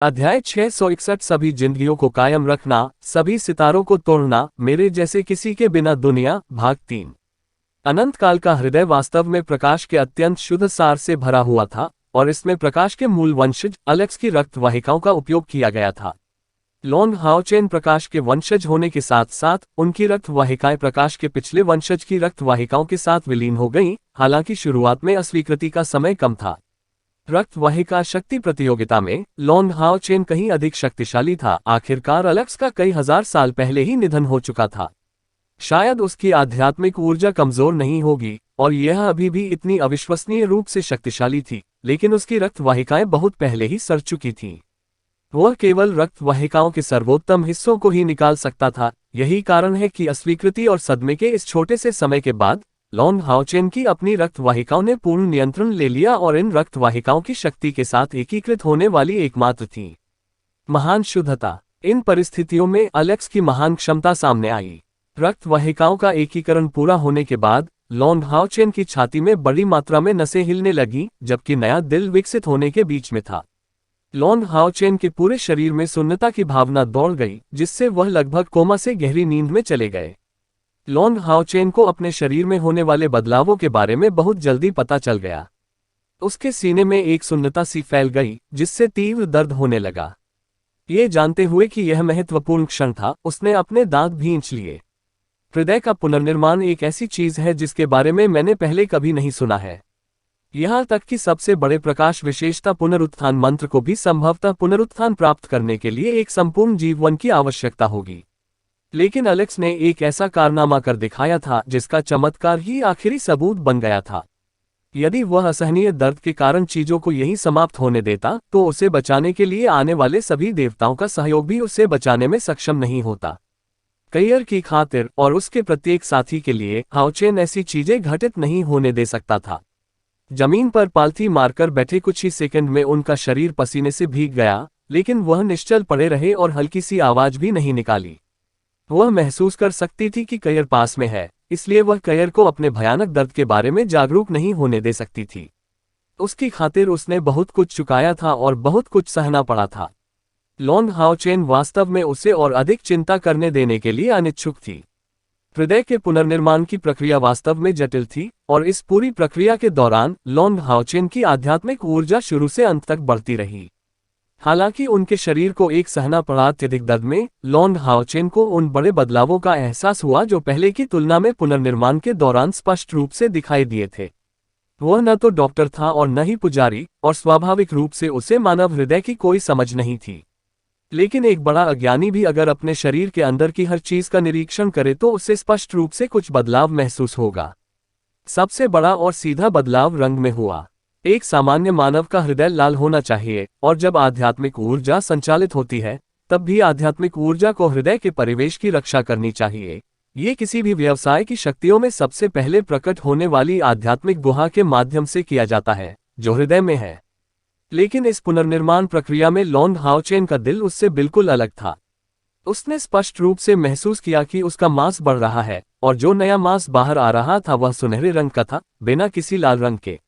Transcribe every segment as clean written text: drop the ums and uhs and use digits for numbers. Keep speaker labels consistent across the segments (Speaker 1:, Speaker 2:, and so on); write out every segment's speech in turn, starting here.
Speaker 1: अध्याय 661 सभी जिंदगियों को कायम रखना, सभी सितारों को तोड़ना, मेरे जैसे किसी के बिना दुनिया, भाग 3। अनंत काल का हृदय वास्तव में प्रकाश के अत्यंत शुद्ध सार से भरा हुआ था, और इसमें प्रकाश के मूल वंशज अलेक्स की रक्त वाहिकाओं का उपयोग किया गया था। लॉन्ग हाओचेन प्रकाश के वंशज होने के साथ साथ उनकी रक्त वाहिकाएं प्रकाश के पिछले वंशज की रक्त वाहिकाओं के साथ विलीन हो गईं, हालांकि शुरुआत में अस्वीकृति का समय कम था। रक्त वाहिका शक्ति प्रतियोगिता में लॉन्ग हाओचेन कहीं अधिक शक्तिशाली था। आखिरकार अलेक्स का कई हजार साल पहले ही निधन हो चुका था। शायद उसकी आध्यात्मिक ऊर्जा कमजोर नहीं होगी और यह अभी भी इतनी अविश्वसनीय रूप से शक्तिशाली थी, लेकिन उसकी रक्त वाहिकाएं बहुत पहले ही सड़ चुकी थीं। वह केवल रक्त वाहिकाओं के सर्वोत्तम हिस्सों को ही निकाल सकता था। यही कारण है कि अस्वीकृति और सदमे के इस छोटे से समय के बाद लॉन्ग हाओचेन की अपनी रक्त वाहिकाओं ने पूर्ण नियंत्रण ले लिया और इन रक्त वाहिकाओं की शक्ति के साथ एकीकृत होने वाली एकमात्र थी। महान शुद्धता। इन परिस्थितियों में अलेक्स की महान क्षमता सामने आई। रक्त वाहिकाओं का एकीकरण पूरा होने के बाद लॉन्ग हाओचेन की छाती में बड़ी मात्रा में नसें हिलने लगी, जबकि नया दिल विकसित होने के बीच में था। लॉन्ग हाओचेन के पूरे शरीर में शून्यता की भावना दौड़ गई, जिससे वह लगभग कोमा से गहरी नींद में चले गए। लॉन्ग हाओचेन को अपने शरीर में होने वाले बदलावों के बारे में बहुत जल्दी पता चल गया। उसके सीने में एक शून्यता सी फैल गई, जिससे तीव्र दर्द होने लगा। ये जानते हुए कि यह महत्वपूर्ण क्षण था, उसने अपने दांत भींच लिए। हृदय का पुनर्निर्माण एक ऐसी चीज है जिसके बारे में मैंने पहले कभी नहीं सुना है। यहाँ तक कि सबसे बड़े प्रकाश विशेषता पुनरुत्थान मंत्र को भी संभवतः पुनरुत्थान प्राप्त करने के लिए एक संपूर्ण जीवन की आवश्यकता होगी। लेकिन अलेक्स ने एक ऐसा कारनामा कर दिखाया था जिसका चमत्कार ही आखिरी सबूत बन गया था। यदि वह असहनीय दर्द के कारण चीजों को यहीं समाप्त होने देता, तो उसे बचाने के लिए आने वाले सभी देवताओं का सहयोग भी उसे बचाने में सक्षम नहीं होता। कैयर की खातिर और उसके प्रत्येक साथी के लिए हाओचेन ऐसी चीजें घटित नहीं होने दे सकता था। जमीन पर पालथी मारकर बैठे कुछ ही सेकंड में उनका शरीर पसीने से भीग गया, लेकिन वह निश्चल पड़े रहे और हल्की सी आवाज भी नहीं निकाली। वह महसूस कर सकती थी कि कैयर पास में है, इसलिए वह कैयर को अपने भयानक दर्द के बारे में जागरूक नहीं होने दे सकती थी। उसकी खातिर उसने बहुत कुछ चुकाया था और बहुत कुछ सहना पड़ा था। लॉन्ग हाओचेन वास्तव में उसे और अधिक चिंता करने देने के लिए अनिच्छुक थी। हृदय के पुनर्निर्माण की प्रक्रिया वास्तव में जटिल थी, और इस पूरी प्रक्रिया के दौरान लॉन्ग हाओचेन की आध्यात्मिक ऊर्जा शुरू से अंत तक बढ़ती रही। हालांकि उनके शरीर को एक सहना पड़ा अत्यधिक दर्द में, लॉन्ग हाओचेन को उन बड़े बदलावों का एहसास हुआ जो पहले की तुलना में पुनर्निर्माण के दौरान स्पष्ट रूप से दिखाई दिए थे। वह न तो डॉक्टर था और न ही पुजारी, और स्वाभाविक रूप से उसे मानव हृदय की कोई समझ नहीं थी। लेकिन एक बड़ा अज्ञानी भी अगर अपने शरीर के अंदर की हर चीज का निरीक्षण करे तो उसे स्पष्ट रूप से कुछ बदलाव महसूस होगा। सबसे बड़ा और सीधा बदलाव रंग में हुआ। एक सामान्य मानव का हृदय लाल होना चाहिए, और जब आध्यात्मिक ऊर्जा संचालित होती है, तब भी आध्यात्मिक ऊर्जा को हृदय के परिवेश की रक्षा करनी चाहिए। ये किसी भी व्यवसाय की शक्तियों में सबसे पहले प्रकट होने वाली आध्यात्मिक गुहा के माध्यम से किया जाता है, जो हृदय में है। लेकिन इस पुनर्निर्माण प्रक्रिया में लॉन्ग हाओचेन का दिल उससे बिल्कुल अलग था। उसने स्पष्ट रूप से महसूस किया कि उसका मांस बढ़ रहा है, और जो नया मांस बाहर आ रहा था वह सुनहरे रंग का था, बिना किसी लाल रंग के।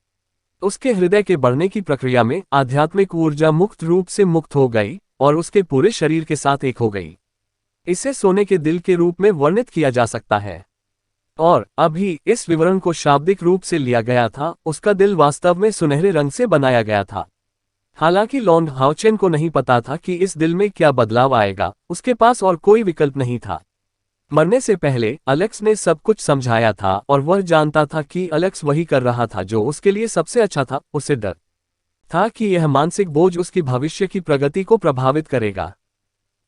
Speaker 1: उसके हृदय के बढ़ने की प्रक्रिया में आध्यात्मिक ऊर्जा मुक्त रूप से मुक्त हो गई और उसके पूरे शरीर के साथ एक हो गई। इसे सोने के दिल के रूप में वर्णित किया जा सकता है। और अभी इस विवरण को शाब्दिक रूप से लिया गया था। उसका दिल वास्तव में सुनहरे रंग से बनाया गया था। हालांकि लॉन्ग हाओचेन को नहीं पता था कि इस दिल में क्या बदलाव आएगा, उसके पास और कोई विकल्प नहीं था। मरने से पहले अलेक्स ने सब कुछ समझाया था, और वह जानता था कि अलेक्स वही कर रहा था जो उसके लिए सबसे अच्छा था। उसे डर था कि यह मानसिक बोझ उसकी भविष्य की प्रगति को प्रभावित करेगा।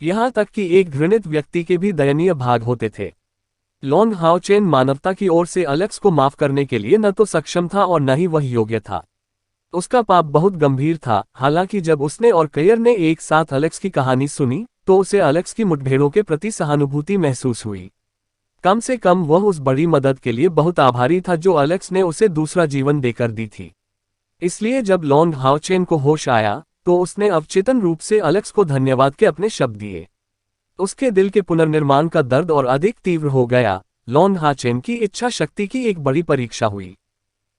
Speaker 1: यहाँ तक कि एक घृणित व्यक्ति के भी दयनीय भाग होते थे। लॉन्ग हाओचेन मानवता की ओर से अलेक्स को माफ करने के लिए न तो सक्षम था और न ही वह योग्य था। उसका पाप बहुत गंभीर था। हालांकि जब उसने और कैयर ने एक साथ अलेक्स की कहानी सुनी, तो उसे अलेक्स की मुठभेड़ों के प्रति सहानुभूति महसूस हुई। कम से कम वह उस बड़ी मदद के लिए बहुत आभारी था जो अलेक्स ने उसे दूसरा जीवन देकर दी थी। इसलिए जब लॉन्ग हाओचेन को होश आया, तो उसने अवचेतन रूप से अलेक्स को धन्यवाद के अपने शब्द दिए। उसके दिल के पुनर्निर्माण का दर्द और अधिक तीव्र हो गया। लॉन्ग हाओचेन की इच्छा शक्ति की एक बड़ी परीक्षा हुई।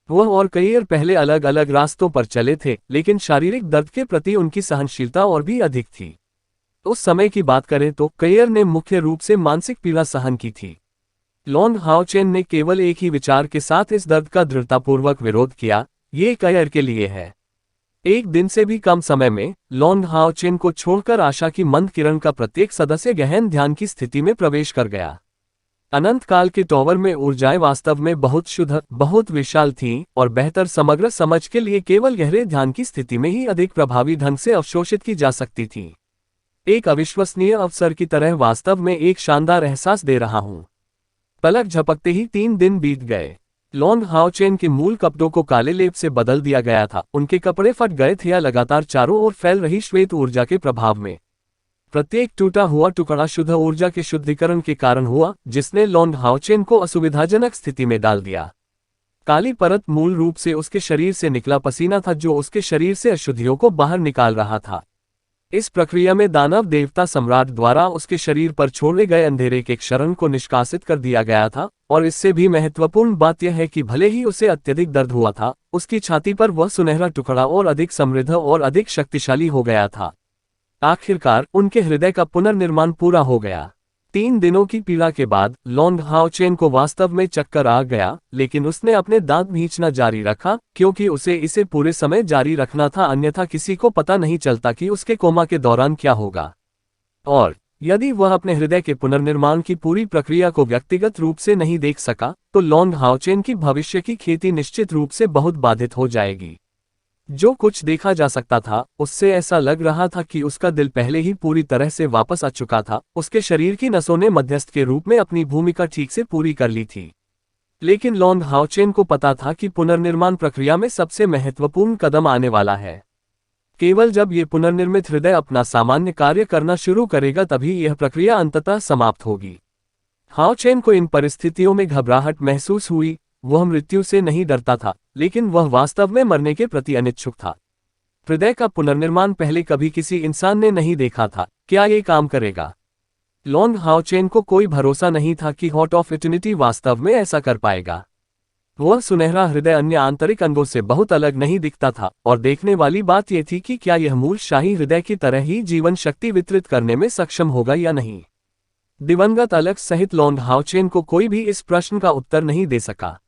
Speaker 1: वह और कैयर पहले अलग अलग रास्तों पर चले थे, लेकिन शारीरिक दर्द के प्रति उनकी सहनशीलता और भी अधिक थी। उस समय की बात करें तो कैयर ने मुख्य रूप से मानसिक पीड़ा सहन की थी। लॉन्ग हाओचेन ने केवल एक ही विचार के साथ इस दर्द का दृढ़तापूर्वक विरोध किया, ये कैयर के लिए है। एक दिन से भी कम समय में लॉन्ग हाओचेन को छोड़कर आशा की मंद किरण का प्रत्येक सदस्य गहन ध्यान की स्थिति में प्रवेश कर गया। अनंत काल के टॉवर में ऊर्जाएं वास्तव में बहुत शुद्ध, बहुत विशाल थीं और बेहतर समग्र समझ के लिए केवल गहरे ध्यान की स्थिति में ही अधिक प्रभावी ढंग से अवशोषित की जा सकती थीं। एक अविश्वसनीय अवसर की तरह वास्तव में एक शानदार एहसास दे रहा हूं। पलक झपकते ही 3 दिन बीत गए। लॉन्ग हाओचेन के मूल कपड़ों को काले लेप से बदल दिया गया था। उनके कपड़े फट गए थे या लगातार चारों ओर फैल रही श्वेत ऊर्जा के प्रभाव में। प्रत्येक टूटा हुआ टुकड़ा शुद्ध ऊर्जा के शुद्धिकरण के कारण हुआ, जिसने लॉन्ग हाओचेन को असुविधाजनक स्थिति में डाल दिया। काली परत मूल रूप से उसके शरीर से निकला पसीना था, जो उसके शरीर से अशुद्धियों को बाहर निकाल रहा था। इस प्रक्रिया में दानव देवता सम्राट द्वारा उसके शरीर पर छोड़े गए अंधेरे के क्षरण को निष्कासित कर दिया गया था, और इससे भी महत्वपूर्ण बात यह है कि भले ही उसे अत्यधिक दर्द हुआ था, उसकी छाती पर वह सुनहरा टुकड़ा और अधिक समृद्ध और अधिक शक्तिशाली हो गया था। आखिरकार उनके हृदय का पुनर्निर्माण पूरा हो गया। 3 दिनों की पीड़ा के बाद लॉन्ग हाओचेन को वास्तव में चक्कर आ गया, लेकिन उसने अपने दांत भींचना जारी रखा, क्योंकि उसे इसे पूरे समय जारी रखना था, अन्यथा किसी को पता नहीं चलता कि उसके कोमा के दौरान क्या होगा। और यदि वह अपने हृदय के पुनर्निर्माण की पूरी प्रक्रिया को व्यक्तिगत रूप से नहीं देख सका, तो लॉन्ग हाओचेन की भविष्य की खेती निश्चित रूप से बहुत बाधित हो जाएगी। जो कुछ देखा जा सकता था, उससे ऐसा लग रहा था कि उसका दिल पहले ही पूरी तरह से वापस आ चुका था। उसके शरीर की नसों ने मध्यस्थ के रूप में अपनी भूमिका ठीक से पूरी कर ली थी। लेकिन लॉन्ग हाओचेन को पता था कि पुनर्निर्माण प्रक्रिया में सबसे महत्वपूर्ण कदम आने वाला है। केवल जब ये पुनर्निर्मित हृदय अपना सामान्य कार्य करना शुरू करेगा, तभी यह प्रक्रिया अंततः समाप्त होगी। हाओचेन को इन परिस्थितियों में घबराहट महसूस हुई। वह मृत्यु से नहीं डरता था, लेकिन वह वास्तव में मरने के प्रति अनिच्छुक था। हृदय का पुनर्निर्माण पहले कभी किसी इंसान ने नहीं देखा था। क्या ये काम करेगा? लॉन्ग हाओचेन को कोई भरोसा नहीं था कि हॉर्ट ऑफ इटर्निटी वास्तव में ऐसा कर पाएगा। वह सुनहरा हृदय अन्य आंतरिक अंगों से बहुत अलग नहीं दिखता था, और देखने वाली बात यह थी कि क्या यह मूल शाही हृदय की तरह ही जीवन शक्ति वितरित करने में सक्षम होगा या नहीं। दिवंगत अलेक्स सहित लॉन्ग हाओचेन को कोई भी इस प्रश्न का उत्तर नहीं दे सका।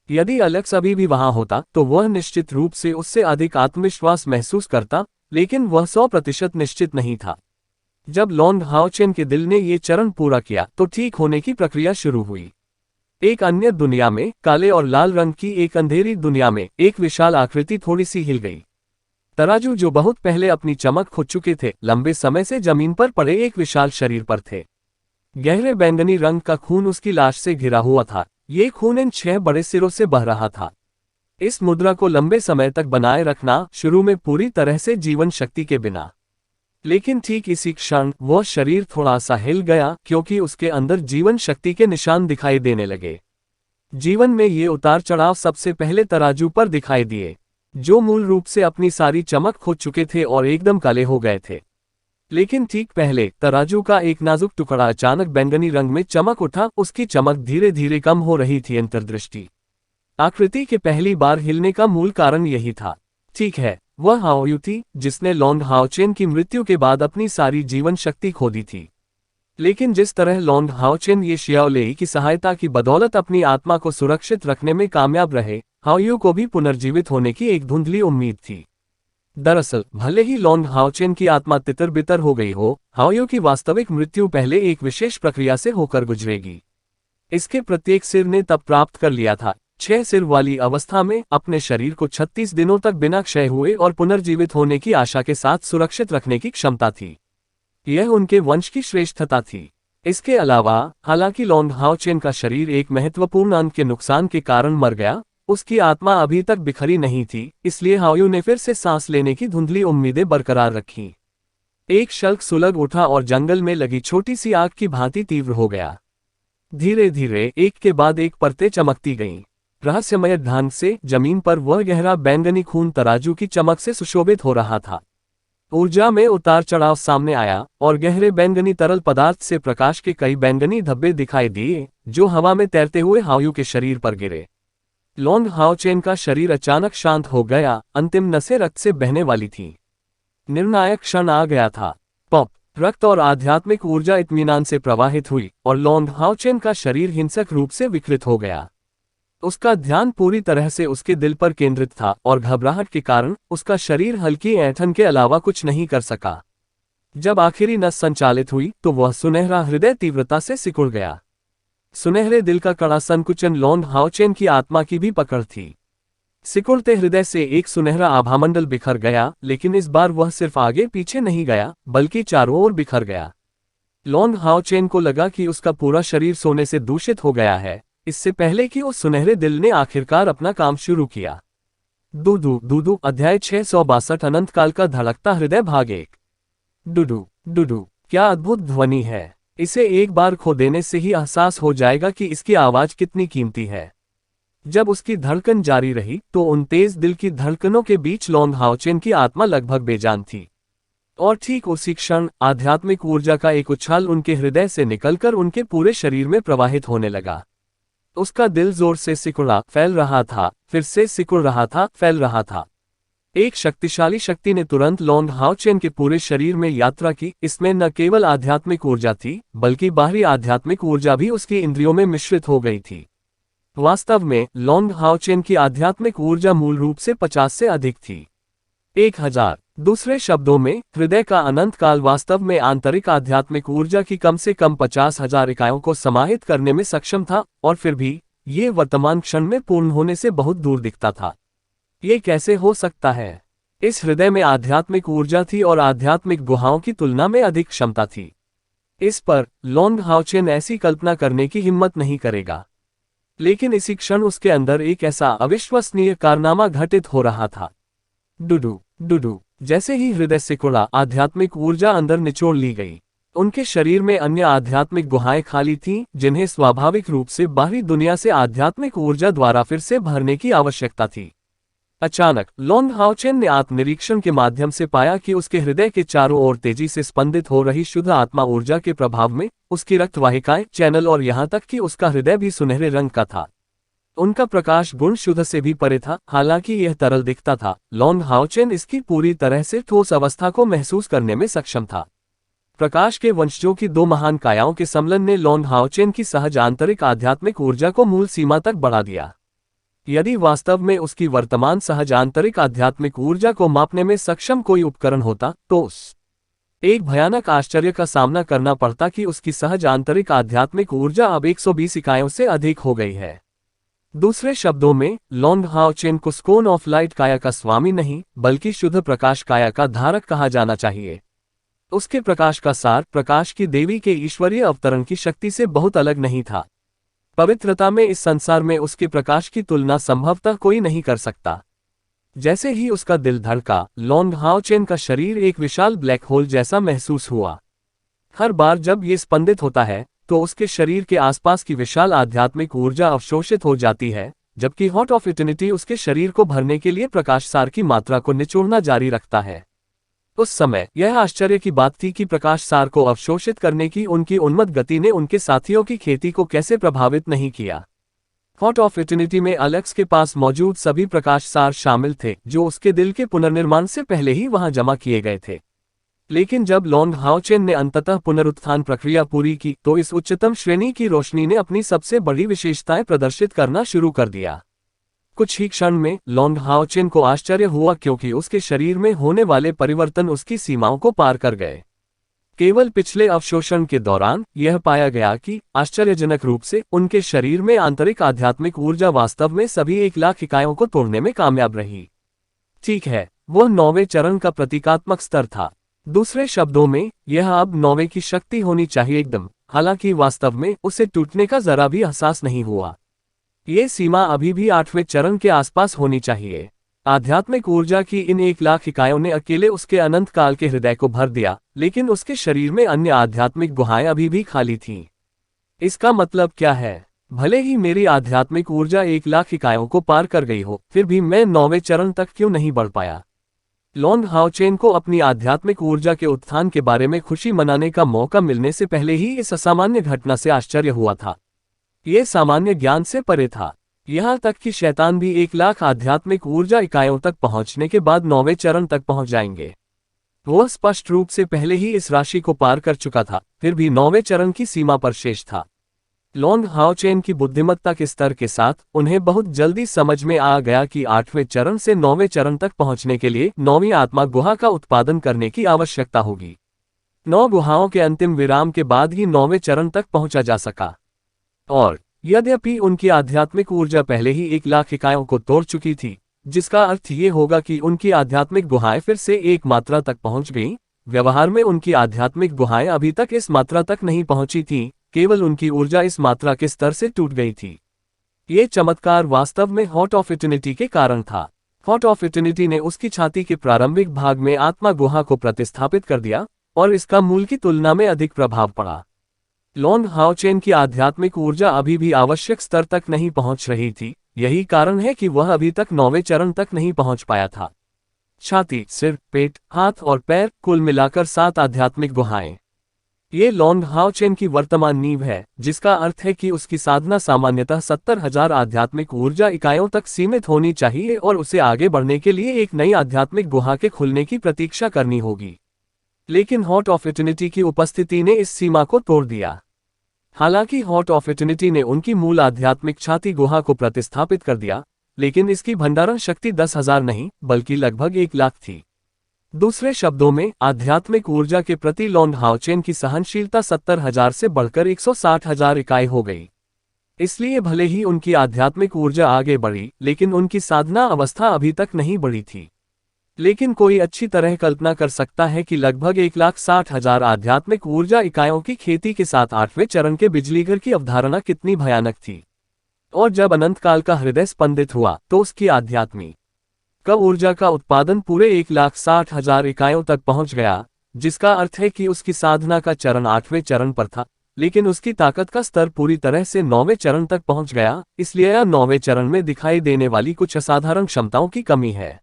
Speaker 1: यदि अलेक्स अभी भी वहां होता, तो वह निश्चित रूप से उससे अधिक आत्मविश्वास महसूस करता, लेकिन वह 100% निश्चित नहीं था। जब लॉन्ग हाओचेन के दिल ने ये चरण पूरा किया, तो ठीक होने की प्रक्रिया शुरू हुई। एक अन्य दुनिया में, काले और लाल रंग की एक अंधेरी दुनिया में, एक विशाल आकृति थोड़ी सी हिल गई। तराजू, जो बहुत पहले अपनी चमक खो चुके थे, लंबे समय से जमीन पर पड़े एक विशाल शरीर पर थे। गहरे बैंगनी रंग का खून उसकी लाश से घिरा हुआ था। ये खून इन 6 बड़े सिरों से बह रहा था। इस मुद्रा को लंबे समय तक बनाए रखना, शुरू में पूरी तरह से जीवन शक्ति के बिना। लेकिन ठीक इसी क्षण वह शरीर थोड़ा सा हिल गया, क्योंकि उसके अंदर जीवन शक्ति के निशान दिखाई देने लगे। जीवन में ये उतार चढ़ाव सबसे पहले तराजू पर दिखाई दिए, जो मूल रूप से अपनी सारी चमक खो चुके थे और एकदम काले हो गए थे। लेकिन ठीक पहले तराजू का एक नाजुक टुकड़ा अचानक बैंगनी रंग में चमक उठा। उसकी चमक धीरे धीरे कम हो रही थी। अंतर्दृष्टि आकृति के पहली बार हिलने का मूल कारण यही था। ठीक है, वह हाओयू थी, जिसने लॉन्ग हाओचेन की मृत्यु के बाद अपनी सारी जीवन शक्ति खो दी थी। लेकिन जिस तरह लॉन्ग हाओचेन ये शियाओलेई की सहायता की बदौलत अपनी आत्मा को सुरक्षित रखने में कामयाब रहे, हाओयू को भी पुनर्जीवित होने की एक धुंधली उम्मीद थी। दरअसल भले ही लॉन्ग हाओचेन की आत्मा तितर बितर हो गई हो, हाओयू की वास्तविक मृत्यु पहले एक विशेष प्रक्रिया से होकर गुजरेगी। इसके प्रत्येक सिर ने तब प्राप्त कर लिया था 6 सिर वाली अवस्था में अपने शरीर को 36 दिनों तक बिना क्षय हुए और पुनर्जीवित होने की आशा के साथ सुरक्षित रखने की क्षमता थी। यह उनके वंश की श्रेष्ठता थी। इसके अलावा, हालांकि लॉन्ग हाओचेन का शरीर एक महत्वपूर्ण अंग के नुकसान के कारण मर गया, उसकी आत्मा अभी तक बिखरी नहीं थी, इसलिए हाओयू ने फिर से सांस लेने की धुंधली उम्मीदें बरकरार रखीं। एक शल्क सुलग उठा और जंगल में लगी छोटी सी आग की भांति तीव्र हो गया। धीरे धीरे एक के बाद एक परतें चमकती गईं। रहस्यमय ढंग से जमीन पर वह गहरा बैंगनी खून तराजू की चमक से सुशोभित हो रहा था। ऊर्जा में उतार चढ़ाव सामने आया और गहरे बैंगनी तरल पदार्थ से प्रकाश के कई बैंगनी धब्बे दिखाई दिए, जो हवा में तैरते हुए हाओयू के शरीर पर गिरे। लॉन्ग हाओचेन का शरीर अचानक शांत हो गया, अंतिम नसें रक्त से बहने वाली थीं। निर्णायक क्षण आ गया था। पॉप, रक्त और आध्यात्मिक ऊर्जा इत्मीनान से प्रवाहित हुई और लॉन्ग हाओचेन का शरीर हिंसक रूप से विकृत हो गया। उसका ध्यान पूरी तरह से उसके दिल पर केंद्रित था और घबराहट के कारण उसका शरीर हल्की ऐंठन के अलावा कुछ नहीं कर सका। जब आखिरी नस संचालित हुई तो वह सुनहरा हृदय तीव्रता से सिकुड़ गया। सुनहरे दिल का कड़ा संकुचन लॉन्ग हाओचेन की आत्मा की भी पकड़ थी। सिकुड़ते हृदय से एक सुनहरा आभामंडल बिखर गया, लेकिन इस बार वह सिर्फ आगे पीछे नहीं गया बल्कि चारों ओर बिखर गया। लॉन्ग हाओचेन को लगा कि उसका पूरा शरीर सोने से दूषित हो गया है, इससे पहले कि उस सुनहरे दिल ने आखिरकार अपना काम शुरू किया। डूडू डूडू अध्याय 662 अनंतकाल का धड़कता हृदय भाग 1। डूडू डूडू, क्या अद्भुत ध्वनि है। इसे एक बार खो देने से ही एहसास हो जाएगा कि इसकी आवाज कितनी कीमती है। जब उसकी धड़कन जारी रही तो उन तेज दिल की धड़कनों के बीच लॉन्ग हाओचेन की आत्मा लगभग बेजान थी। और ठीक उसी क्षण आध्यात्मिक ऊर्जा का एक उछाल उनके हृदय से निकलकर उनके पूरे शरीर में प्रवाहित होने लगा। उसका दिल जोर से सिकुड़ा, फैल रहा था, फिर से सिकुड़ रहा था, फैल रहा था। एक शक्तिशाली शक्ति ने तुरंत लॉन्ग हाओचेन के पूरे शरीर में यात्रा की। इसमें न केवल आध्यात्मिक ऊर्जा थी बल्कि बाहरी आध्यात्मिक ऊर्जा भी उसकी इंद्रियों में मिश्रित हो गई थी। वास्तव में लॉन्ग हाओचेन की आध्यात्मिक ऊर्जा मूल रूप से 50 से अधिक थी। 1000। दूसरे शब्दों में, हृदय का अनंत काल वास्तव में आंतरिक आध्यात्मिक ऊर्जा की कम से कम 50,000 इकाइयों को समाहित करने में सक्षम था, और फिर भी ये वर्तमान क्षण में पूर्ण होने से बहुत दूर दिखता था। ये कैसे हो सकता है? इस हृदय में आध्यात्मिक ऊर्जा थी और आध्यात्मिक गुहाओं की तुलना में अधिक क्षमता थी। इस पर लॉन्ग हाओचेन ऐसी कल्पना करने की हिम्मत नहीं करेगा। लेकिन इसी क्षण उसके अंदर एक ऐसा अविश्वसनीय कारनामा घटित हो रहा था। डुडू डुडू, जैसे ही हृदय सिकुड़ा, आध्यात्मिक ऊर्जा अंदर निचोड़ ली गई। उनके शरीर में अन्य आध्यात्मिक गुहाएं खाली थीं, जिन्हें स्वाभाविक रूप से बाहरी दुनिया से आध्यात्मिक ऊर्जा द्वारा फिर से भरने की आवश्यकता थी। अचानक लॉन्ग हाओचेन ने आत्मनिरीक्षण के माध्यम से पाया कि उसके हृदय के चारों ओर तेजी से स्पंदित हो रही शुद्ध आत्मा ऊर्जा के प्रभाव में उसकी रक्तवाहिकाएं, चैनल और यहां तक कि उसका हृदय भी सुनहरे रंग का था। उनका प्रकाश गुण शुद्ध से भी परे था। हालांकि यह तरल दिखता था, लॉन्ग हाओचेन इसकी पूरी तरह से ठोस अवस्था को महसूस करने में सक्षम था। प्रकाश के वंशजों की दो महान कायाओं के सम्मिलन ने लॉन्ग हाओचेन की सहज आंतरिक आध्यात्मिक ऊर्जा को मूल सीमा तक बढ़ा दिया। यदि वास्तव में उसकी वर्तमान सहज आंतरिक आध्यात्मिक ऊर्जा को मापने में सक्षम कोई उपकरण होता तो उस एक भयानक आश्चर्य का सामना करना पड़ता कि उसकी सहज आंतरिक आध्यात्मिक ऊर्जा अब 120 इकाइयों से अधिक हो गई है। दूसरे शब्दों में, लॉन्ग हाओचेन को स्कोन ऑफ लाइट काया का स्वामी नहीं बल्कि शुद्ध प्रकाश काया का धारक कहा जाना चाहिए। उसके प्रकाश का सार प्रकाश की देवी के ईश्वरीय अवतरण की शक्ति से बहुत अलग नहीं था। पवित्रता में इस संसार में उसके प्रकाश की तुलना संभवतः कोई नहीं कर सकता। जैसे ही उसका दिल धड़का, लॉन्ग हाओचेन का शरीर एक विशाल ब्लैक होल जैसा महसूस हुआ। हर बार जब ये स्पंदित होता है तो उसके शरीर के आसपास की विशाल आध्यात्मिक ऊर्जा अवशोषित हो जाती है, जबकि हॉट ऑफ इटर्निटी उसके शरीर को भरने के लिए प्रकाश सार की मात्रा को निचोड़ना जारी रखता है। उस समय यह आश्चर्य की बात थी कि प्रकाश सार को अवशोषित करने की उनकी उन्मत्त गति ने उनके साथियों की खेती को कैसे प्रभावित नहीं किया। हॉट ऑफ इटर्निटी में अलेक्स के पास मौजूद सभी प्रकाश सार शामिल थे जो उसके दिल के पुनर्निर्माण से पहले ही वहां जमा किए गए थे। लेकिन जब लॉन्ग हाओचेन ने अंततः पुनरुत्थान प्रक्रिया पूरी की तो इस उच्चतम श्रेणी की रोशनी ने अपनी सबसे बड़ी विशेषताएं प्रदर्शित करना शुरू कर दिया। कुछ ही क्षण में लॉन्ग हाओचेन को आश्चर्य हुआ क्योंकि उसके शरीर में होने वाले परिवर्तन उसकी सीमाओं को पार कर गए। केवल पिछले अवशोषण के दौरान यह पाया गया कि आश्चर्यजनक रूप से उनके शरीर में आंतरिक आध्यात्मिक ऊर्जा वास्तव में सभी 1,00,000 इकाइयों को तोड़ने में कामयाब रही। ठीक है, वह 9वें चरण का प्रतीकात्मक स्तर था। दूसरे शब्दों में, यह अब 9वें की शक्ति होनी चाहिए एकदम। हालांकि वास्तव में उसे टूटने का जरा भी एहसास नहीं हुआ। ये सीमा अभी भी 8वें चरण के आसपास होनी चाहिए। आध्यात्मिक ऊर्जा की इन 1,00,000 इकाइयों ने अकेले उसके अनंत काल के हृदय को भर दिया, लेकिन उसके शरीर में अन्य आध्यात्मिक गुहाएं अभी भी खाली थीं। इसका मतलब क्या है? भले ही मेरी आध्यात्मिक ऊर्जा 1,00,000 इकाइयों को पार कर गई हो, फिर भी मैं 9वें चरण तक क्यों नहीं बढ़ पाया? लॉन्ग हाओचेन को अपनी आध्यात्मिक ऊर्जा के उत्थान के बारे में खुशी मनाने का मौका मिलने से पहले ही इस असामान्य घटना से आश्चर्य हुआ था। यह सामान्य ज्ञान से परे था। यहाँ तक कि शैतान भी 1 लाख आध्यात्मिक ऊर्जा इकाइयों तक पहुंचने के बाद 9वें चरण तक पहुंच जाएंगे। वह स्पष्ट रूप से पहले ही इस राशि को पार कर चुका था, फिर भी 9वें चरण की सीमा पर शेष था। लॉन्ग हाओचेन की बुद्धिमत्ता के स्तर के साथ उन्हें बहुत जल्दी समझ में आ गया कि 8वें चरण से 9वें चरण तक पहुंचने के लिए 9वीं आत्मा गुहा का उत्पादन करने की आवश्यकता होगी। 9 गुहाओं के अंतिम विराम के बाद ही 9वें चरण तक पहुंचा जा सका। और यद्यपि उनकी आध्यात्मिक ऊर्जा पहले ही 1 लाख इकाइयों को तोड़ चुकी थी, जिसका अर्थ ये होगा कि उनकी आध्यात्मिक गुहाएं फिर से एक मात्रा तक पहुंच गईं, व्यवहार में उनकी आध्यात्मिक गुहाएं अभी तक इस मात्रा तक नहीं पहुंची थीं, केवल उनकी ऊर्जा इस मात्रा के स्तर से टूट गई थी। ये चमत्कार वास्तव में हॉट ऑफ इटर्निटी के कारण था। हॉट ऑफ इटर्निटी ने उसकी छाती के प्रारंभिक भाग में आत्मा गुहा को प्रतिस्थापित कर दिया और इसका मूल की तुलना में अधिक प्रभाव पड़ा। लॉन्ग हाओचेन की आध्यात्मिक ऊर्जा अभी भी आवश्यक स्तर तक नहीं पहुंच रही थी, यही कारण है कि वह अभी तक 9वें चरण तक नहीं पहुंच पाया था। छाती, सिर, पेट, हाथ और पैर, कुल मिलाकर 7 आध्यात्मिक गुहाएं। ये लॉन्ग हाओचेन की वर्तमान नींव है, जिसका अर्थ है कि उसकी साधना सामान्यतः 70,000 आध्यात्मिक ऊर्जा इकाइयों तक सीमित होनी चाहिए और उसे आगे बढ़ने के लिए एक नई आध्यात्मिक गुहा के खुलने की प्रतीक्षा करनी होगी। लेकिन हॉट ऑफ इटर्निटी की उपस्थिति ने इस सीमा को तोड़ दिया। हालांकि हॉट ऑफ इटर्निटी ने उनकी मूल आध्यात्मिक छाती गुहा को प्रतिस्थापित कर दिया, लेकिन इसकी भंडारण शक्ति 10,000 नहीं बल्कि लगभग 1 लाख थी। दूसरे शब्दों में, आध्यात्मिक ऊर्जा के प्रति लॉन्ग हाओचेन की सहनशीलता 70,000 से बढ़कर 160,000 इकाई हो गई। इसलिए भले ही उनकी आध्यात्मिक ऊर्जा आगे बढ़ी, लेकिन उनकी साधना अवस्था अभी तक नहीं बढ़ी थी। लेकिन कोई अच्छी तरह कल्पना कर सकता है कि लगभग 1,60,000 आध्यात्मिक ऊर्जा इकाइयों की खेती के साथ 8वें चरण के बिजलीघर की अवधारणा कितनी भयानक थी। और जब अनंत काल का हृदय स्पंदित हुआ तो उसकी आध्यात्मिक ऊर्जा का उत्पादन पूरे 1,60,000 इकाइयों तक पहुंच गया, जिसका अर्थ है कि उसकी साधना का चरण 8वें चरण पर था, लेकिन उसकी ताकत का स्तर पूरी तरह से 9वें चरण तक पहुंच गया। इसलिए यह 9वें चरण में दिखाई देने वाली कुछ असाधारण क्षमताओं की कमी है।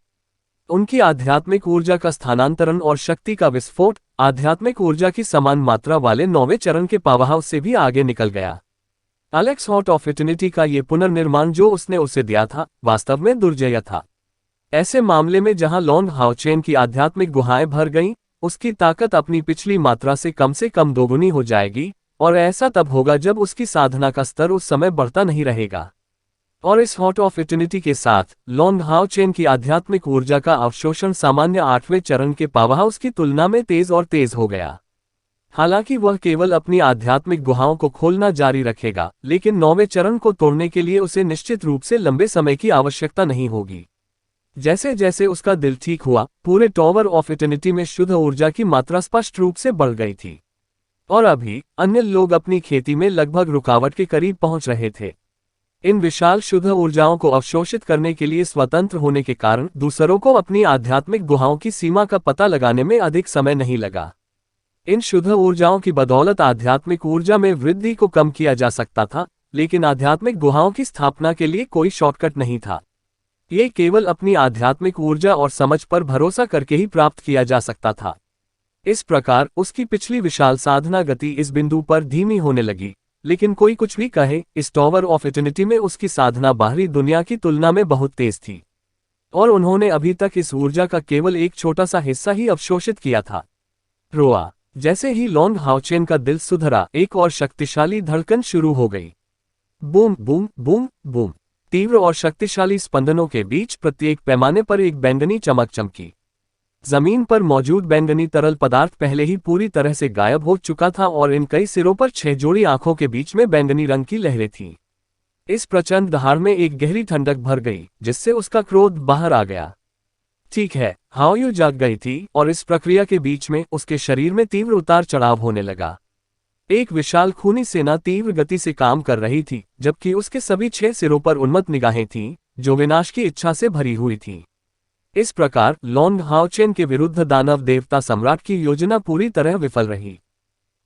Speaker 1: उनकी आध्यात्मिक ऊर्जा का स्थानांतरण और शक्ति का विस्फोट आध्यात्मिक ऊर्जा की समान मात्रा वाले 9वें चरण के पावरहाउस से भी आगे निकल गया। एलेक्स हॉट ऑफ इटर्निटी का ये पुनर्निर्माण जो उसने उसे दिया था, वास्तव में दुर्जय था। ऐसे मामले में जहां लॉन्ग हाओचेन की आध्यात्मिक गुहाएं भर गईं, उसकी ताकत अपनी पिछली मात्रा से कम दोगुनी हो जाएगी, और ऐसा तब होगा जब उसकी साधना का स्तर उस समय बढ़ता नहीं रहेगा। और इस हॉट ऑफ इटर्निटी के साथ लॉन्ग हाओचेन की आध्यात्मिक ऊर्जा का अवशोषण सामान्य 8वें चरण के पावरहाउस की तुलना में तेज और तेज हो गया। हालांकि वह केवल अपनी आध्यात्मिक गुहाओं को खोलना जारी रखेगा, लेकिन 9वें चरण को तोड़ने के लिए उसे निश्चित रूप से लंबे समय की आवश्यकता नहीं होगी। जैसे जैसे उसका दिल ठीक हुआ, पूरे टॉवर ऑफ इटर्निटी में शुद्ध ऊर्जा की मात्रा स्पष्ट रूप से बढ़ गई थी। और अभी अन्य लोग अपनी खेती में लगभग रुकावट के करीब पहुंच रहे थे। इन विशाल शुद्ध ऊर्जाओं को अवशोषित करने के लिए स्वतंत्र होने के कारण दूसरों को अपनी आध्यात्मिक गुहाओं की सीमा का पता लगाने में अधिक समय नहीं लगा। इन शुद्ध ऊर्जाओं की बदौलत आध्यात्मिक ऊर्जा में वृद्धि को कम किया जा सकता था, लेकिन आध्यात्मिक गुहाओं की स्थापना के लिए कोई शॉर्टकट नहीं था। ये केवल अपनी आध्यात्मिक ऊर्जा और समझ पर भरोसा करके ही प्राप्त किया जा सकता था। इस प्रकार उसकी पिछली विशाल साधना गति इस बिंदु पर धीमी होने लगी। लेकिन कोई कुछ भी कहे, इस टॉवर ऑफ इटर्निटी में उसकी साधना बाहरी दुनिया की तुलना में बहुत तेज थी, और उन्होंने अभी तक इस ऊर्जा का केवल एक छोटा सा हिस्सा ही अवशोषित किया था। रोआ। जैसे ही लॉन्ग हाओचेन का दिल सुधरा, एक और शक्तिशाली धड़कन शुरू हो गई। Boom boom boom boom. तीव्र और शक्तिशाली स्पंदनों के बीच प्रत्येक पैमाने पर एक बैंगनी चमक चमकी। जमीन पर मौजूद बैंगनी तरल पदार्थ पहले ही पूरी तरह से गायब हो चुका था और इन कई सिरों पर 6 जोड़ी आंखों के बीच में बैंगनी रंग की लहरें थीं। इस प्रचंड दहाड़ में एक गहरी ठंडक भर गई, जिससे उसका क्रोध बाहर आ गया। ठीक है, हाओयू जाग गई थी, और इस प्रक्रिया के बीच में उसके शरीर में तीव्र उतार चढ़ाव होने लगा। एक विशाल खूनी सेना तीव्र गति से काम कर रही थी, जबकि उसके सभी 6 सिरों पर उन्मत्त निगाहें थीं, जो विनाश की इच्छा से भरी हुई थीं। इस प्रकार लॉन्ग हाओचेन के विरुद्ध दानव देवता सम्राट की योजना पूरी तरह विफल रही।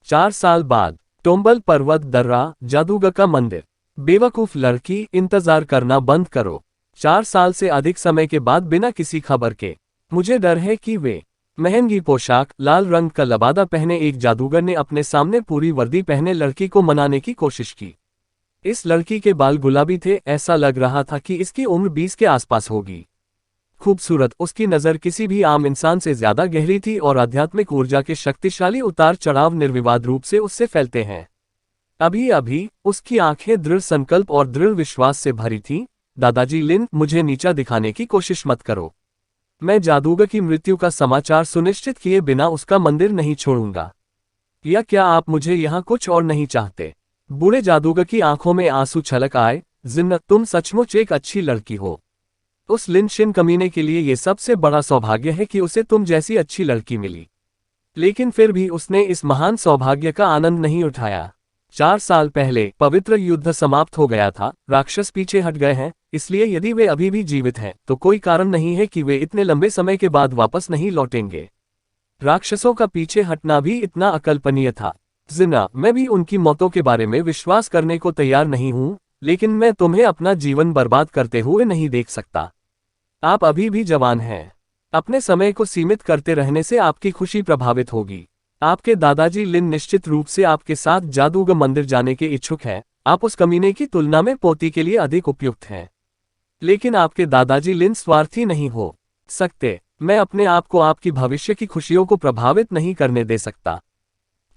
Speaker 1: 4 साल बाद टोम्बल पर्वत दर्रा, जादूगर का मंदिर। बेवकूफ लड़की, इंतजार करना बंद करो। 4 साल से अधिक समय के बाद बिना किसी खबर के, मुझे डर है कि वे महंगी पोशाक, लाल रंग का लबादा पहने एक जादूगर ने अपने सामने पूरी वर्दी पहने लड़की को मनाने की कोशिश की। इस लड़की के बाल गुलाबी थे, ऐसा लग रहा था कि इसकी उम्र 20 के आसपास होगी। खूबसूरत, उसकी नज़र किसी भी आम इंसान से ज्यादा गहरी थी और आध्यात्मिक ऊर्जा के शक्तिशाली उतार चढ़ाव निर्विवाद रूप से उससे फैलते हैं। अभी अभी उसकी आंखें दृढ़ संकल्प और दृढ़ विश्वास से भरी थीं। दादाजी लिन, मुझे नीचा दिखाने की कोशिश मत करो। मैं जादूगर की मृत्यु का समाचार सुनिश्चित किए बिना उसका मंदिर नहीं छोड़ूंगा। या क्या आप मुझे यहाँ कुछ और नहीं चाहते? बूढ़े जादूगर की आंखों में आंसू छलक आए। जिन्न, तुम सचमुच एक अच्छी लड़की हो। उस लिन शिन कमीने के लिए यह सबसे बड़ा सौभाग्य है कि उसे तुम जैसी अच्छी लड़की मिली। लेकिन फिर भी उसने इस महान सौभाग्य का आनंद नहीं उठाया। 4 साल पहले पवित्र युद्ध समाप्त हो गया था, राक्षस पीछे हट गए हैं, इसलिए यदि वे अभी भी जीवित हैं तो कोई कारण नहीं है कि वे इतने लंबे समय के बाद वापस नहीं लौटेंगे। राक्षसों का पीछे हटना भी इतना अकल्पनीय था। जिन्ना, मैं भी उनकी मौतों के बारे में विश्वास करने को तैयार नहीं हूं, लेकिन मैं तुम्हें अपना जीवन बर्बाद करते हुए नहीं देख सकता। आप अभी भी जवान हैं। अपने समय को सीमित करते रहने से आपकी खुशी प्रभावित होगी। आपके दादाजी लिन निश्चित रूप से आपके साथ जादूगर मंदिर जाने के इच्छुक हैं। आप उस कमीने की तुलना में पोती के लिए अधिक उपयुक्त हैं। लेकिन आपके दादाजी लिन स्वार्थी नहीं हो सकते। मैं अपने आप को आपकी भविष्य की खुशियों को प्रभावित नहीं करने दे सकता।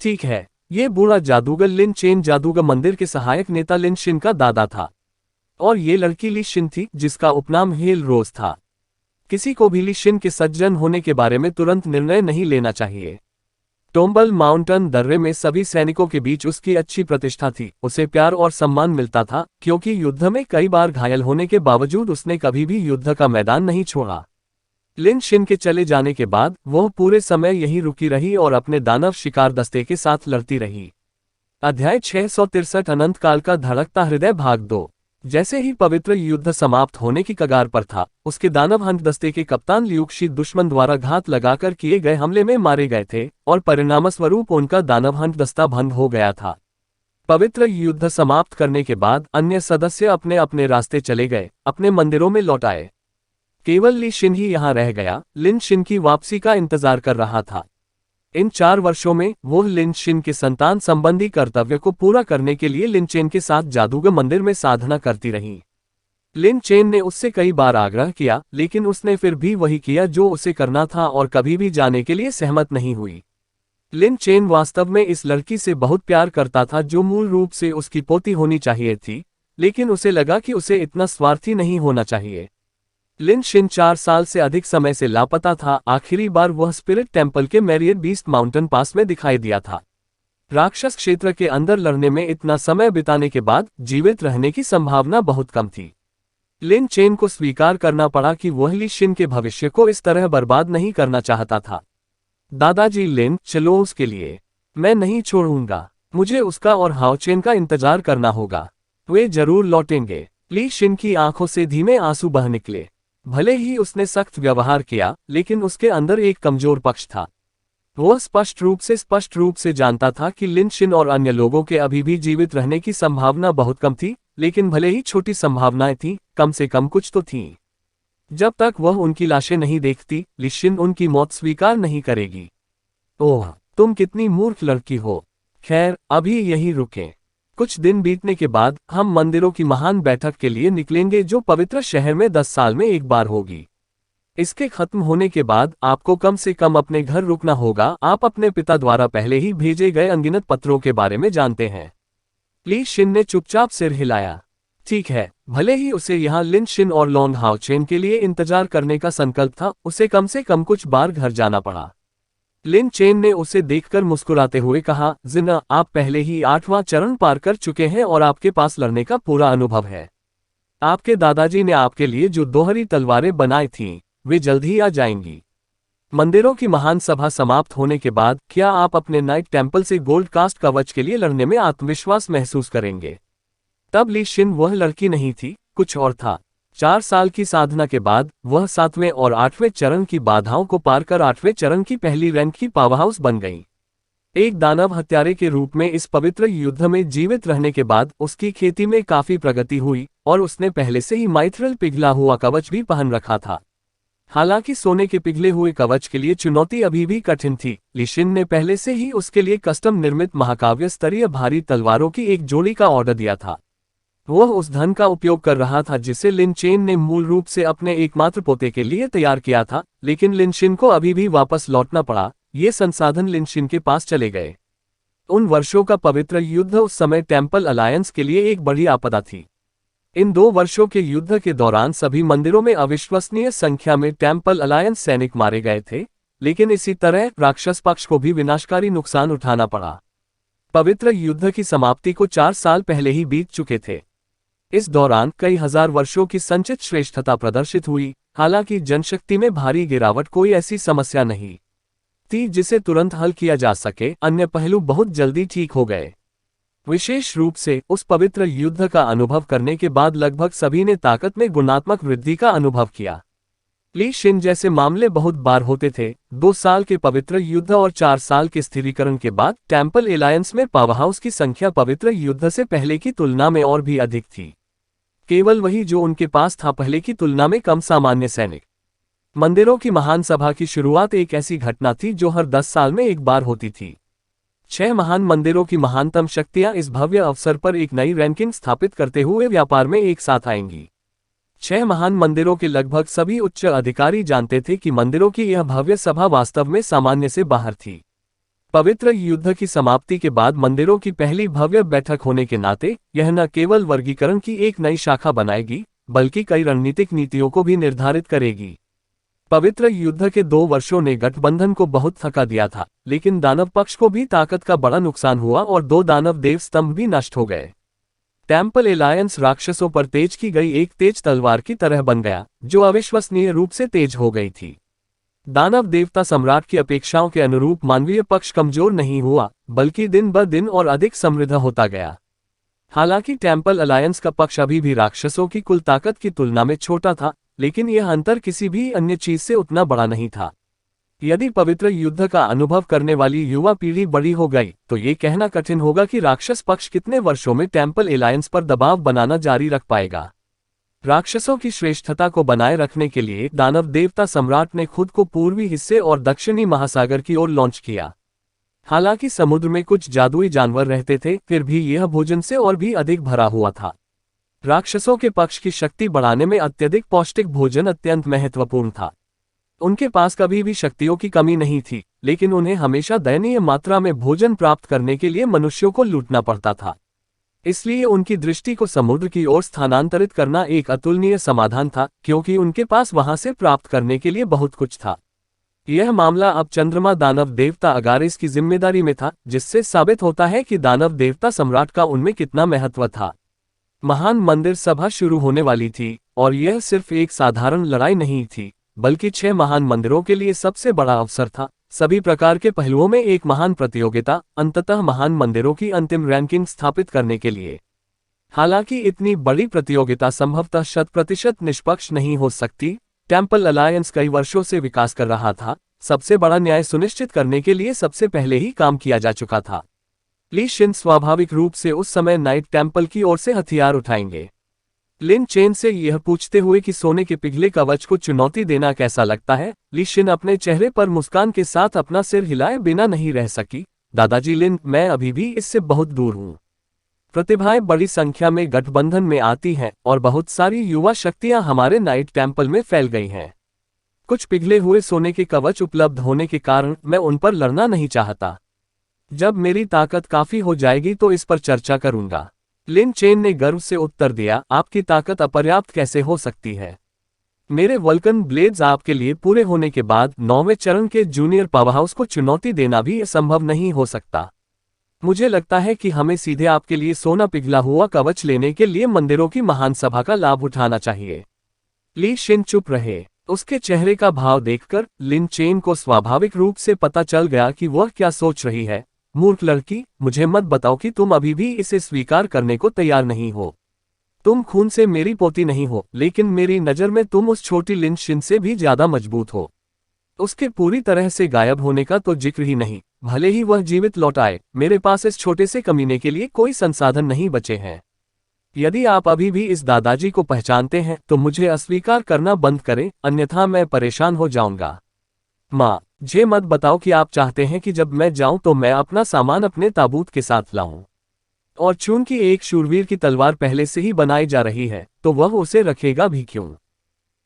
Speaker 1: ठीक है, ये बूढ़ा जादूगर लिन चेन जादूगर मंदिर के सहायक नेता लिन शिन का दादा था। और ये लड़की ली शिन थी, जिसका उपनाम हेल रोज था। किसी को भी ली शिन के सज्जन होने के बारे में तुरंत निर्णय नहीं लेना चाहिए। टोम्बल माउंटेन दर्रे में सभी सैनिकों के बीच उसकी अच्छी प्रतिष्ठा थी। उसे प्यार और सम्मान मिलता था, क्योंकि युद्ध में कई बार घायल होने के बावजूद उसने कभी भी युद्ध का मैदान नहीं छोड़ा। लिन शिन के चले जाने के बाद वह पूरे समय यहीं रुकी रही और अपने दानव शिकार दस्ते के साथ लड़ती रही। अध्याय 663 अनंत काल का धड़कता हृदय भाग 2। जैसे ही पवित्र युद्ध समाप्त होने की कगार पर था, उसके दानव हंट दस्ते के कप्तान ल्यूक्शी दुश्मन द्वारा घात लगाकर किए गए हमले में मारे गए थे और परिणामस्वरूप उनका दानव हंट दस्ता भंग हो गया था। पवित्र युद्ध समाप्त करने के बाद अन्य सदस्य अपने अपने रास्ते चले गए, अपने मंदिरों में लौट आए। केवल ली शिन ही यहाँ रह गया, लिन शिन की वापसी का इंतजार कर रहा था। इन 4 वर्षों में वो लिन शिन के संतान संबंधी कर्तव्य को पूरा करने के लिए लिन चेन के साथ जादूगर मंदिर में साधना करती रही। लिन चेन ने उससे कई बार आग्रह किया, लेकिन उसने फिर भी वही किया जो उसे करना था और कभी भी जाने के लिए सहमत नहीं हुई। लिन चेन वास्तव में इस लड़की से बहुत प्यार करता था, जो मूल रूप से उसकी पोती होनी चाहिए थी, लेकिन उसे लगा कि उसे इतना स्वार्थी नहीं होना चाहिए। लिन शिन 4 साल से अधिक समय से लापता था। आखिरी बार वह स्पिरिट टेम्पल के मैरियर बीस्ट माउंटेन पास में दिखाई दिया था। राक्षस क्षेत्र के अंदर लड़ने में इतना समय बिताने के बाद जीवित रहने की संभावना बहुत कम थी। लिन चेन को स्वीकार करना पड़ा कि वह ली शिन के भविष्य को इस तरह बर्बाद नहीं करना चाहता था। दादाजी लिन, चलो उसके लिए। मैं नहीं छोड़ूंगा। मुझे उसका और हाओचेन का इंतजार करना होगा। वे जरूर लौटेंगे। ली शिन की आंखों से धीमे आंसू बह निकले। भले ही उसने सख्त व्यवहार किया, लेकिन उसके अंदर एक कमजोर पक्ष था। वह स्पष्ट रूप से जानता था कि लिन शिन और अन्य लोगों के अभी भी जीवित रहने की संभावना बहुत कम थी, लेकिन भले ही छोटी संभावनाएं थीं, कम से कम कुछ तो थीं। जब तक वह उनकी लाशें नहीं देखती, ली शिन उनकी मौत स्वीकार नहीं करेगी। ओह, तुम कितनी मूर्ख लड़की हो। खैर, अभी यहीं रुकें। कुछ दिन बीतने के बाद हम मंदिरों की महान बैठक के लिए निकलेंगे, जो पवित्र शहर में 10 साल में एक बार होगी। इसके खत्म होने के बाद आपको कम से कम अपने घर रुकना होगा। आप अपने पिता द्वारा पहले ही भेजे गए अनगिनत पत्रों के बारे में जानते हैं। ली शिन ने चुपचाप सिर हिलाया। ठीक है, भले ही उसे यहाँ लिन शिन और लॉन्ग हाओचेन के लिए इंतजार करने का संकल्प था, उसे कम से कम कुछ बार घर जाना पड़ा। लिन चेन ने उसे देखकर मुस्कुराते हुए कहा, जिन्ना, आप पहले ही 8वां चरण पार कर चुके हैं और आपके पास लड़ने का पूरा अनुभव है। आपके दादाजी ने आपके लिए जो दोहरी तलवारें बनाई थीं, वे जल्द ही आ जाएंगी। मंदिरों की महान सभा समाप्त होने के बाद क्या आप अपने नाइट टेम्पल से गोल्ड कास्ट कवच के लिए लड़ने में आत्मविश्वास महसूस करेंगे? तब ली शिन वह लड़की नहीं थी, कुछ और था। 4 साल की साधना के बाद वह 7वें और 8वें चरण की बाधाओं को पार कर 8वें चरण की पहली रैंक की पावरहाउस बन गई। एक दानव हत्यारे के रूप में इस पवित्र युद्ध में जीवित रहने के बाद उसकी खेती में काफी प्रगति हुई और उसने पहले से ही माइथ्रल पिघला हुआ कवच भी पहन रखा था। हालांकि सोने के पिघले हुए कवच के लिए चुनौती अभी भी कठिन थी। ली शिन ने पहले से ही उसके लिए कस्टम निर्मित महाकाव्य स्तरीय भारी तलवारों की एक जोड़ी का ऑर्डर दिया था। वह उस धन का उपयोग कर रहा था जिसे लिन चेन ने मूल रूप से अपने एकमात्र पोते के लिए तैयार किया था, लेकिन लिन शिन को अभी भी वापस लौटना पड़ा। ये संसाधन लिन शिन के पास चले गए। उन वर्षों का पवित्र युद्ध उस समय टेम्पल अलायंस के लिए एक बड़ी आपदा थी। इन 2 वर्षों के युद्ध के दौरान सभी मंदिरों में अविश्वसनीय संख्या में टेम्पल अलायंस सैनिक मारे गए थे, लेकिन इसी तरह राक्षस पक्ष को भी विनाशकारी नुकसान उठाना पड़ा। पवित्र युद्ध की समाप्ति को 4 साल पहले ही बीत चुके थे। इस दौरान कई हजार वर्षों की संचित श्रेष्ठता प्रदर्शित हुई। हालांकि जनशक्ति में भारी गिरावट कोई ऐसी समस्या नहीं थी जिसे तुरंत हल किया जा सके। अन्य पहलू बहुत जल्दी ठीक हो गए। विशेष रूप से उस पवित्र युद्ध का अनुभव करने के बाद लगभग सभी ने ताकत में गुणात्मक वृद्धि का अनुभव किया। ली शिन जैसे मामले बहुत बार होते थे। 2 साल के पवित्र युद्ध और 4 साल के स्थिरीकरण के बाद टेम्पल एलायंस में पावरहाउस की संख्या पवित्र युद्ध से पहले की तुलना में और भी अधिक थी। केवल वही जो उनके पास था, पहले की तुलना में कम सामान्य सैनिक। मंदिरों की महान सभा की शुरुआत एक ऐसी घटना थी जो हर 10 साल में एक बार होती थी। 6 महान मंदिरों की महानतम शक्तियां इस भव्य अवसर पर एक नई रैंकिंग स्थापित करते हुए व्यापार में एक साथ आएंगी। 6 महान मंदिरों के लगभग सभी उच्च अधिकारी जानते थे कि मंदिरों की यह भव्य सभा वास्तव में सामान्य से बाहर थी। पवित्र युद्ध की समाप्ति के बाद मंदिरों की पहली भव्य बैठक होने के नाते यह न केवल वर्गीकरण की एक नई शाखा बनाएगी, बल्कि कई रणनीतिक नीतियों को भी निर्धारित करेगी। पवित्र युद्ध के 2 वर्षों ने गठबंधन को बहुत थका दिया था, लेकिन दानव पक्ष को भी ताकत का बड़ा नुकसान हुआ और 2 दानव देव स्तंभ भी नष्ट हो गए। टेम्पल एलायंस राक्षसों पर तेज की गई एक तेज तलवार की तरह बन गया, जो अविश्वसनीय रूप से तेज हो गई थी। दानव देवता सम्राट की अपेक्षाओं के अनुरूप मानवीय पक्ष कमजोर नहीं हुआ, बल्कि दिन ब दिन और अधिक समृद्ध होता गया। हालांकि टेम्पल अलायंस का पक्ष अभी भी राक्षसों की कुल ताकत की तुलना में छोटा था, लेकिन यह अंतर किसी भी अन्य चीज से उतना बड़ा नहीं था। यदि पवित्र युद्ध का अनुभव करने वाली युवा पीढ़ी बड़ी हो गई, तो ये कहना कठिन होगा कि राक्षस पक्ष कितने वर्षों में टेम्पल एलायंस पर दबाव बनाना जारी रख पाएगा। राक्षसों की श्रेष्ठता को बनाए रखने के लिए दानव देवता सम्राट ने खुद को पूर्वी हिस्से और दक्षिणी महासागर की ओर लॉन्च किया। हालांकि समुद्र में कुछ जादुई जानवर रहते थे, फिर भी यह भोजन से और भी अधिक भरा हुआ था। राक्षसों के पक्ष की शक्ति बढ़ाने में अत्यधिक पौष्टिक भोजन अत्यंत महत्वपूर्ण था। उनके पास कभी भी शक्तियों की कमी नहीं थी, लेकिन उन्हें हमेशा दयनीय मात्रा में भोजन प्राप्त करने के लिए मनुष्यों को लूटना पड़ता था। इसलिए उनकी दृष्टि को समुद्र की ओर स्थानांतरित करना एक अतुलनीय समाधान था, क्योंकि उनके पास वहां से प्राप्त करने के लिए बहुत कुछ था। यह मामला अब चंद्रमा दानव देवता अगारिस की जिम्मेदारी में था, जिससे साबित होता है कि दानव देवता सम्राट का उनमें कितना महत्व था। महान मंदिर सभा शुरू होने वाली थी, और यह सिर्फ एक साधारण लड़ाई नहीं थी, बल्कि 6 महान मंदिरों के लिए सबसे बड़ा अवसर था। सभी प्रकार के पहलुओं में एक महान प्रतियोगिता, अंततः महान मंदिरों की अंतिम रैंकिंग स्थापित करने के लिए। हालांकि इतनी बड़ी प्रतियोगिता संभवतः 100% निष्पक्ष नहीं हो सकती। टेम्पल अलायंस कई वर्षों से विकास कर रहा था। सबसे बड़ा न्याय सुनिश्चित करने के लिए सबसे पहले ही काम किया जा चुका था। ली शिन स्वाभाविक रूप से उस समय नाइट टेम्पल की ओर से हथियार उठाएंगे। लिन चेन से यह पूछते हुए कि सोने के पिघले कवच को चुनौती देना कैसा लगता है, ली शिन अपने चेहरे पर मुस्कान के साथ अपना सिर हिलाए बिना नहीं रह सकी। दादाजी लिन, मैं अभी भी इससे बहुत दूर हूँ। प्रतिभाएं बड़ी संख्या में गठबंधन में आती हैं, और बहुत सारी युवा शक्तियां हमारे नाइट टेम्पल में फैल गई हैं। कुछ पिघले हुए सोने के कवच उपलब्ध होने के कारण मैं उन पर लड़ना नहीं चाहता। जब मेरी ताकत काफी हो जाएगी तो इस पर चर्चा करूंगा। लिन चेन ने गर्व से उत्तर दिया, आपकी ताकत अपर्याप्त कैसे हो सकती है? मेरे वल्कन ब्लेड्स आपके लिए पूरे होने के बाद 9वें चरण के जूनियर पावरहाउस को चुनौती देना भी संभव नहीं हो सकता। मुझे लगता है कि हमें सीधे आपके लिए सोना पिघला हुआ कवच लेने के लिए मंदिरों की महान सभा का लाभ उठाना चाहिए। ली शिन चुप रहे। उसके चेहरे का भाव देखकर लिन चेन को स्वाभाविक रूप से पता चल गया कि वह क्या सोच रही है। मूर्ख लड़की, मुझे मत बताओ कि तुम अभी भी इसे स्वीकार करने को तैयार नहीं हो। तुम खून से मेरी पोती नहीं हो, लेकिन मेरी नज़र में तुम उस छोटी लिन शिन से भी ज्यादा मजबूत हो। उसके पूरी तरह से गायब होने का तो जिक्र ही नहीं, भले ही वह जीवित लौट आए, मेरे पास इस छोटे से कमीने के लिए कोई संसाधन नहीं बचे हैं। यदि आप अभी भी इस दादाजी को पहचानते हैं तो मुझे अस्वीकार करना बंद करें, अन्यथा मैं परेशान हो जाऊंगा। माँ, मुझे मत बताओ कि आप चाहते हैं कि जब मैं जाऊं तो मैं अपना सामान अपने ताबूत के साथ लाऊं। और चूंकि एक शूरवीर की तलवार पहले से ही बनाई जा रही है तो वह उसे रखेगा भी क्यों।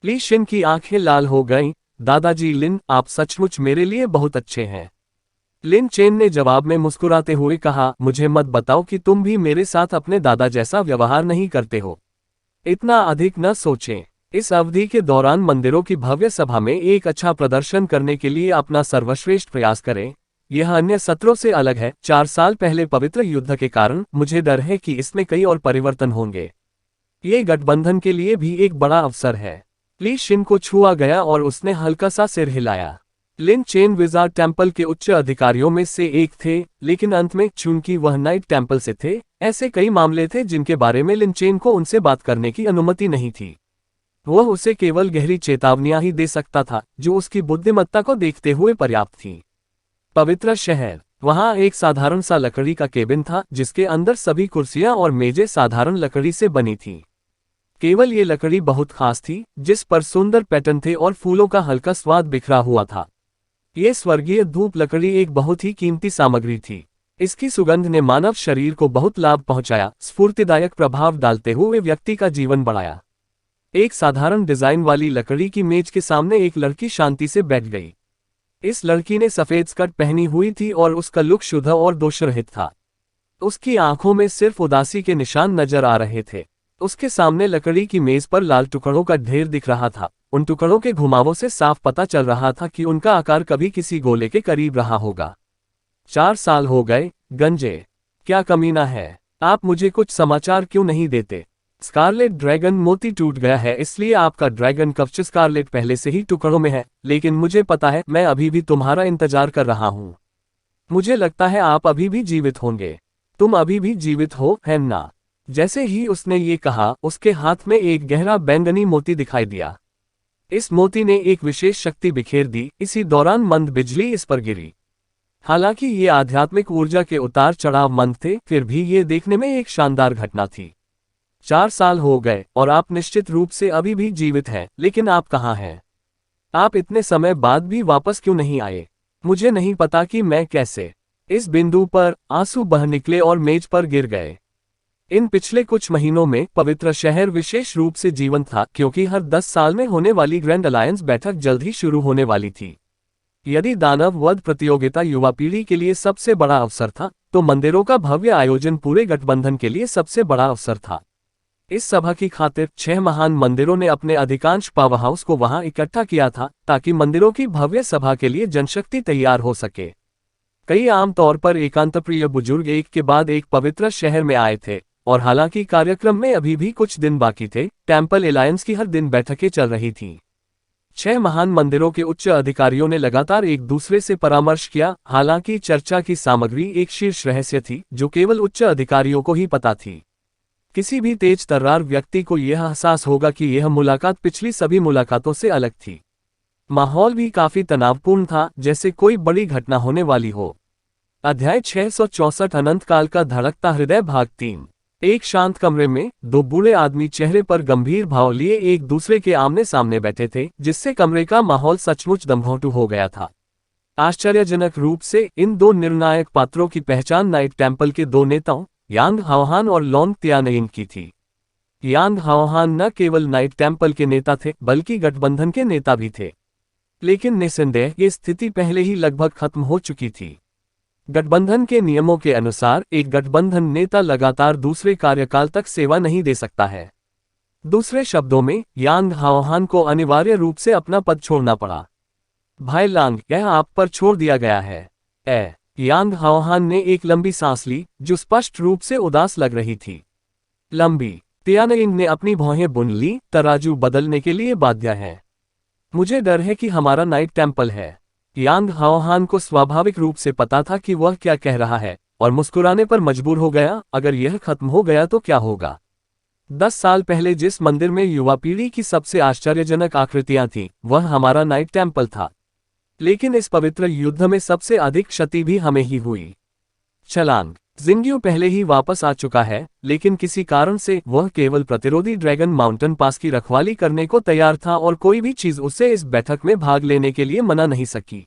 Speaker 1: ली शिन की आंखें लाल हो गईं। दादाजी लिन, आप सचमुच मेरे लिए बहुत अच्छे हैं। लिन चेन ने जवाब में मुस्कुराते हुए कहा, मुझे मत बताओ कि तुम भी मेरे साथ अपने दादा जैसा व्यवहार नहीं करते हो। इतना अधिक न सोचें। इस अवधि के दौरान मंदिरों की भव्य सभा में एक अच्छा प्रदर्शन करने के लिए अपना सर्वश्रेष्ठ प्रयास करें। यह अन्य सत्रों से अलग है। 4 साल पहले पवित्र युद्ध के कारण मुझे डर है कि इसमें कई और परिवर्तन होंगे। ये गठबंधन के लिए भी एक बड़ा अवसर है। ली शिन को छुआ गया और उसने हल्का सा सिर हिलाया। लिन चेन विजार्ड टेम्पल के उच्च अधिकारियों में से एक थे, लेकिन अंत में चूंकि वह नाइट टेम्पल से थे, ऐसे कई मामले थे जिनके बारे में लिन चेन को उनसे बात करने की अनुमति नहीं थी। वह उसे केवल गहरी चेतावनियां ही दे सकता था, जो उसकी बुद्धिमत्ता को देखते हुए पर्याप्त थी। पवित्र शहर। वहां एक साधारण सा लकड़ी का केबिन था, जिसके अंदर सभी कुर्सियां और मेजें साधारण लकड़ी से बनी थीं। केवल ये लकड़ी बहुत खास थी, जिस पर सुंदर पैटर्न थे और फूलों का हल्का स्वाद बिखरा हुआ था। ये स्वर्गीय धूप लकड़ी एक बहुत ही कीमती सामग्री थी। इसकी सुगंध ने मानव शरीर को बहुत लाभ पहुंचाया, स्फूर्तिदायक प्रभाव डालते हुए व्यक्ति का जीवन बढ़ाया। एक साधारण डिजाइन वाली लकड़ी की मेज के सामने एक लड़की शांति से बैठ गई। इस लड़की ने सफेद स्कर्ट पहनी हुई थी और उसका लुक शुद्ध और दोषरहित था। उसकी आंखों में सिर्फ उदासी के निशान नजर आ रहे थे। उसके सामने लकड़ी की मेज पर लाल टुकड़ों का ढेर दिख रहा था। उन टुकड़ों के घुमावों से साफ पता चल रहा था कि उनका आकार कभी किसी गोले के करीब रहा होगा। 4 साल हो गए, गंजे। क्या कमीना है? आप मुझे कुछ समाचार क्यों नहीं देते? स्कारलेट ड्रैगन मोती टूट गया है, इसलिए आपका ड्रैगन कवच स्कारलेट पहले से ही टुकड़ों में है, लेकिन मुझे पता है मैं अभी भी तुम्हारा इंतजार कर रहा हूँ। मुझे लगता है आप अभी भी जीवित होंगे। तुम अभी भी जीवित हो, है ना? जैसे ही उसने ये कहा, उसके हाथ में एक गहरा बैंगनी मोती दिखाई दिया। इस मोती ने एक विशेष शक्ति बिखेर दी। इसी दौरान मंद बिजली इस पर गिरी। हालांकि ये आध्यात्मिक ऊर्जा के उतार चढ़ाव मंद थे, फिर भी ये देखने में एक शानदार घटना थी। 4 साल हो गए और आप निश्चित रूप से अभी भी जीवित हैं, लेकिन आप कहाँ हैं? आप इतने समय बाद भी वापस क्यों नहीं आए? मुझे नहीं पता कि मैं कैसे। इस बिंदु पर आंसू बह निकले और मेज पर गिर गए। इन पिछले कुछ महीनों में पवित्र शहर विशेष रूप से जीवंत था, क्योंकि हर 10 साल में होने वाली ग्रैंड अलायंस बैठक जल्द ही शुरू होने वाली थी। यदि दानव वध प्रतियोगिता युवा पीढ़ी के लिए सबसे बड़ा अवसर था, तो मंदिरों का भव्य आयोजन पूरे गठबंधन के लिए सबसे बड़ा अवसर था। इस सभा की खातिर 6 महान मंदिरों ने अपने अधिकांश पावर हाउस को वहां इकट्ठा किया था, ताकि मंदिरों की भव्य सभा के लिए जनशक्ति तैयार हो सके। कई आमतौर पर एकांतप्रिय बुजुर्ग एक के बाद एक पवित्र शहर में आए थे, और हालांकि कार्यक्रम में अभी भी कुछ दिन बाकी थे, टेम्पल एलायंस की हर दिन बैठकें चल रही थीं। 6 महान मंदिरों के उच्च अधिकारियों ने लगातार एक दूसरे से परामर्श किया। हालांकि चर्चा की सामग्री एक शीर्ष रहस्य थी, जो केवल उच्च अधिकारियों को ही पता थी। किसी भी तेज तर्रार व्यक्ति को यह एहसास होगा कि यह मुलाकात पिछली सभी मुलाकातों से अलग थी। माहौल भी काफी तनावपूर्ण था, जैसे कोई बड़ी घटना होने वाली हो। अध्याय 664 अनंत काल का धड़कता हृदय भाग 3। एक शांत कमरे में 2 बूढ़े आदमी चेहरे पर गंभीर भाव लिए एक दूसरे के आमने सामने बैठे थे, जिससे कमरे का माहौल सचमुच दमघोंटू हो गया था। आश्चर्यजनक रूप से इन 2 निर्णायक पात्रों की पहचान नाइट टेम्पल के 2 नेताओं यांग हाओहान और लोंग तियानयिन की थी। यांग हाओहान न केवल नाइट टेम्पल के नेता थे, बल्कि गठबंधन के नेता भी थे। लेकिन निस्संदेह ये स्थिति पहले ही लगभग खत्म हो चुकी थी। गठबंधन के नियमों के अनुसार एक गठबंधन नेता लगातार दूसरे कार्यकाल तक सेवा नहीं दे सकता है। दूसरे शब्दों में, यांग हाओहान को अनिवार्य रूप से अपना पद छोड़ना पड़ा। भाई लांग, यह आप पर छोड़ दिया गया है। यांग हाओहान ने एक लंबी सांस ली, जो स्पष्ट रूप से उदास लग रही थी। लंबी। तियानयिन ने अपनी भौहें बुन ली, तराजू बदलने के लिए बाध्य है। मुझे डर है कि हमारा नाइट टेम्पल है। यांग हाओहान को स्वाभाविक रूप से पता था कि वह क्या कह रहा है, और मुस्कुराने पर मजबूर हो गया। अगर यह खत्म हो गया तो क्या होगा? 10 साल पहले जिस मंदिर में युवा पीढ़ी की सबसे आश्चर्यजनक आकृतियां थीं, वह हमारा नाइट टेम्पल था। लेकिन इस पवित्र युद्ध में सबसे अधिक क्षति भी हमें ही हुई। छलांग। जिंगियो पहले ही वापस आ चुका है, लेकिन किसी कारण से वह केवल प्रतिरोधी ड्रैगन माउंटेन पास की रखवाली करने को तैयार था, और कोई भी चीज उसे इस बैठक में भाग लेने के लिए मना नहीं सकी।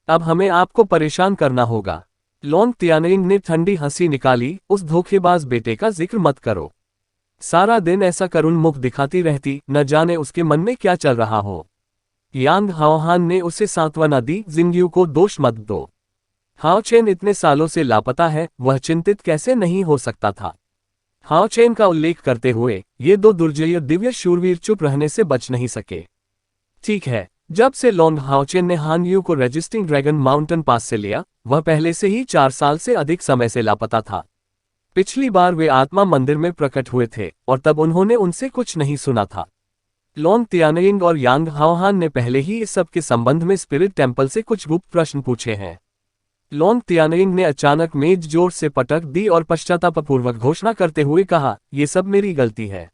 Speaker 1: अब हमें आपको परेशान करना होगा। लॉन्ग तियानिंग ने ठंडी हंसी निकाली, उस धोखेबाज बेटे का जिक्र मत करो। सारा दिन ऐसा करुण मुख दिखाती रहती, न जाने उसके मन में क्या चल रहा हो। यांग हाओहान ने उसे सांत्वना दी, जिंगयू को दोष मत दो। हाओ चेन इतने सालों से लापता है, वह चिंतित कैसे नहीं हो सकता था। हाओ चेन का उल्लेख करते हुए ये दो दुर्जय दिव्य शूरवीर चुप रहने से बच नहीं सके। ठीक है, जब से लॉन्ग हाओ चेन ने हान यू को रजिस्टिंग ड्रैगन माउंटेन पास से लिया, वह पहले से ही 4 साल से अधिक समय से लापता था। पिछली बार वे आत्मा मंदिर में प्रकट हुए थे और तब उन्होंने उनसे कुछ नहीं सुना था। लॉन्ग तियानिंग और यांग हाओहान ने पहले ही इस सब के संबंध में स्पिरिट टेम्पल से कुछ गुप्त प्रश्न पूछे हैं। लॉन्ग तियानिंग ने अचानक मेज जोर से पटक दी और पश्चातापपूर्वक घोषणा करते हुए कहा, यह सब मेरी गलती है।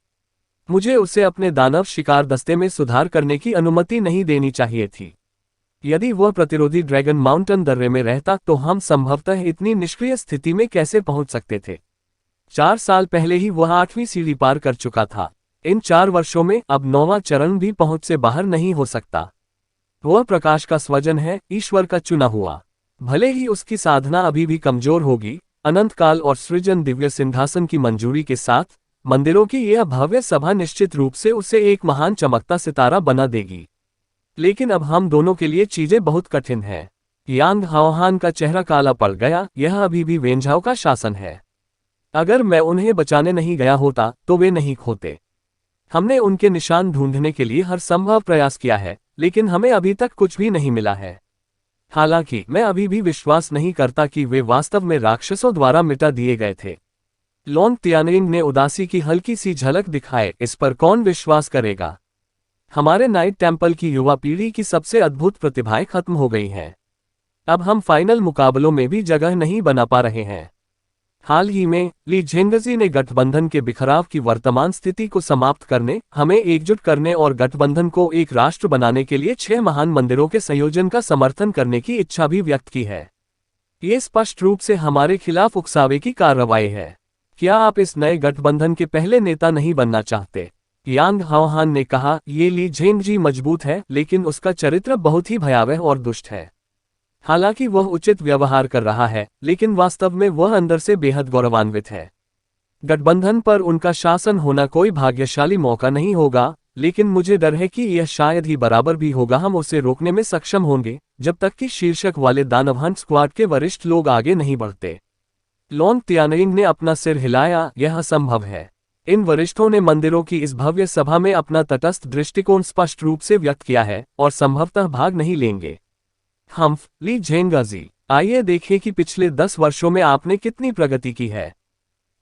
Speaker 1: मुझे उसे अपने दानव शिकार दस्ते में सुधार करने की अनुमति नहीं देनी चाहिए थी। यदि वह प्रतिरोधी ड्रैगन माउंटेन दर्रे में रहता तो हम संभवतः इतनी निष्क्रिय स्थिति में कैसे पहुंच सकते थे। 4 साल पहले ही वह 8वीं सीढ़ी पार कर चुका था। इन 4 वर्षों में अब 9वां चरण भी पहुंच से बाहर नहीं हो सकता। वह प्रकाश का स्वजन है, ईश्वर का चुना हुआ। भले ही उसकी साधना अभी भी कमजोर होगी, अनंत काल और सृजन दिव्य सिंहासन की मंजूरी के साथ मंदिरों की यह भव्य सभा निश्चित रूप से उसे एक महान चमकता सितारा बना देगी। लेकिन अब हम दोनों के लिए चीजें बहुत कठिन हैं। यांग हाओहान का चेहरा काला पड़ गया, यह अभी भी वेंझाओ का शासन है। अगर मैं उन्हें बचाने नहीं गया होता तो वे नहीं खोते। हमने उनके निशान ढूंढने के लिए हर संभव प्रयास किया है, लेकिन हमें अभी तक कुछ भी नहीं मिला है। हालांकि मैं अभी भी विश्वास नहीं करता कि वे वास्तव में राक्षसों द्वारा मिटा दिए गए थे। लॉन्ग तियानिंग ने उदासी की हल्की सी झलक दिखाए, इस पर कौन विश्वास करेगा। हमारे नाइट टेम्पल की युवा पीढ़ी की सबसे अद्भुत प्रतिभाएं खत्म हो गई हैं। अब हम फाइनल मुकाबलों में भी जगह नहीं बना पा रहे हैं। हाल ही में ली झेंगजी ने गठबंधन के बिखराव की वर्तमान स्थिति को समाप्त करने, हमें एकजुट करने और गठबंधन को एक राष्ट्र बनाने के लिए 6 महान मंदिरों के संयोजन का समर्थन करने की इच्छा भी व्यक्त की है। ये स्पष्ट रूप से हमारे खिलाफ उकसावे की कार्रवाई है। क्या आप इस नए गठबंधन के पहले नेता नहीं बनना चाहते? यांग हाओहान ने कहा, ये ली झेंगजी मजबूत है, लेकिन उसका चरित्र बहुत ही भयावह और दुष्ट है। हालांकि वह उचित व्यवहार कर रहा है, लेकिन वास्तव में वह अंदर से बेहद गौरवान्वित है। गठबंधन पर उनका शासन होना कोई भाग्यशाली मौका नहीं होगा, लेकिन मुझे डर है कि यह शायद ही बराबर भी होगा। हम उसे रोकने में सक्षम होंगे जब तक कि शीर्षक वाले दानवहंट स्क्वाड के वरिष्ठ लोग आगे नहीं बढ़ते। लॉन्ग तियानिंग ने अपना सिर हिलाया, यह असंभव है। इन वरिष्ठों ने मंदिरों की इस भव्य सभा में अपना तटस्थ दृष्टिकोण स्पष्ट रूप से व्यक्त किया है और संभवतः भाग नहीं लेंगे। ली झेंगजी, आइए देखें कि पिछले 10 वर्षों में आपने कितनी प्रगति की है।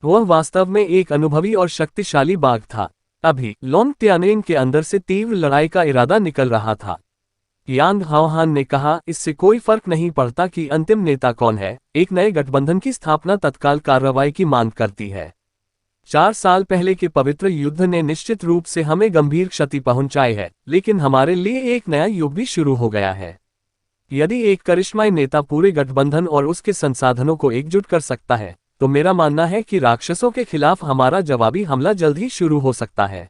Speaker 1: वह वास्तव में एक अनुभवी और शक्तिशाली बाघ था। अभी लॉन्ग तियानिंग के अंदर से तीव्र लड़ाई का इरादा निकल रहा था। यांग हाओहान ने कहा, इससे कोई फर्क नहीं पड़ता कि अंतिम नेता कौन है, एक नए गठबंधन की स्थापना तत्काल कार्रवाई की मांग करती है। 4 साल पहले के पवित्र युद्ध ने निश्चित रूप से हमें गंभीर क्षति पहुंचाई है, लेकिन हमारे लिए एक नया युग भी शुरू हो गया है। यदि एक करिश्माई नेता पूरे गठबंधन और उसके संसाधनों को एकजुट कर सकता है, तो मेरा मानना है कि राक्षसों के खिलाफ हमारा जवाबी हमला जल्द ही शुरू हो सकता है।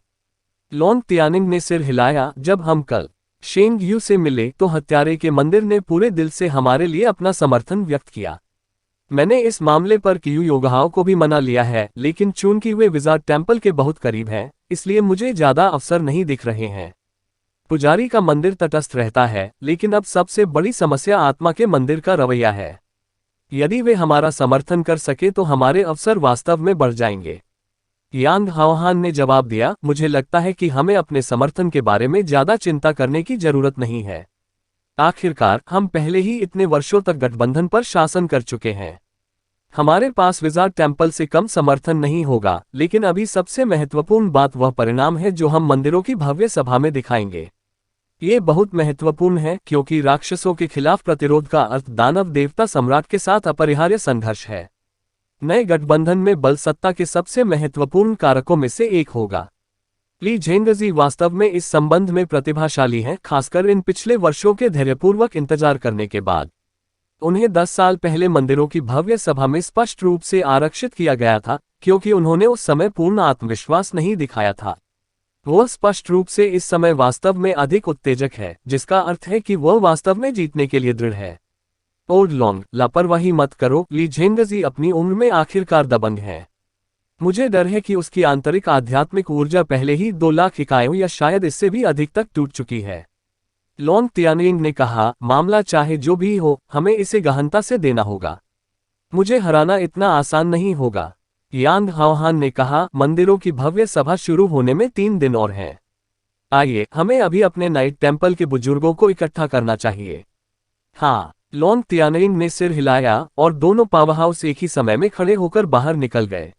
Speaker 1: लॉन्ग तियानिंग ने सिर हिलाया, जब हम कल शेंग यू से मिले तो हत्यारे के मंदिर ने पूरे दिल से हमारे लिए अपना समर्थन व्यक्त किया। मैंने इस मामले पर कियू योगहाओ को भी मना लिया है, लेकिन चूंकि वे विजार्ड टेम्पल के बहुत करीब हैं, इसलिए मुझे ज्यादा अवसर नहीं दिख रहे हैं। पुजारी का मंदिर तटस्थ रहता है, लेकिन अब सबसे बड़ी समस्या आत्मा के मंदिर का रवैया है। यदि वे हमारा समर्थन कर सके तो हमारे अवसर वास्तव में बढ़ जाएंगे। यांग हाओहान ने जवाब दिया, मुझे लगता है कि हमें अपने समर्थन के बारे में ज्यादा चिंता करने की जरूरत नहीं है। आखिरकार हम पहले ही इतने वर्षों तक गठबंधन पर शासन कर चुके हैं। हमारे पास विजार्ड टेम्पल से कम समर्थन नहीं होगा, लेकिन अभी सबसे महत्वपूर्ण बात वह परिणाम है जो हम मंदिरों की भव्य सभा में दिखाएंगे। ये बहुत महत्वपूर्ण है, क्योंकि राक्षसों के खिलाफ प्रतिरोध का अर्थ दानव देवता सम्राट के साथ अपरिहार्य संघर्ष है। नए गठबंधन में बल सत्ता के सबसे महत्वपूर्ण कारकों में से एक होगा। ली झेंगजी वास्तव में इस संबंध में प्रतिभाशाली हैं, खासकर इन पिछले वर्षों के धैर्यपूर्वक इंतजार करने के बाद। उन्हें 10 साल पहले मंदिरों की भव्य सभा में स्पष्ट रूप से आरक्षित किया गया था, क्योंकि उन्होंने उस समय पूर्ण आत्मविश्वास नहीं दिखाया था। वह स्पष्ट रूप से इस समय वास्तव में अधिक उत्तेजक है, जिसका अर्थ है कि वह वास्तव में जीतने के लिए दृढ़ है। ओड लॉन्ग, लापरवाही मत करो, ली झेंगजी अपनी उम्र में आखिरकार दबंग है। मुझे डर है कि उसकी आंतरिक आध्यात्मिक ऊर्जा पहले ही 2 लाख इकाइयों या शायद इससे भी अधिक तक टूट चुकी है। लॉन्ग तियानिंग ने कहा, मामला चाहे जो भी हो, हमें इसे गहनता से देना होगा। मुझे हराना इतना आसान नहीं होगा। यांग हाओहान ने कहा, मंदिरों की भव्य सभा शुरू होने में 3 दिन और हैं। आइए, हमें अभी अपने नाइट टेम्पल के बुजुर्गों को इकट्ठा करना चाहिए। हाँ, लॉन्ग तियानिंग ने सिर हिलाया और दोनों पावरहाउस एक ही समय में खड़े होकर बाहर निकल गए।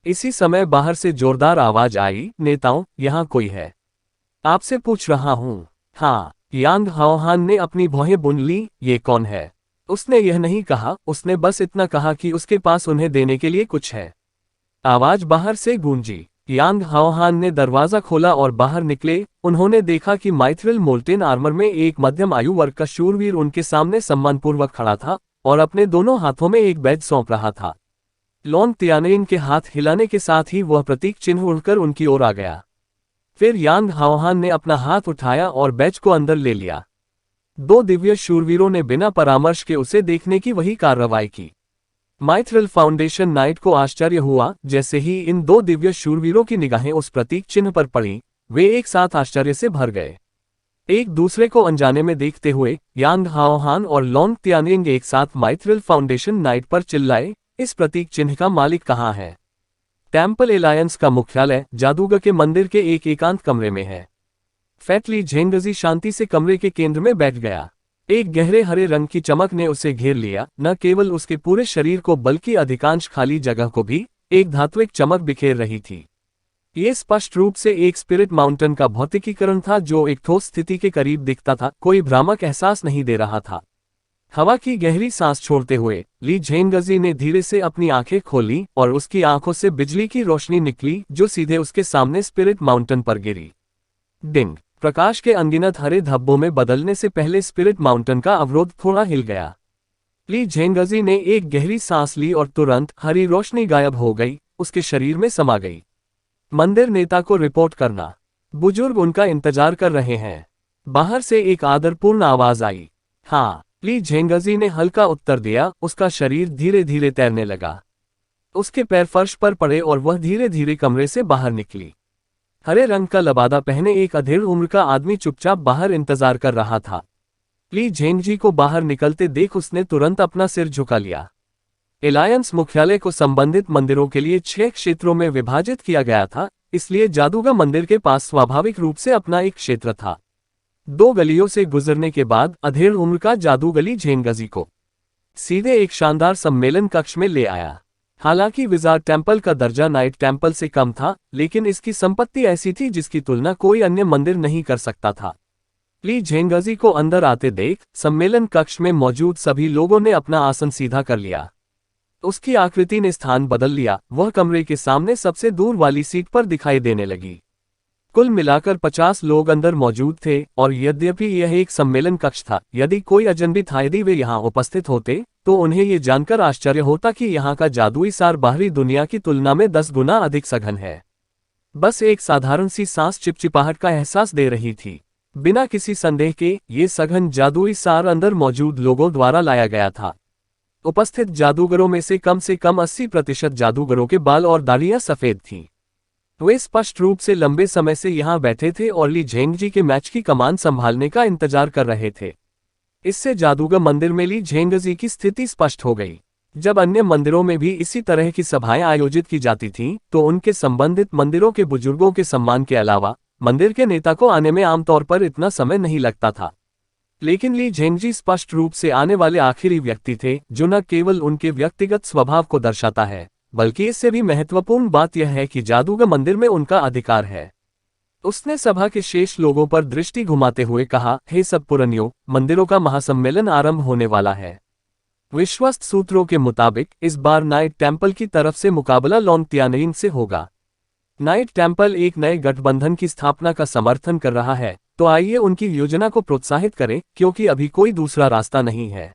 Speaker 1: इसी समय बाहर से जोरदार आवाज आई, नेताओं, यहाँ कोई है? आपसे पूछ रहा हूँ। हाँ, यांग हाओहान ने अपनी भौहें बुन ली, ये कौन है? उसने यह नहीं कहा, उसने बस इतना कहा कि उसके पास उन्हें देने के लिए कुछ है। आवाज बाहर से गूंजी। यांग हाओहान ने दरवाजा खोला और बाहर निकले। उन्होंने देखा कि माइथ्रिल मोल्टेन आर्मर में एक मध्यम आयु वर्ग का शूरवीर उनके सामने सम्मानपूर्वक खड़ा था और अपने दोनों हाथों में एक बैज सौंप रहा था। लॉन्ग तियानिंग के हाथ हिलाने के साथ ही वह प्रतीक चिन्ह उड़कर उनकी ओर आ गया। फिर यांग हाओहान ने अपना हाथ उठाया और बैज को अंदर ले लिया। 2 दिव्य शूरवीरों ने बिना परामर्श के उसे देखने की वही कार्रवाई की। माइथ्रिल फाउंडेशन नाइट को आश्चर्य हुआ। जैसे ही इन 2 दिव्य शूरवीरों की निगाहें उस प्रतीक चिन्ह पर पड़ी, वे एक साथ आश्चर्य से भर गए। एक दूसरे को अनजाने में देखते हुए यांग हाओहान और लॉन्ग तियानिंग एक साथ माइथ्रिल फाउंडेशन नाइट पर चिल्लाए, इस प्रतीक चिन्ह का मालिक कहाँ है? टेम्पल एलायंस का मुख्यालय जादूगर के मंदिर के एक एकांत कमरे में है। फैटली झेंगजी शांति से कमरे के केंद्र में बैठ गया। एक गहरे हरे रंग की चमक ने उसे घेर लिया, न केवल उसके पूरे शरीर को बल्कि अधिकांश खाली जगह को भी एक धात्विक चमक बिखेर रही थी। ये स्पष्ट रूप से एक स्पिरिट माउंटेन का भौतिकीकरण था जो एक ठोस स्थिति के करीब दिखता था, कोई भ्रामक एहसास नहीं दे रहा था। हवा की गहरी सांस छोड़ते हुए ली झेंगजी ने धीरे से अपनी आंखें खोली और उसकी आंखों से बिजली की रोशनी निकली जो सीधे उसके सामने स्पिरिट माउंटेन पर गिरी। डिंग! प्रकाश के अनगिनत हरे धब्बों में बदलने से पहले स्पिरिट माउंटेन का अवरोध थोड़ा हिल गया। ली झेंगजी ने एक गहरी सांस ली और तुरंत हरी रोशनी गायब हो गई, उसके शरीर में समा गई। मंदिर नेता को रिपोर्ट करना। बुजुर्ग उनका इंतजार कर रहे हैं। बाहर से एक आदरपूर्ण आवाज आई। हाँ, ली झेंगजी ने हल्का उत्तर दिया। उसका शरीर धीरे धीरे तैरने लगा। उसके पैर फर्श पर पड़े और वह धीरे धीरे कमरे से बाहर निकली। हरे रंग का लबादा पहने एक अधेड़ उम्र का आदमी चुपचाप बाहर इंतजार कर रहा था। ली झेंगजी को बाहर निकलते देख उसने तुरंत अपना सिर झुका लिया। एलायंस मुख्यालय को संबंधित मंदिरों के लिए 6 क्षेत्रों में विभाजित किया गया था, इसलिए जादूगर मंदिर के पास स्वाभाविक रूप से अपना एक क्षेत्र था। 2 गलियों से गुजरने के बाद अधेड़ उम्र का जादूगली झेंगजी को सीधे एक शानदार सम्मेलन कक्ष में ले आया। हालांकि विजार्ड टेम्पल का दर्जा नाइट टेम्पल से कम था, लेकिन इसकी संपत्ति ऐसी थी जिसकी तुलना कोई अन्य मंदिर नहीं कर सकता था। ली झेंगजी को अंदर आते देख सम्मेलन कक्ष में मौजूद सभी लोगों ने अपना आसन सीधा कर लिया। उसकी आकृति ने स्थान बदल लिया, वह कमरे के सामने सबसे दूर वाली सीट पर दिखाई देने लगी। कुल मिलाकर 50 लोग अंदर मौजूद थे और यद्यपि यह एक सम्मेलन कक्ष था, यदि कोई अजनबी था यदि वे यहाँ उपस्थित होते तो उन्हें ये जानकर आश्चर्य होता कि यहाँ का जादुई सार बाहरी दुनिया की तुलना में 10 गुना अधिक सघन है। बस एक साधारण सी सांस चिपचिपाहट का एहसास दे रही थी। बिना किसी संदेह के ये सघन जादुई सार अंदर मौजूद लोगों द्वारा लाया गया था। उपस्थित जादूगरों में से कम 80% जादूगरों के बाल और दाढ़ियां सफेद थीं। वे स्पष्ट रूप से लंबे समय से यहाँ बैठे थे और ली झेंगजी के मैच की कमान संभालने का इंतजार कर रहे थे। इससे जादूगर मंदिर में ली झेंगजी की स्थिति स्पष्ट हो गई। जब अन्य मंदिरों में भी इसी तरह की सभाएं आयोजित की जाती थीं, तो उनके संबंधित मंदिरों के बुजुर्गों के सम्मान के अलावा मंदिर के नेता को आने में आमतौर पर इतना समय नहीं लगता था। लेकिन ली झेंगजी स्पष्ट रूप से आने वाले आखिरी व्यक्ति थे, जो न केवल उनके व्यक्तिगत स्वभाव को दर्शाता है, बल्कि इससे भी महत्वपूर्ण बात यह है कि जादूगर मंदिर में उनका अधिकार है। उसने सभा के शेष लोगों पर दृष्टि घुमाते हुए कहा, हे सब पुरनियों, मंदिरों का महासम्मेलन आरंभ होने वाला है। विश्वस्त सूत्रों के मुताबिक इस बार नाइट टेम्पल की तरफ से मुकाबला लॉन्ग तियानिंग से होगा। नाइट टेम्पल एक नए गठबंधन की स्थापना का समर्थन कर रहा है, तो आइए उनकी योजना को प्रोत्साहित करें, क्योंकि अभी कोई दूसरा रास्ता नहीं है।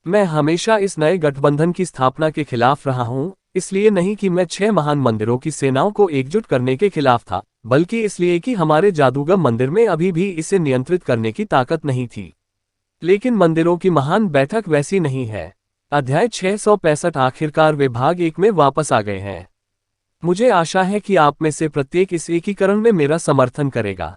Speaker 1: मैं हमेशा इस नए गठबंधन की स्थापना के खिलाफ रहा हूं, इसलिए नहीं कि मैं 6 महान मंदिरों की सेनाओं को एकजुट करने के खिलाफ था, बल्कि इसलिए कि हमारे जादूगर मंदिर में अभी भी इसे नियंत्रित करने की ताकत नहीं थी। लेकिन मंदिरों की महान बैठक वैसी नहीं है। अध्याय 665 आखिरकार वे भाग 1 में वापस आ गए हैं। मुझे आशा है कि आप में से प्रत्येक इस एकीकरण में मेरा समर्थन करेगा।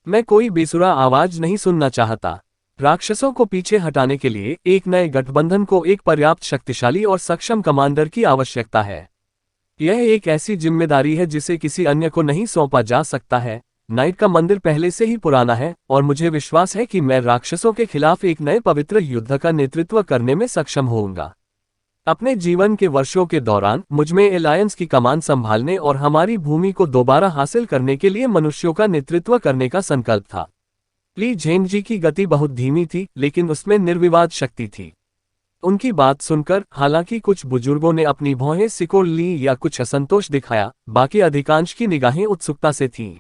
Speaker 1: मैं कोई बेसुरा आवाज नहीं सुनना चाहता। राक्षसों को पीछे हटाने के लिए एक नए गठबंधन को एक पर्याप्त शक्तिशाली और सक्षम कमांडर की आवश्यकता है। यह एक ऐसी जिम्मेदारी है जिसे किसी अन्य को नहीं सौंपा जा सकता है। नाइट का मंदिर पहले से ही पुराना है और मुझे विश्वास है कि मैं राक्षसों के खिलाफ एक नए पवित्र युद्ध का नेतृत्व करने में सक्षम होऊंगा। अपने जीवन के वर्षों के दौरान मुझमें एलायंस की कमान संभालने और हमारी भूमि को दोबारा हासिल करने के लिए मनुष्यों का नेतृत्व करने का संकल्प था। ली झेंगजी की गति बहुत धीमी थी, लेकिन उसमें निर्विवाद शक्ति थी। उनकी बात सुनकर हालांकि कुछ बुजुर्गों ने अपनी भौहें सिकोड़ ली या कुछ असंतोष दिखाया, बाकी अधिकांश की निगाहें उत्सुकता से थीं।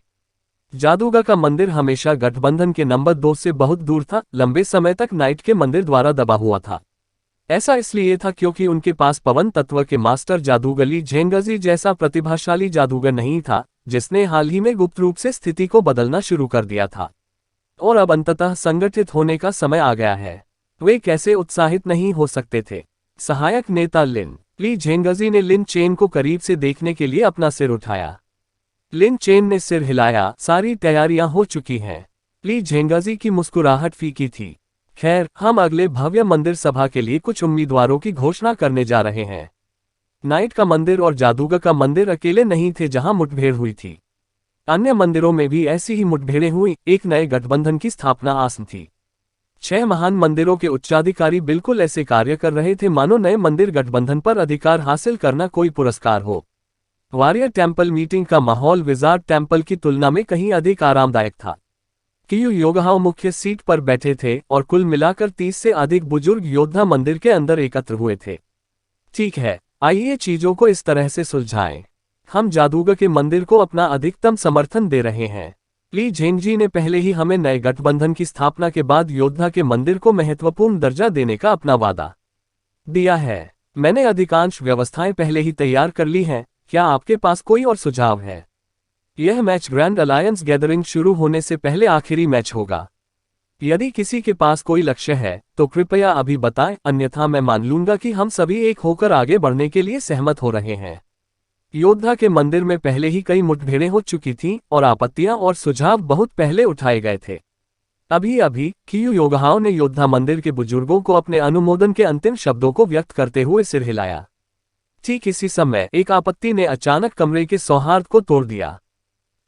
Speaker 1: जादूगर का मंदिर हमेशा गठबंधन के नंबर 2 से बहुत दूर था, लंबे समय तक नाइट के मंदिर द्वारा दबा हुआ था। ऐसा इसलिए था क्योंकि उनके पास पवन तत्व के मास्टर जादूगर ली झेंगजी जैसा प्रतिभाशाली जादूगर नहीं था, जिसने हाल ही में गुप्त रूप से स्थिति को बदलना शुरू कर दिया था। और अब अंततः संगठित होने का समय आ गया है। वे कैसे उत्साहित नहीं हो सकते थे। सहायक नेता लिन ली झेंगजी ने लिन चेन को करीब से देखने के लिए अपना सिर उठाया। लिन चेन ने सिर हिलाया। सारी तैयारियां हो चुकी हैं। ली झेंगजी की मुस्कुराहट फीकी थी। खैर, हम अगले भव्य मंदिर सभा के लिए कुछ उम्मीदवारों की घोषणा करने जा रहे हैं। नाइट का मंदिर और जादूगर का मंदिर अकेले नहीं थे जहां मुठभेड़ हुई थी। अन्य मंदिरों में भी ऐसी ही मुठभेड़ें हुई। एक नए गठबंधन की स्थापना आसन थी। 6 महान मंदिरों के उच्चाधिकारी बिल्कुल ऐसे कार्य कर रहे थे मानो नए मंदिर गठबंधन पर अधिकार हासिल करना कोई पुरस्कार हो। वॉरियर टेम्पल मीटिंग का माहौल विजार्ड टेम्पल की तुलना में कहीं अधिक आरामदायक था। कियू योगहाओ मुख्य सीट पर बैठे थे और कुल मिलाकर 30 से अधिक बुजुर्ग योद्धा मंदिर के अंदर एकत्र हुए थे। ठीक है, आइए चीजों को इस तरह से सुलझाएं। हम जादूगर के मंदिर को अपना अधिकतम समर्थन दे रहे हैं। ली झेंगजी ने पहले ही हमें नए गठबंधन की स्थापना के बाद योद्धा के मंदिर को महत्वपूर्ण दर्जा देने का अपना वादा दिया है। मैंने अधिकांश व्यवस्थाएं पहले ही तैयार कर ली हैं। क्या आपके पास कोई और सुझाव है? यह मैच ग्रैंड अलायंस गैदरिंग शुरू होने से पहले आखिरी मैच होगा। यदि किसी के पास कोई लक्ष्य है तो कृपया अभी बताएं, अन्यथा मैं मान लूंगा कि हम सभी एक होकर आगे बढ़ने के लिए सहमत हो रहे हैं। योद्धा के मंदिर में पहले ही कई मुठभेड़ें हो चुकी थीं और आपत्तियां और सुझाव बहुत पहले उठाए गए थे। अभी अभी कियू योगहाओ ने योद्धा मंदिर के बुजुर्गों को अपने अनुमोदन के अंतिम शब्दों को व्यक्त करते हुए सिर हिलाया। ठीक इसी समय एक आपत्ति ने अचानक कमरे के सौहार्द को तोड़ दिया।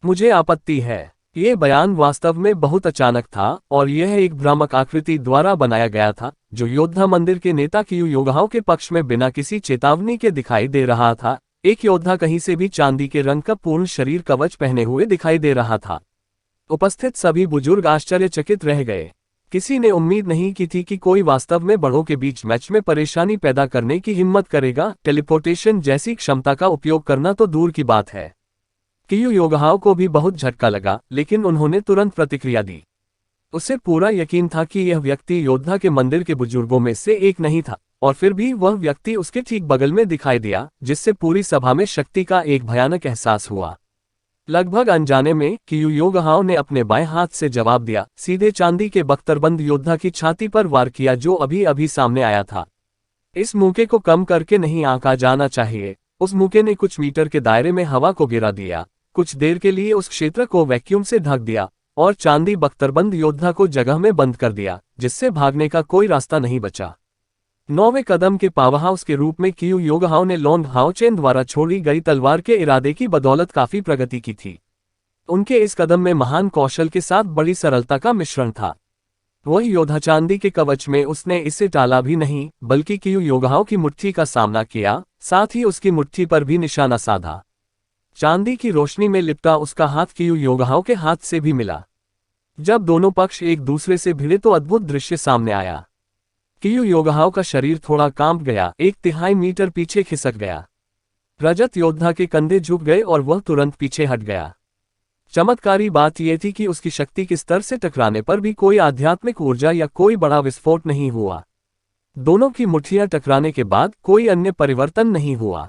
Speaker 1: मुझे आपत्ति है। ये बयान वास्तव में बहुत अचानक था और यह एक भ्रामक आकृति द्वारा बनाया गया था, जो योद्धा मंदिर के नेता कियू योगहाओ के पक्ष में बिना किसी चेतावनी के दिखाई दे रहा था। एक योद्धा कहीं से भी चांदी के रंग का पूर्ण शरीर कवच पहने हुए दिखाई दे रहा था। उपस्थित सभी बुजुर्ग आश्चर्यचकित रह गए। किसी ने उम्मीद नहीं की थी कि कोई वास्तव में बड़ों के बीच मैच में परेशानी पैदा करने की हिम्मत करेगा। टेलीपोर्टेशन जैसी क्षमता का उपयोग करना तो दूर की बात है। कियू योगहाओ को भी बहुत झटका लगा, लेकिन उन्होंने तुरंत प्रतिक्रिया दी। उसे पूरा यकीन था कि यह व्यक्ति योद्धा के मंदिर के बुजुर्गों में से एक नहीं था, और फिर भी वह व्यक्ति उसके ठीक बगल में दिखाई दिया, जिससे पूरी सभा में शक्ति का एक भयानक एहसास हुआ। लगभग अनजाने में कियू योगहाओ ने अपने बाएं हाथ से जवाब दिया, सीधे चांदी के बख्तरबंद योद्धा की छाती पर वार किया जो अभी अभी सामने आया था। इस मौके को कम करके नहीं आंका जाना चाहिए। उस मौके ने कुछ मीटर के दायरे में हवा को गिरा दिया, कुछ देर के लिए उस क्षेत्र को वैक्यूम से ढक दिया और चांदी बख्तरबंद योद्धा को जगह में बंद कर दिया, जिससे भागने का कोई रास्ता नहीं बचा। 9वें कदम के पावरहाउस के रूप में कियू योगहाओ ने लॉन्ग हाओचेन द्वारा छोड़ी गई तलवार के इरादे की बदौलत काफी प्रगति की थी। उनके इस कदम में महान कौशल के साथ बड़ी सरलता का मिश्रण था। वही योद्धा चांदी के कवच में उसने इसे टाला भी नहीं, बल्कि कियू योगहाओ की मुट्ठी का सामना किया, साथ ही उसकी मुट्ठी पर भी निशाना साधा। चांदी की रोशनी में लिपटा उसका हाथ कियू योगहाओ के हाथ से भी मिला। जब दोनों पक्ष एक दूसरे से भिड़े तो अद्भुत दृश्य सामने आया। कियू योगहाओ का शरीर थोड़ा कांप गया, 1/3 मीटर पीछे खिसक गया। रजत योद्धा के कंधे झुक गए और वह तुरंत पीछे हट गया। चमत्कारी बात यह थी कि उसकी शक्ति के स्तर से टकराने पर भी कोई आध्यात्मिक ऊर्जा या कोई बड़ा विस्फोट नहीं हुआ। दोनों की मुट्ठियां टकराने के बाद कोई अन्य परिवर्तन नहीं हुआ।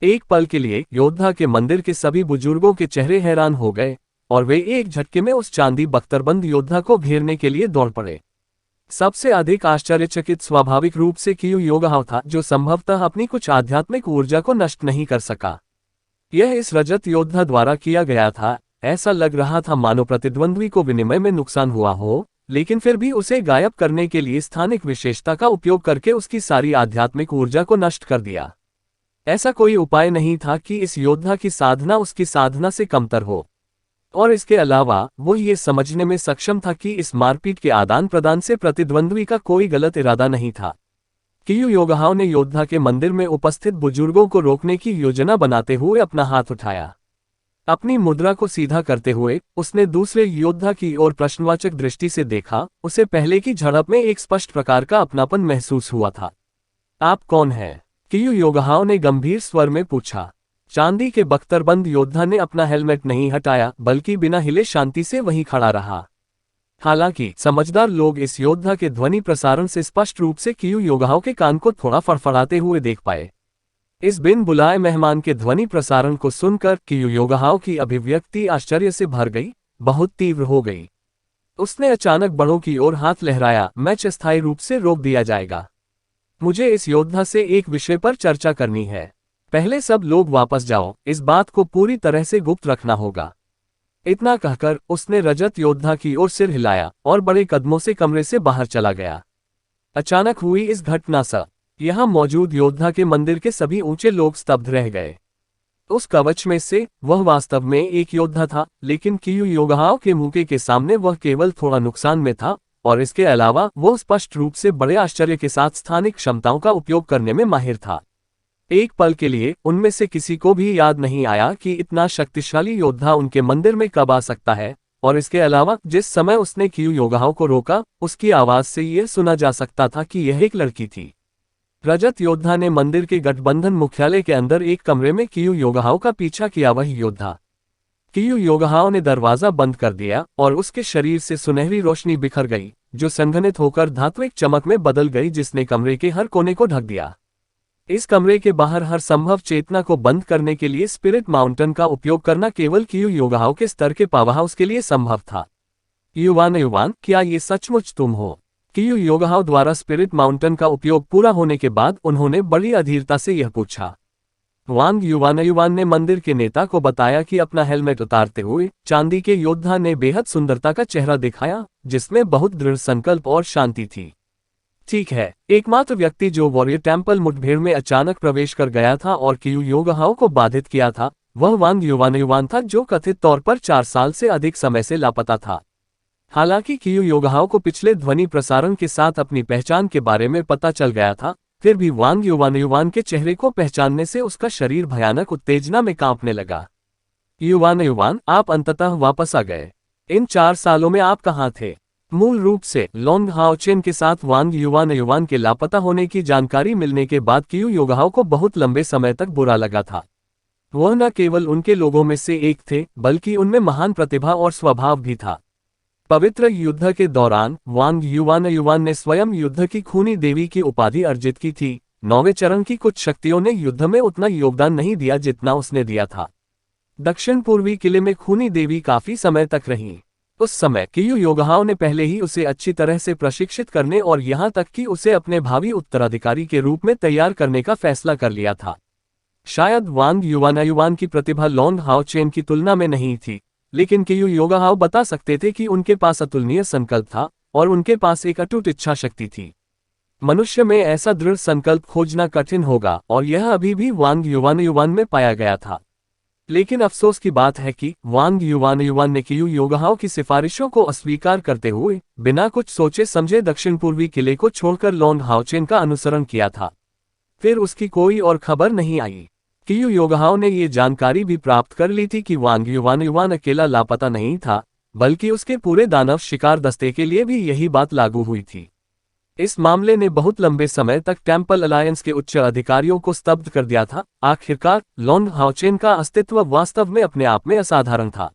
Speaker 1: एक पल के लिए योद्धा के मंदिर के सभी बुजुर्गों के चेहरे हैरान हो गए और वे एक झटके में उस चांदी बख्तरबंद योद्धा को घेरने के लिए दौड़ पड़े। सबसे अधिक आश्चर्यचकित स्वाभाविक रूप से कियू योगहाव था, जो संभवतः अपनी कुछ आध्यात्मिक ऊर्जा को नष्ट नहीं कर सका। यह इस रजत योद्धा द्वारा किया गया था। ऐसा लग रहा था मानो प्रतिद्वंद्वी को विनिमय में नुकसान हुआ हो, लेकिन फिर भी उसे गायब करने के लिए स्थानिक विशेषता का उपयोग करके उसकी सारी आध्यात्मिक ऊर्जा को नष्ट कर दिया। ऐसा कोई उपाय नहीं था कि इस योद्धा की साधना उसकी साधना से कमतर हो, और इसके अलावा वो ये समझने में सक्षम था कि इस मारपीट के आदान प्रदान से प्रतिद्वंद्वी का कोई गलत इरादा नहीं था। कियू योगहाव ने योद्धा के मंदिर में उपस्थित बुजुर्गों को रोकने की योजना बनाते हुए अपना हाथ उठाया। अपनी मुद्रा को सीधा करते हुए उसने दूसरे योद्धा की ओर प्रश्नवाचक दृष्टि से देखा। उसे पहले की झड़प में एक स्पष्ट प्रकार का अपनापन महसूस हुआ था। आप कौन हैं? कियू योगहाव ने गंभीर स्वर में पूछा। चांदी के बख्तरबंद योद्धा ने अपना हेलमेट नहीं हटाया, बल्कि बिना हिले शांति से वहीं खड़ा रहा। हालांकि समझदार लोग इस योद्धा के ध्वनि प्रसारण से स्पष्ट रूप से कियू योगहाव के कान को थोड़ा फड़फड़ाते हुए देख पाए। इस बिन बुलाए मेहमान के ध्वनि प्रसारण को सुनकर कियू योगहाव की अभिव्यक्ति आश्चर्य से भर गई, बहुत तीव्र हो गई। उसने अचानक बड़ों की ओर हाथ लहराया। मैच अस्थायी रूप से रोक दिया जाएगा। मुझे इस योद्धा से एक विषय पर चर्चा करनी है। पहले सब लोग वापस जाओ, इस बात को पूरी तरह से गुप्त रखना होगा। इतना कहकर उसने रजत योद्धा की ओर सिर हिलाया और बड़े कदमों से कमरे से बाहर चला गया। अचानक हुई इस घटना से यहां मौजूद योद्धा के मंदिर के सभी ऊंचे लोग स्तब्ध रह गए। उस कवच में से वह वास्तव में एक योद्धा था, लेकिन कियू योगहाव के मुंह के सामने वह केवल थोड़ा नुकसान में था, और इसके अलावा वो स्पष्ट रूप से बड़े आश्चर्य के साथ स्थानिक क्षमताओं का उपयोग करने में माहिर था। एक पल के लिए उनमें से किसी को भी याद नहीं आया कि इतना शक्तिशाली योद्धा उनके मंदिर में कब आ सकता है, और इसके अलावा जिस समय उसने कियू योगहाव को रोका, उसकी आवाज से यह सुना जा सकता था कि यह एक लड़की थी। रजत योद्धा ने मंदिर के गठबंधन मुख्यालय के अंदर एक कमरे में कियू योगहाव का पीछा किया। वही योद्धा। कियू योगहाव ने दरवाजा बंद कर दिया और उसके शरीर से सुनहरी रोशनी बिखर गई, जो संघनित होकर धात्विक चमक में बदल गई, जिसने कमरे के हर कोने को ढक दिया। इस कमरे के बाहर हर संभव चेतना को बंद करने के लिए स्पिरिट माउंटेन का उपयोग करना केवल कियू योगहाव के स्तर के पावर हाउस के लिए संभव था। युवान, क्या ये सचमुच तुम हो? कियू योगहाव द्वारा स्पिरिट माउंटेन का उपयोग पूरा होने के बाद उन्होंने बड़ी अधीरता से यह पूछा। वांग युवान ने मंदिर के नेता को बताया कि अपना हेलमेट उतारते हुए चांदी के योद्धा ने बेहद सुंदरता का चेहरा दिखाया, जिसमें बहुत दृढ़ संकल्प और शांति थी। ठीक है, एकमात्र व्यक्ति जो वॉरियर टेम्पल मुठभेड़ में अचानक प्रवेश कर गया था और कियू योगहाव को बाधित किया था, वह वांग युवान था, जो कथित तौर पर 4 साल से अधिक समय से लापता था। हालांकि कियू योगहाव को पिछले ध्वनि प्रसारण के साथ अपनी पहचान के बारे में पता चल गया था, फिर भी वांग युवान के चेहरे को पहचानने से उसका शरीर भयानक उत्तेजना में कांपने लगा। युवान, आप अंततः वापस आ गए। इन 4 सालों में आप कहाँ थे? मूल रूप से लोंग हाओचेन के साथ वांग युवान के लापता होने की जानकारी मिलने के बाद कियू योगहाव को बहुत लंबे समय तक बुरा लगा था। वह न केवल उनके लोगों में से एक थे, बल्कि उनमें महान प्रतिभा और स्वभाव भी था। पवित्र युद्ध के दौरान वांग युवान ने स्वयं युद्ध की खूनी देवी की उपाधि अर्जित की थी। 9वें चरण की कुछ शक्तियों ने युद्ध में उतना योगदान नहीं दिया जितना उसने दिया था। दक्षिण पूर्वी किले में खूनी देवी काफी समय तक रही। उस समय कियू योगहाव ने पहले ही उसे अच्छी तरह से प्रशिक्षित करने और यहां तक कि उसे अपने भावी उत्तराधिकारी के रूप में तैयार करने का फैसला कर लिया था। शायद वांग युवान की प्रतिभा लोंग हाओचेन की तुलना में नहीं थी, लेकिन कियू योगहाव बता सकते थे कि उनके पास अतुलनीय संकल्प था और उनके पास एक अटूट इच्छा शक्ति थी। मनुष्य में ऐसा दृढ़ संकल्प खोजना कठिन होगा, और यह अभी भी वांग युवान में पाया गया था। लेकिन अफसोस की बात है कि वांग युवान ने कियू योगहाव की सिफारिशों को अस्वीकार करते हुए बिना कुछ सोचे समझे दक्षिण पूर्वी किले को छोड़कर लोंग हाओचेन का अनुसरण किया था। फिर उसकी कोई और खबर नहीं आई। कियू योगहाव ने ये जानकारी भी प्राप्त कर ली थी कि वांग युवान अकेला लापता नहीं था, बल्कि उसके पूरे दानव शिकार दस्ते के लिए भी यही बात लागू हुई थी। इस मामले ने बहुत लंबे समय तक टेम्पल अलायंस के उच्च अधिकारियों को स्तब्ध कर दिया था। आखिरकार लोंग हाओचेन का अस्तित्व वास्तव में अपने आप में असाधारण था।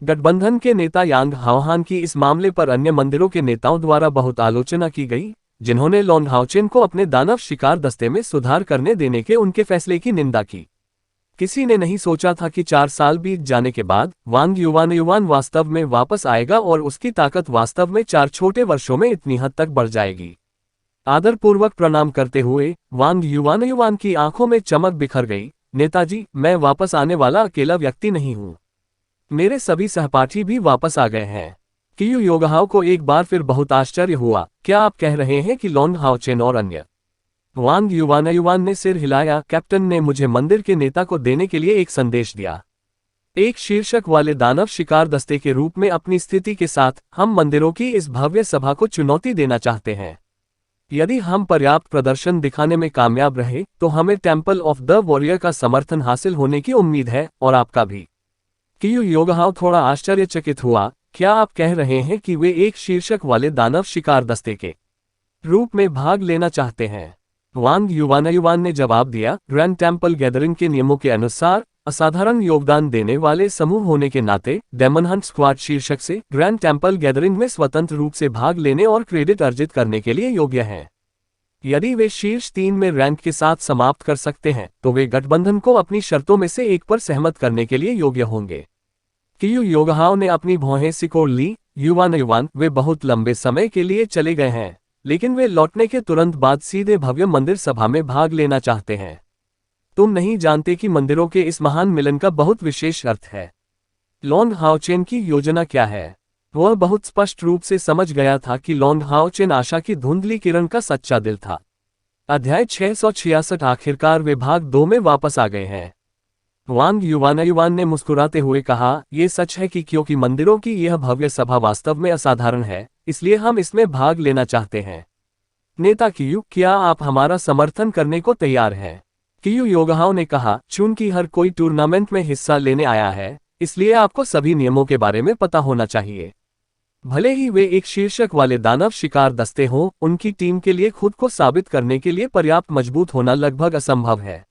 Speaker 1: गठबंधन के नेता यांग हाओहान की इस मामले पर अन्य मंदिरों के नेताओं द्वारा बहुत आलोचना की गई, जिन्होंने लोंग हाओचेन को अपने दानव शिकार दस्ते में सुधार करने देने के उनके फैसले की निंदा की। किसी ने नहीं सोचा था कि 4 साल बीत जाने के बाद वांग युवान वास्तव में वापस आएगा और उसकी ताकत वास्तव में 4 छोटे वर्षों में इतनी हद तक बढ़ जाएगी। आदरपूर्वक प्रणाम करते हुए वांग युवान की आंखों में चमक बिखर गई। नेताजी, मैं वापस आने वाला अकेला व्यक्ति नहीं हूँ। मेरे सभी सहपाठी भी वापस आ गए हैं। कियू योगहाओ को एक बार फिर बहुत आश्चर्य हुआ। क्या आप कह रहे हैं कि लॉन्ग हाओचेन और अन्य? वांग युवान ने सिर हिलाया। कैप्टन ने मुझे मंदिर के नेता को देने के लिए एक संदेश दिया। एक शीर्षक वाले दानव शिकार दस्ते के रूप में अपनी स्थिति के साथ हम मंदिरों की इस भव्य सभा को चुनौती देना चाहते हैं। यदि हम पर्याप्त प्रदर्शन दिखाने में कामयाब रहे तो हमें टेम्पल ऑफ द वॉरियर का समर्थन हासिल होने की उम्मीद है, और आपका भी। कियू योगहाओ थोड़ा आश्चर्यचकित हुआ। क्या आप कह रहे हैं कि वे एक शीर्षक वाले दानव शिकार दस्ते के रूप में भाग लेना चाहते हैं? वांग युवान ने जवाब दिया, ग्रैंड टेम्पल गैदरिंग के नियमों के अनुसार असाधारण योगदान देने वाले समूह होने के नाते डेमन हंट स्क्वाड शीर्षक से ग्रैंड टेम्पल गैदरिंग में स्वतंत्र रूप से भाग लेने और क्रेडिट अर्जित करने के लिए योग्य हैं। यदि वे शीर्ष 3 में रैंक के साथ समाप्त कर सकते हैं तो वे गठबंधन को अपनी शर्तों में से एक पर सहमत करने के लिए योग्य होंगे। कियू योगहाओ ने अपनी भौहें सिकोड़ ली। युवान, वे बहुत लंबे समय के लिए चले गए हैं, लेकिन वे लौटने के तुरंत बाद सीधे भव्य मंदिर सभा में भाग लेना चाहते हैं। तुम नहीं जानते कि मंदिरों के इस महान मिलन का बहुत विशेष अर्थ है। लॉन्ग हाओचेन की योजना क्या है? वह बहुत स्पष्ट रूप से समझ गया था कि लॉन्ग हाओचेन आशा की धुंधली किरण का सच्चा दिल था। अध्याय 666। आखिरकार वे भाग 2 में वापस आ गए हैं। वांग युवान ने मुस्कुराते हुए कहा, यह सच है कि क्योंकि मंदिरों की यह भव्य सभा वास्तव में असाधारण है, इसलिए हम इसमें भाग लेना चाहते हैं। नेता कियू, क्या आप हमारा समर्थन करने को तैयार हैं? कियू योगहाओ ने कहा, चूंकि हर कोई टूर्नामेंट में हिस्सा लेने आया है, इसलिए आपको सभी नियमों के बारे में पता होना चाहिए। भले ही वे एक शीर्षक वाले दानव शिकार दस्ते हों, उनकी टीम के लिए खुद को साबित करने के लिए पर्याप्त मजबूत होना लगभग असंभव है।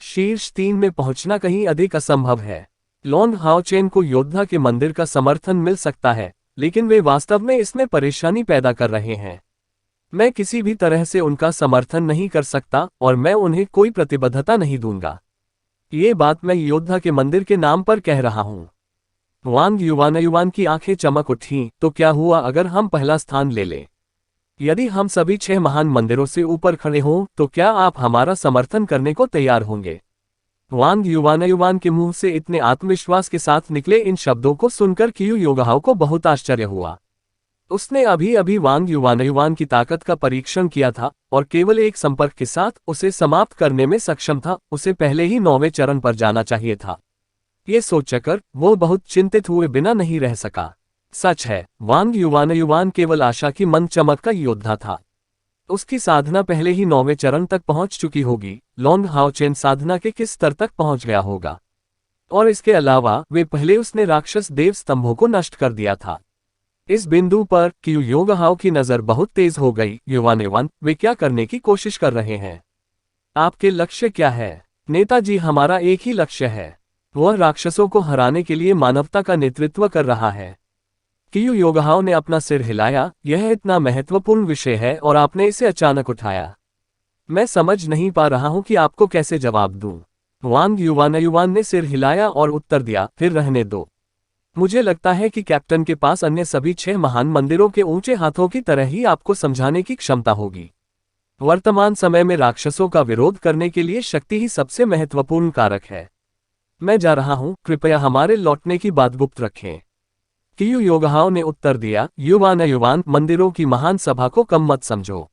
Speaker 1: शीर्ष 3 में पहुंचना कहीं अधिक असंभव है। लॉन्ग हाओचेन को योद्धा के मंदिर का समर्थन मिल सकता है, लेकिन वे वास्तव में इसमें परेशानी पैदा कर रहे हैं। मैं किसी भी तरह से उनका समर्थन नहीं कर सकता और मैं उन्हें कोई प्रतिबद्धता नहीं दूंगा। ये बात मैं योद्धा के मंदिर के नाम पर कह रहा हूं। वांग युवान की आंखें चमक उठीं। तो क्या हुआ अगर हम पहला स्थान ले लें? यदि हम सभी 6 महान मंदिरों से ऊपर खड़े हों तो क्या आप हमारा समर्थन करने को तैयार होंगे? वांग युवान के मुंह से इतने आत्मविश्वास के साथ निकले इन शब्दों को सुनकर कियू योगहाओ को बहुत आश्चर्य हुआ। उसने अभी अभी वांग युवान की ताकत का परीक्षण किया था और केवल एक संपर्क के साथ उसे समाप्त करने में सक्षम था। उसे पहले ही 9वें चरण पर जाना चाहिए था। ये सोचकर वो बहुत चिंतित हुए बिना नहीं रह सका। सच है, वांग युवान केवल आशा की मंद चमक का योद्धा था। उसकी साधना पहले ही 9वें चरण तक पहुंच चुकी होगी। लॉन्ग हाओचेन साधना के किस स्तर तक पहुंच गया होगा? और इसके अलावा वे पहले उसने राक्षस देव स्तंभों को नष्ट कर दिया था। इस बिंदु पर कियू योगहाओ की नजर बहुत तेज हो गई। युवान, वे क्या करने की कोशिश कर रहे हैं? आपके लक्ष्य क्या है? नेताजी, हमारा एक ही लक्ष्य है। वह राक्षसों को हराने के लिए मानवता का नेतृत्व कर रहा है। कियू योगहाओ ने अपना सिर हिलाया। यह इतना महत्वपूर्ण विषय है और आपने इसे अचानक उठाया। मैं समझ नहीं पा रहा हूं कि आपको कैसे जवाब दूं। वांग युवान ने सिर हिलाया और उत्तर दिया, फिर रहने दो। मुझे लगता है कि कैप्टन के पास अन्य सभी 6 महान मंदिरों के ऊंचे हाथों की तरह ही आपको समझाने की क्षमता होगी। वर्तमान समय में राक्षसों का विरोध करने के लिए शक्ति ही सबसे महत्वपूर्ण कारक है। मैं जा रहा हूं, कृपया हमारे लौटने की बात गुप्त रखें। कियू योगहाओ ने उत्तर दिया, युवान, मंदिरों की महान सभा को कम मत समझो।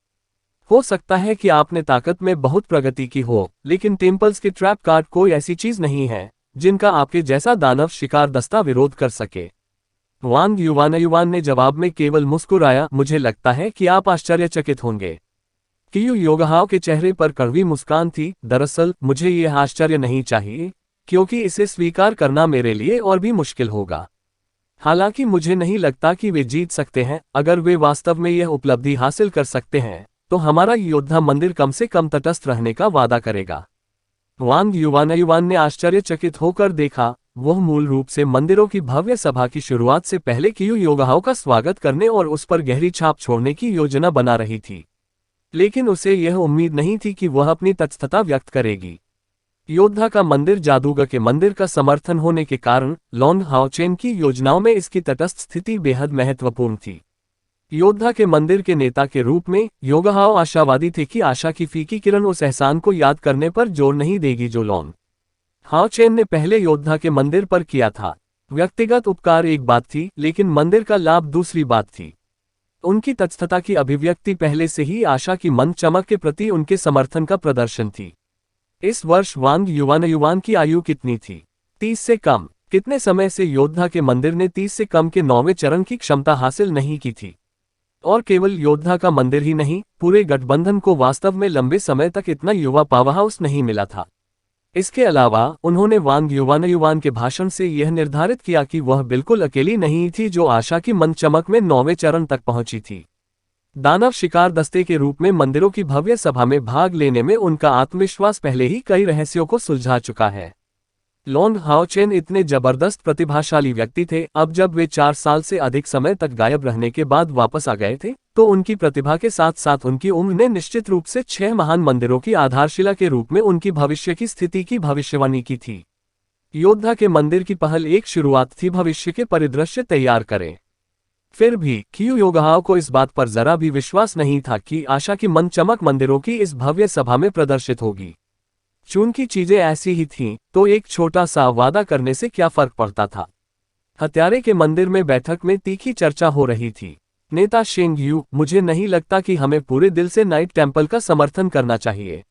Speaker 1: हो सकता है कि आपने ताकत में बहुत प्रगति की हो, लेकिन टेम्पल्स के ट्रैप कार्ड कोई ऐसी चीज नहीं है जिनका आपके जैसा दानव शिकार दस्ता विरोध कर सके। वांग युवान ने जवाब में केवल मुस्कुराया। मुझे लगता है कि आप आश्चर्यचकित होंगे। कियू योगहाओ के चेहरे पर कड़वी मुस्कान थी। दरअसल मुझे यह आश्चर्य नहीं चाहिए, क्योंकि इसे स्वीकार करना मेरे लिए और भी मुश्किल होगा। हालांकि मुझे नहीं लगता कि वे जीत सकते हैं। अगर वे वास्तव में यह उपलब्धि हासिल कर सकते हैं तो हमारा योद्धा मंदिर कम से कम तटस्थ रहने का वादा करेगा। वांग युवान ने आश्चर्यचकित होकर देखा। वह मूल रूप से मंदिरों की भव्य सभा की शुरुआत से पहले कियू योगहाओ का स्वागत करने और उस पर गहरी छाप छोड़ने की योजना बना रही थी, लेकिन उसे यह उम्मीद नहीं थी कि वह अपनी तटस्थता व्यक्त करेगी। योद्धा का मंदिर जादूगर के मंदिर का समर्थन होने के कारण लॉन्ग हाओचेन की योजनाओं में इसकी तटस्थ स्थिति बेहद महत्वपूर्ण थी। योद्धा के मंदिर के नेता के रूप में योगहाओ आशावादी थे कि आशा की फीकी किरण उस एहसान को याद करने पर जोर नहीं देगी जो लॉन्ग हाओचेन ने पहले योद्धा के मंदिर पर किया था। व्यक्तिगत उपकार एक बात थी, लेकिन मंदिर का लाभ दूसरी बात थी। उनकी तटस्थता की अभिव्यक्ति पहले से ही आशा की मंद चमक के प्रति उनके समर्थन का प्रदर्शन थी। इस वर्ष वांग युवान की आयु कितनी थी? 30 से कम। कितने समय से योद्धा के मंदिर ने 30 से कम के 9वें चरण की क्षमता हासिल नहीं की थी? और केवल योद्धा का मंदिर ही नहीं, पूरे गठबंधन को वास्तव में लंबे समय तक इतना युवा पावरहाउस नहीं मिला था। इसके अलावा उन्होंने वांग युवान के भाषण से यह निर्धारित किया कि वह बिल्कुल अकेली नहीं थी जो आशा की मंद चमक में 9वें चरण तक पहुंची थी। दानव शिकार दस्ते के रूप में मंदिरों की भव्य सभा में भाग लेने में उनका आत्मविश्वास पहले ही कई रहस्यों को सुलझा चुका है। लॉन्ग हाओचेन इतने जबरदस्त प्रतिभाशाली व्यक्ति थे, अब जब वे 4 साल से अधिक समय तक गायब रहने के बाद वापस आ गए थे, तो उनकी प्रतिभा के साथ साथ उनकी उम्र ने निश्चित रूप से 6 महान मंदिरों की आधारशिला के रूप में उनकी भविष्य की स्थिति की भविष्यवाणी की थी। योद्धा के मंदिर की पहल एक शुरुआत थी, भविष्य के परिदृश्य तैयार करें। फिर भी क्यू योगहाओ को इस बात पर जरा भी विश्वास नहीं था कि आशा की मंद चमक मंदिरों की इस भव्य सभा में प्रदर्शित होगी। चूंकि चीजें ऐसी ही थीं, तो एक छोटा सा वादा करने से क्या फर्क पड़ता था। हत्यारे के मंदिर में बैठक में तीखी चर्चा हो रही थी। नेता शेंग यू, मुझे नहीं लगता कि हमें पूरे दिल से नाइट टेम्पल का समर्थन करना चाहिए।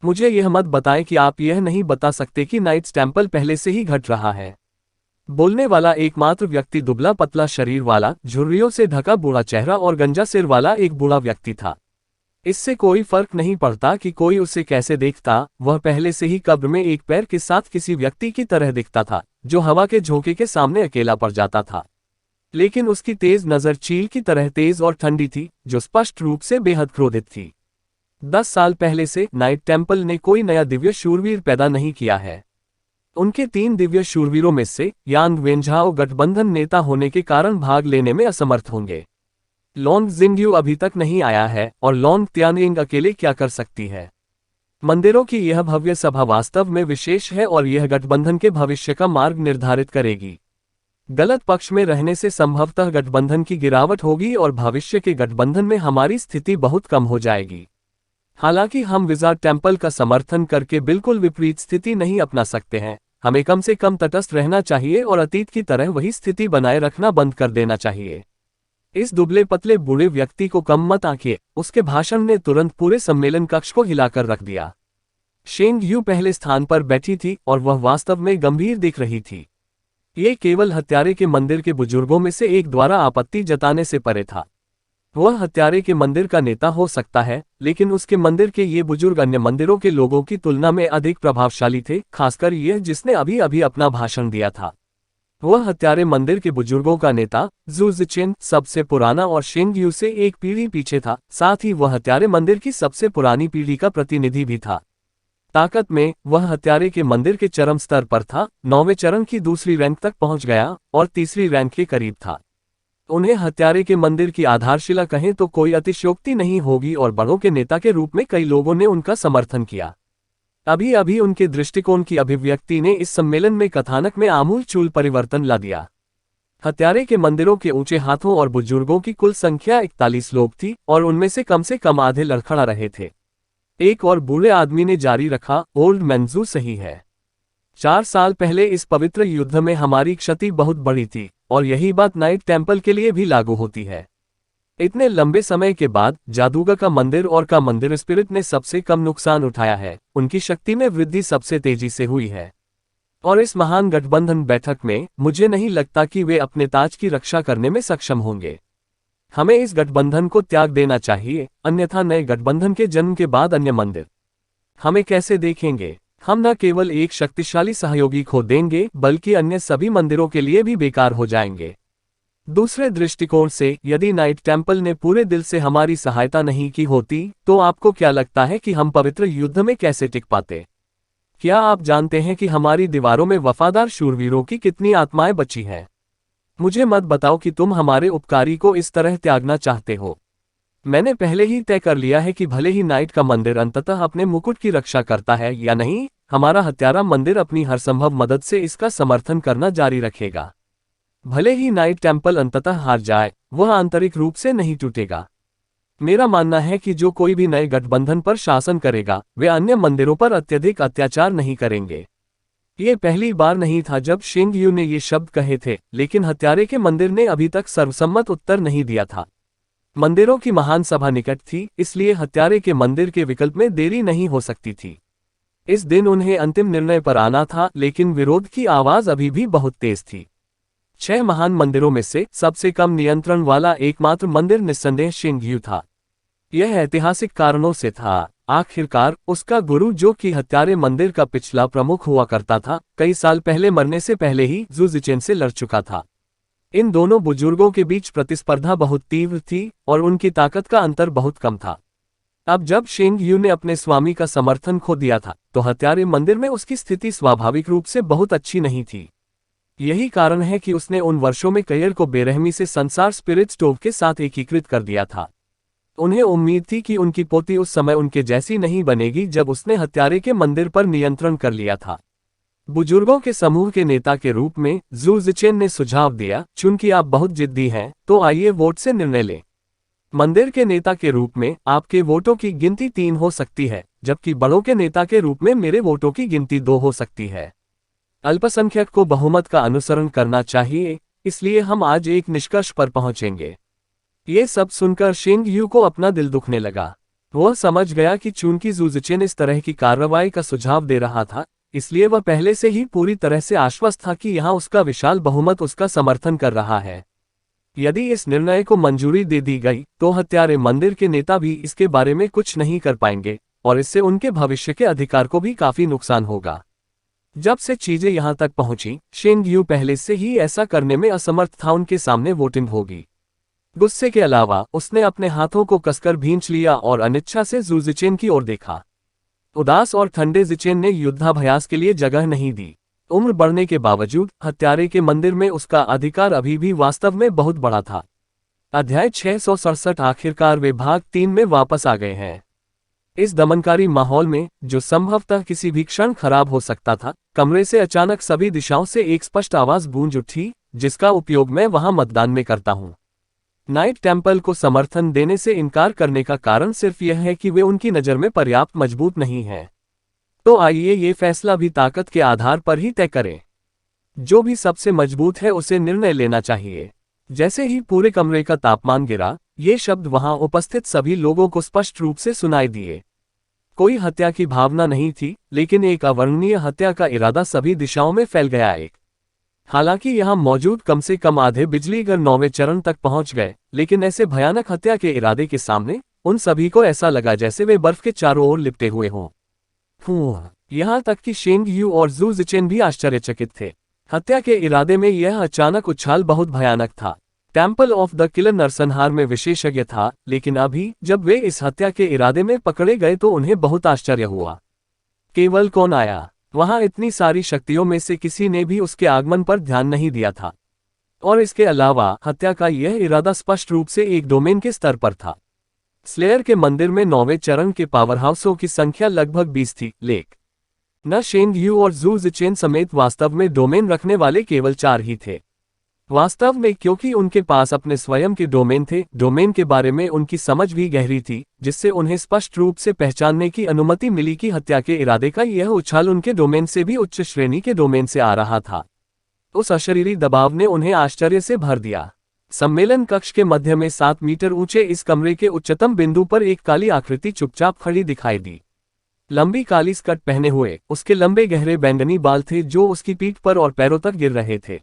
Speaker 1: मुझे यह मत बताएं कि आप यह नहीं बता सकते कि नाइट्स टेम्पल पहले से ही घट रहा है। बोलने वाला एकमात्र व्यक्ति दुबला पतला शरीर वाला, झुर्रियों से ढका बूढ़ा चेहरा और गंजा सिर वाला एक बूढ़ा व्यक्ति था। इससे कोई फर्क नहीं पड़ता कि कोई उसे कैसे देखता, वह पहले से ही कब्र में एक पैर के साथ किसी व्यक्ति की तरह दिखता था, जो हवा के झोंके के सामने अकेला पड़ जाता था। लेकिन उसकी तेज नजर चील की तरह तेज और ठंडी थी, जो स्पष्ट रूप से बेहद क्रोधित थी। 10 साल पहले से नाइट टेम्पल ने कोई नया दिव्य शूरवीर पैदा नहीं किया है। उनके 3 दिव्य शूरवीरों में से यांग वेंझाओ गठबंधन नेता होने के कारण भाग लेने में असमर्थ होंगे। लॉन्ग जिंगयू अभी तक नहीं आया है, और लॉन्ग त्यानिंग अकेले क्या कर सकती है। मंदिरों की यह भव्य सभा वास्तव में विशेष है और यह गठबंधन के भविष्य का मार्ग निर्धारित करेगी। गलत पक्ष में रहने से संभवतः गठबंधन की गिरावट होगी और भविष्य के गठबंधन में हमारी स्थिति बहुत कम हो जाएगी। हालांकि हम विजार्ड टेम्पल का समर्थन करके बिल्कुल विपरीत स्थिति नहीं अपना सकते हैं। हमें कम से कम तटस्थ रहना चाहिए और अतीत की तरह वही स्थिति बनाए रखना बंद कर देना चाहिए। इस दुबले पतले बूढ़े व्यक्ति को कम मत आंकिए। उसके भाषण ने तुरंत पूरे सम्मेलन कक्ष को हिलाकर रख दिया। शेंग यू पहले स्थान पर बैठी थी और वह वास्तव में गंभीर दिख रही थी। ये केवल हत्यारे के मंदिर के बुजुर्गों में से एक द्वारा आपत्ति जताने से परे था। वह हत्यारे के मंदिर का नेता हो सकता है, लेकिन उसके मंदिर के ये बुजुर्ग अन्य मंदिरों के लोगों की तुलना में अधिक प्रभावशाली थे, खासकर यह जिसने अभी अभी अपना भाषण दिया था। वह हत्यारे मंदिर के बुजुर्गों का नेता जू जिचेन सबसे पुराना और शेंग यू से एक पीढ़ी पीछे था। साथ ही वह हत्यारे मंदिर की सबसे पुरानी पीढ़ी का प्रतिनिधि भी था। ताकत में वह हत्यारे के मंदिर के चरम स्तर पर था, 9वें चरण की दूसरी रैंक तक पहुंच गया और तीसरी रैंक के करीब था। उन्हें हत्यारे के मंदिर की आधारशिला कहें तो कोई अतिशयोक्ति नहीं होगी और बड़ों के नेता के रूप में कई लोगों ने उनका समर्थन किया। अभी अभी उनके दृष्टिकोण की अभिव्यक्ति ने इस सम्मेलन में कथानक में आमूल-चूल परिवर्तन ला दिया। हत्यारे के मंदिरों के ऊंचे हाथों और बुजुर्गों की कुल संख्या 41 लोग थी और उनमें से कम आधे लड़खड़ा रहे थे। एक और बूढ़े आदमी ने जारी रखा, ओल्ड मंजू सही है। 4 साल पहले इस पवित्र युद्ध में हमारी क्षति बहुत बड़ी थी और यही बात नाइट टेम्पल के लिए भी लागू होती है। इतने लंबे समय के बाद जादूगर का मंदिर स्पिरिट ने सबसे कम नुकसान उठाया है। उनकी शक्ति में वृद्धि सबसे तेजी से हुई है और इस महान गठबंधन बैठक में मुझे नहीं लगता कि वे अपने ताज की रक्षा करने में सक्षम होंगे। हमें इस गठबंधन को त्याग देना चाहिए, अन्यथा नए गठबंधन के जन्म के बाद अन्य मंदिर हमें कैसे देखेंगे। हम न केवल एक शक्तिशाली सहयोगी खो देंगे, बल्कि अन्य सभी मंदिरों के लिए भी बेकार हो जाएंगे। दूसरे दृष्टिकोण से, यदि नाइट टेम्पल ने पूरे दिल से हमारी सहायता नहीं की होती, तो आपको क्या लगता है कि हम पवित्र युद्ध में कैसे टिक पाते? क्या आप जानते हैं कि हमारी दीवारों में वफादार शूरवीरों की कितनी आत्माएं बची हैं? मुझे मत बताओ कि तुम हमारे उपकारी को इस तरह त्यागना चाहते हो। मैंने पहले ही तय कर लिया है कि भले ही नाइट का मंदिर अंततः अपने मुकुट की रक्षा करता है या नहीं, हमारा हत्यारा मंदिर अपनी हर संभव मदद से इसका समर्थन करना जारी रखेगा। भले ही नाइट टेम्पल अंततः हार जाए, वह आंतरिक रूप से नहीं टूटेगा। मेरा मानना है कि जो कोई भी नए गठबंधन पर शासन करेगा, वे अन्य मंदिरों पर अत्यधिक अत्याचार नहीं करेंगे। ये पहली बार नहीं था जब शेंग यू ने ये शब्द कहे थे, लेकिन हत्यारे के मंदिर ने अभी तक सर्वसम्मत उत्तर नहीं दिया था। मंदिरों की महान सभा निकट थी, इसलिए हत्यारे के मंदिर के विकल्प में देरी नहीं हो सकती थी। इस दिन उन्हें अंतिम निर्णय पर आना था, लेकिन विरोध की आवाज अभी भी बहुत तेज थी। 6 महान मंदिरों में से सबसे कम नियंत्रण वाला एकमात्र मंदिर निस्संदेह शेंग यू था। यह ऐतिहासिक कारणों से था। आखिरकार उसका गुरु, जो कि हत्यारे मंदिर का पिछला प्रमुख हुआ करता था, कई साल पहले मरने से पहले ही जू जिचेन से लड़ चुका था। इन दोनों बुजुर्गों के बीच प्रतिस्पर्धा बहुत तीव्र थी और उनकी ताकत का अंतर बहुत कम था। अब जब शेंग यू ने अपने स्वामी का समर्थन खो दिया था, तो हत्यारे मंदिर में उसकी स्थिति स्वाभाविक रूप से बहुत अच्छी नहीं थी। यही कारण है कि उसने उन वर्षों में कैयर को बेरहमी से संसार स्पिरिट स्टोव के साथ एकीकृत कर दिया था। उन्हें उम्मीद थी कि उनकी पोती उस समय उनके जैसी नहीं बनेगी जब उसने हत्यारे के मंदिर पर नियंत्रण कर लिया था। बुजुर्गों के समूह के नेता के रूप में जू जिचेन ने सुझाव दिया, चूंकि आप बहुत जिद्दी हैं, तो आइए वोट से निर्णय लें। मंदिर के नेता के रूप में आपके वोटों की गिनती 3 हो सकती है, जबकि बड़ों के नेता के रूप में मेरे वोटों की गिनती 2 हो सकती है। अल्पसंख्यक को बहुमत का अनुसरण करना चाहिए, इसलिए हम आज एक निष्कर्ष पर पहुंचेंगे। ये सब सुनकर शेंग यू को अपना दिल दुखने लगा। वह समझ गया कि चूंकि जू जिचेन इस तरह की कार्रवाई का सुझाव दे रहा था, इसलिए वह पहले से ही पूरी तरह से आश्वस्त था कि यहाँ उसका विशाल बहुमत उसका समर्थन कर रहा है। यदि इस निर्णय को मंजूरी दे दी गई, तो हत्यारे मंदिर के नेता भी इसके बारे में कुछ नहीं कर पाएंगे और इससे उनके भविष्य के अधिकार को भी काफी नुकसान होगा। जब से चीजें यहाँ तक पहुंची, शेंग यू पहले से ही ऐसा करने में असमर्थ था। उनके सामने वोटिंग होगी। गुस्से के अलावा उसने अपने हाथों को कसकर भींच लिया और अनिच्छा से जू जिचेन की ओर देखा। उदास और ठंडे जिचेन ने युद्धाभ्यास के लिए जगह नहीं दी। उम्र बढ़ने के बावजूद हत्यारे के मंदिर में उसका अधिकार अभी भी वास्तव में बहुत बड़ा था। अध्याय 667। आखिरकार वे भाग 3 में वापस आ गए हैं। इस दमनकारी माहौल में, जो संभवतः किसी भी क्षण खराब हो सकता था, कमरे से अचानक सभी दिशाओं से एक स्पष्ट आवाज गूंज उठी, जिसका उपयोग मैं वहां मतदान में करता हूं। नाइट टेम्पल को समर्थन देने से इनकार करने का कारण सिर्फ यह है कि वे उनकी नज़र में पर्याप्त मजबूत नहीं हैं। तो आइए ये फैसला भी ताकत के आधार पर ही तय करें। जो भी सबसे मजबूत है उसे निर्णय लेना चाहिए। जैसे ही पूरे कमरे का तापमान गिरा, ये शब्द वहां उपस्थित सभी लोगों को स्पष्ट रूप से सुनाई दिए। कोई हत्या की भावना नहीं थी, लेकिन एक अवर्णनीय हत्या का इरादा सभी दिशाओं में फैल गया। हालांकि यहां मौजूद कम से कम आधे बिजलीघर 9वें चरण तक पहुंच गए, लेकिन ऐसे भयानक हत्या के इरादे के सामने उन सभी को ऐसा लगा जैसे वे बर्फ के चारों ओर लिपटे हुए हों। यहां तक कि शेंग यू और जू जिचेन भी आश्चर्यचकित थे। हत्या के इरादे में यह अचानक उछाल बहुत भयानक था। टेम्पल ऑफ द किलर नरसंहार में विशेषज्ञ था, लेकिन अभी जब वे इस हत्या के इरादे में पकड़े गए तो उन्हें बहुत आश्चर्य हुआ। केवल कौन आया? वहां इतनी सारी शक्तियों में से किसी ने भी उसके आगमन पर ध्यान नहीं दिया था। और इसके अलावा हत्या का यह इरादा स्पष्ट रूप से एक डोमेन के स्तर पर था। स्लेयर के मंदिर में 9वें चरण के पावरहाउसों की संख्या लगभग 20 थी, लेकिन न शेंग यू और जू जिचेन समेत वास्तव में डोमेन रखने वाले केवल 4 ही थे। वास्तव में क्योंकि उनके पास अपने स्वयं के डोमेन थे, डोमेन के बारे में उनकी समझ भी गहरी थी, जिससे उन्हें स्पष्ट रूप से पहचानने की अनुमति मिली कि हत्या के इरादे का यह उछाल उनके डोमेन से भी उच्च श्रेणी के डोमेन से आ रहा था। उस अशरीरी दबाव ने उन्हें आश्चर्य से भर दिया। सम्मेलन कक्ष के मध्य में 7 मीटर ऊंचे इस कमरे के उच्चतम बिंदु पर एक काली आकृति चुपचाप खड़ी दिखाई दी। लंबी काली स्कर्ट पहने हुए उसके लंबे गहरे बैंगनी बाल थे जो उसकी पीठ पर और पैरों तक गिर रहे थे।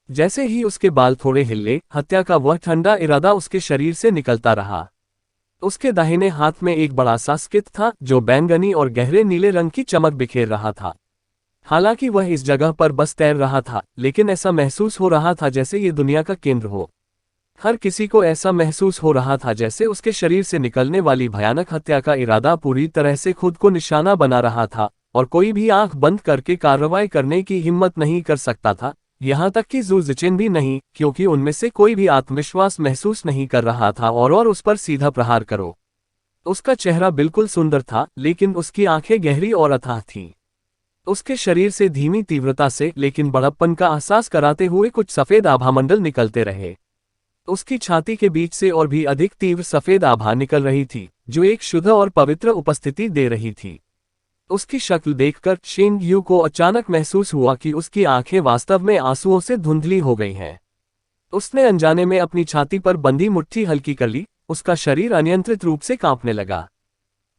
Speaker 1: जैसे ही उसके बाल थोड़े हिले, हत्या का वह ठंडा इरादा उसके शरीर से निकलता रहा। उसके दाहिने हाथ में एक बड़ा सा स्किट था जो बैंगनी और गहरे नीले रंग की चमक बिखेर रहा था। हालांकि वह इस जगह पर बस तैर रहा था, लेकिन ऐसा महसूस हो रहा था जैसे ये दुनिया का केंद्र हो। हर किसी को ऐसा महसूस हो रहा था जैसे उसके शरीर से निकलने वाली भयानक हत्या का इरादा पूरी तरह से खुद को निशाना बना रहा था, और कोई भी आंख बंद करके कार्रवाई करने की हिम्मत नहीं कर सकता था, यहाँ तक कि जू जिचेन भी नहीं, क्योंकि उनमें से कोई भी आत्मविश्वास महसूस नहीं कर रहा था और उस पर सीधा प्रहार करो। उसका चेहरा बिल्कुल सुंदर था, लेकिन उसकी आंखें गहरी और अथाह थीं। उसके शरीर से धीमी तीव्रता से लेकिन बड़प्पन का एहसास कराते हुए कुछ सफेद आभामंडल निकलते रहे। उसकी छाती के बीच से और भी अधिक तीव्र सफेद आभा निकल रही थी, जो एक शुद्ध और पवित्र उपस्थिति दे रही थी। उसकी शक्ल देखकर शेंग यू को अचानक महसूस हुआ कि उसकी आंखें वास्तव में आंसुओं से धुंधली हो गई हैं। उसने अनजाने में अपनी छाती पर बंधी मुट्ठी हल्की कर ली, उसका शरीर अनियंत्रित रूप से कांपने लगा।